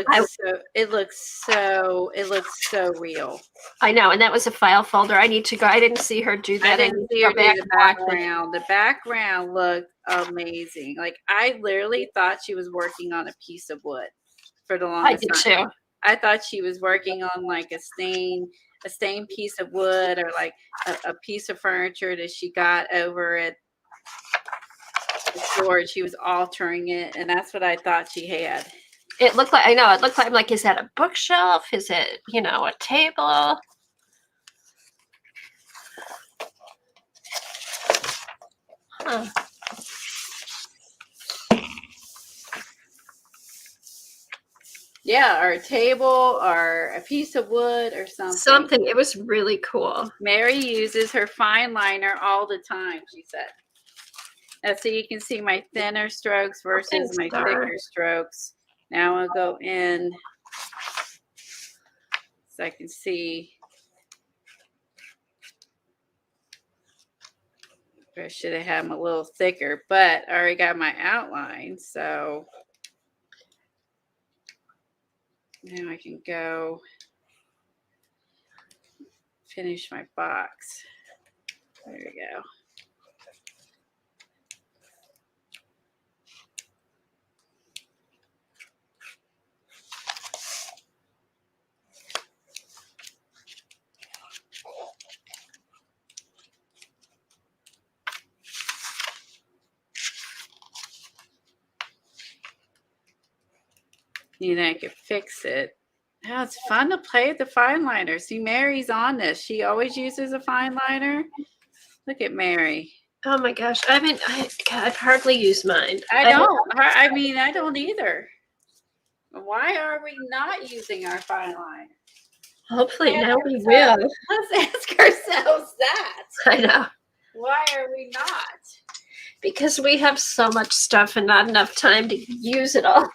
looks so real. I know, and that was a file folder. I need to go. I didn't see her do that. I didn't see her do the background. The background looked amazing. Like I literally thought she was working on a piece of wood for the longest time. I did too. I thought she was working on like a stained piece of wood, or like a piece of furniture that she got over at the store. She was altering it, and that's what I thought she had. It looked like, I'm like, is that a bookshelf? Is it, a table? Huh. Yeah, or a table, or a piece of wood, or something. Something. It was really cool. Mary uses her fine liner all the time, she said. Now, so you can see my thinner strokes versus my thicker strokes. Now I'll go in so I can see. I should have had them a little thicker, but I already got my outline, so now I can go finish my box. There we go. I could fix it. Oh, it's fun to play with the fine liner. See, Mary's on this. She always uses a fine liner. Look at Mary. Oh my gosh. I've hardly used mine. I don't either. Why are we not using our fine liner? Hopefully now we will. Let's ask ourselves that. I know. Why are we not? Because we have so much stuff and not enough time to use it all.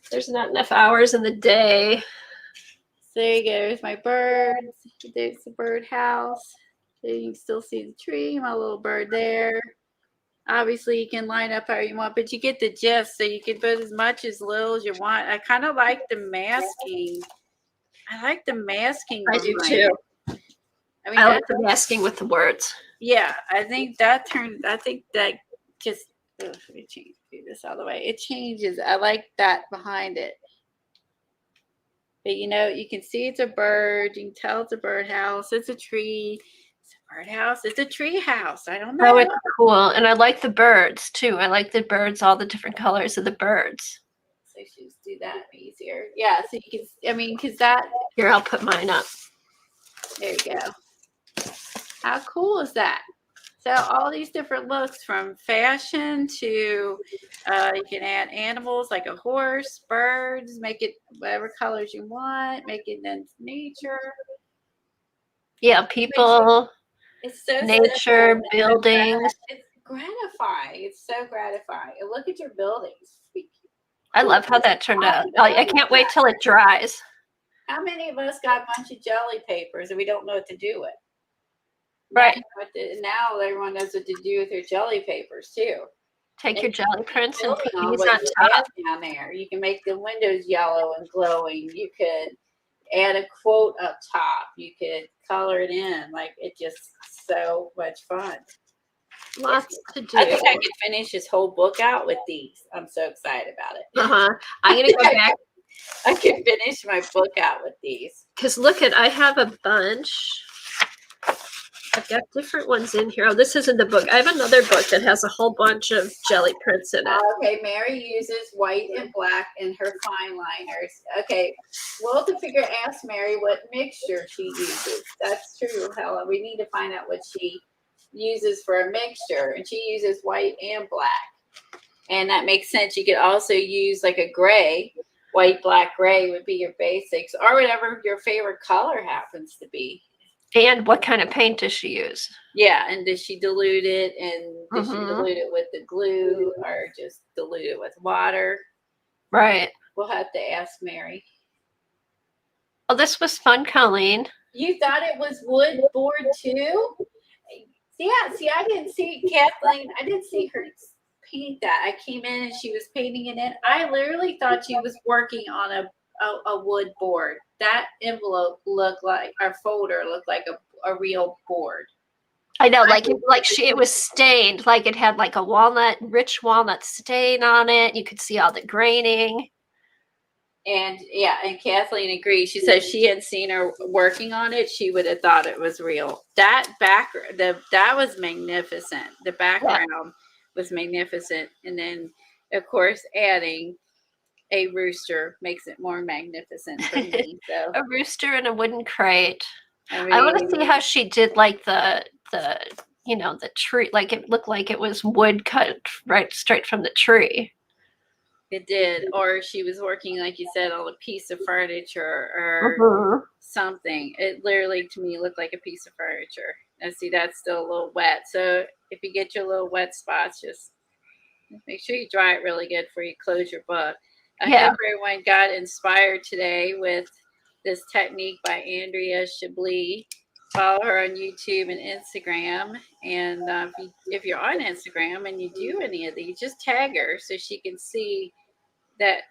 There's not enough hours in the day. So there you go. There's my birds. There's the birdhouse. So you can still see the tree, my little bird there. Obviously, you can line up how you want, but you get the gist. So you can put as much as little as you want. I kind of like the masking. I like the masking I do behind too. it. I mean, I that, like the masking with the words. yeah, I think that just, ugh, let me do this all the way. It changes. I like that behind it. But you can see it's a bird. You can tell it's a birdhouse. It's a tree. It's a birdhouse. It's a tree house. I don't know. Oh, it's cool. And I like the birds too. I like the birds, all the different colors of the birds. So just do that easier. Yeah, so you can, because that, Here, I'll put mine up. there you go. How cool is that? So all these different looks, from fashion to you can add animals like a horse, birds, make it whatever colors you want, make it into nature. Yeah, people, It's so nature, simple. buildings. It's gratifying. It's so gratifying. And look at your buildings. I love how that turned out. I can't wait till it dries. How many of us got a bunch of jelly papers and we don't know what to do with? Right. Now everyone knows what to do with their jelly papers too. Take your jelly prints and put Building on these what on you top. have down there. You can make the windows yellow and glowing. You could add a quote up top. You could color it in. Like, it's just so much fun. Lots to do. I think I could finish this whole book out with these. I'm so excited about it. I'm gonna go back I could finish my book out with these. because look at, I have a bunch. I've got different ones in here. Oh, this isn't the book. I have another book that has a whole bunch of jelly prints in it. Okay, Mary uses white and black in her fine liners. Okay, we'll have to ask Mary what mixture she uses. That's true, Helen. We need to find out what she uses for a mixture. And she uses white and black. And that makes sense. You could also use like a gray. White, black, gray would be your basics, or whatever your favorite color happens to be. And what kind of paint does she use? Yeah, and does she dilute it? And does she dilute it with the glue, or just dilute it with water? Right. We'll have to ask Mary. Oh, this was fun, Colleen. You thought it was wood board too? Yeah, see, I didn't see Kathleen. I didn't see her paint that. I came in and she was painting it in. I literally thought she was working on a wood board. That envelope looked like, our folder looked like a real board. I know, it was stained, like it had like a rich walnut stain on it. You could see all the graining. And yeah, and Kathleen agreed. She said she had seen her working on it, she would have thought it was real. That was magnificent. The background was magnificent. And then, of course, adding a rooster makes it more magnificent for me. So A rooster in a wooden crate. I I want to see how she did like the tree, like it looked like it was wood cut right straight from the tree. It did, or she was working, like you said, on a piece of furniture or something. It literally, to me, looked like a piece of furniture. And see, that's still a little wet. So if you get your little wet spots, just make sure you dry it really good before you close your book. I hope everyone got inspired today with this technique by Andrea Chebeleu. Follow her on YouTube and Instagram. And if you're on Instagram and you do any of these, just tag her so she can see that,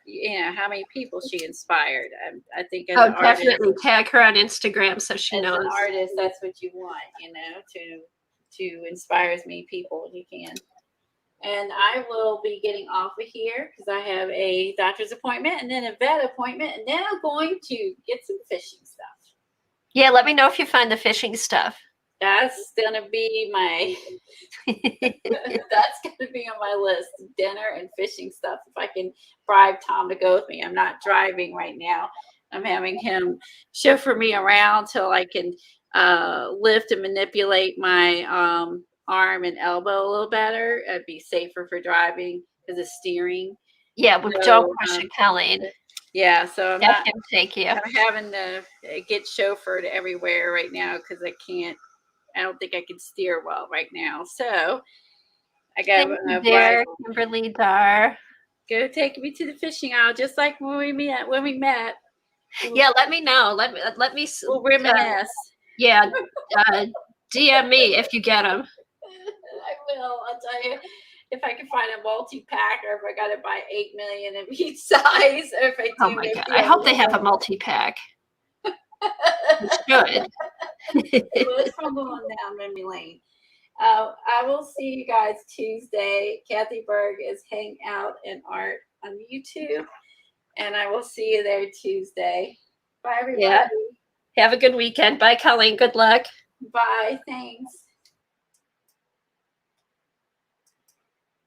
how many people she inspired. I think as an definitely artist, tag her on Instagram so she knows. As an artist, that's what you want, to inspire as many people as you can. And I will be getting off of here because I have a doctor's appointment and then a vet appointment, and then I'm going to get some fishing stuff. Yeah, let me know if you find the fishing stuff. That's gonna be that's gonna be on my list: dinner and fishing stuff. If I can bribe Tom to go with me, I'm not driving right now. I'm having him chauffeur me around till I can lift and manipulate my arm and elbow a little better. It'd be safer for driving because of steering. Yeah, with Joe Crush and Colleen. Yeah, so I'm Let him take you. I'm having to get chauffeured everywhere right now because I don't think I can steer well right now. So I got to Kimberly Dar. Go take me to the fishing aisle, just like when we met. Yeah, let me know. Let me. We'll reminisce. Yeah, DM me if you get them. I will. I'll tell you if I can find a multi-pack, or if I got to buy 8 million of each size, or if I do. Oh my God. I hope they have a multi-pack. Good. Let's come on down memory lane. I will see you guys Tuesday. Kathy Berg is Hang Out in Art on YouTube, and I will see you there Tuesday. Bye, everybody. Yeah. Have a good weekend. Bye, Colleen. Good luck. Bye. Thanks.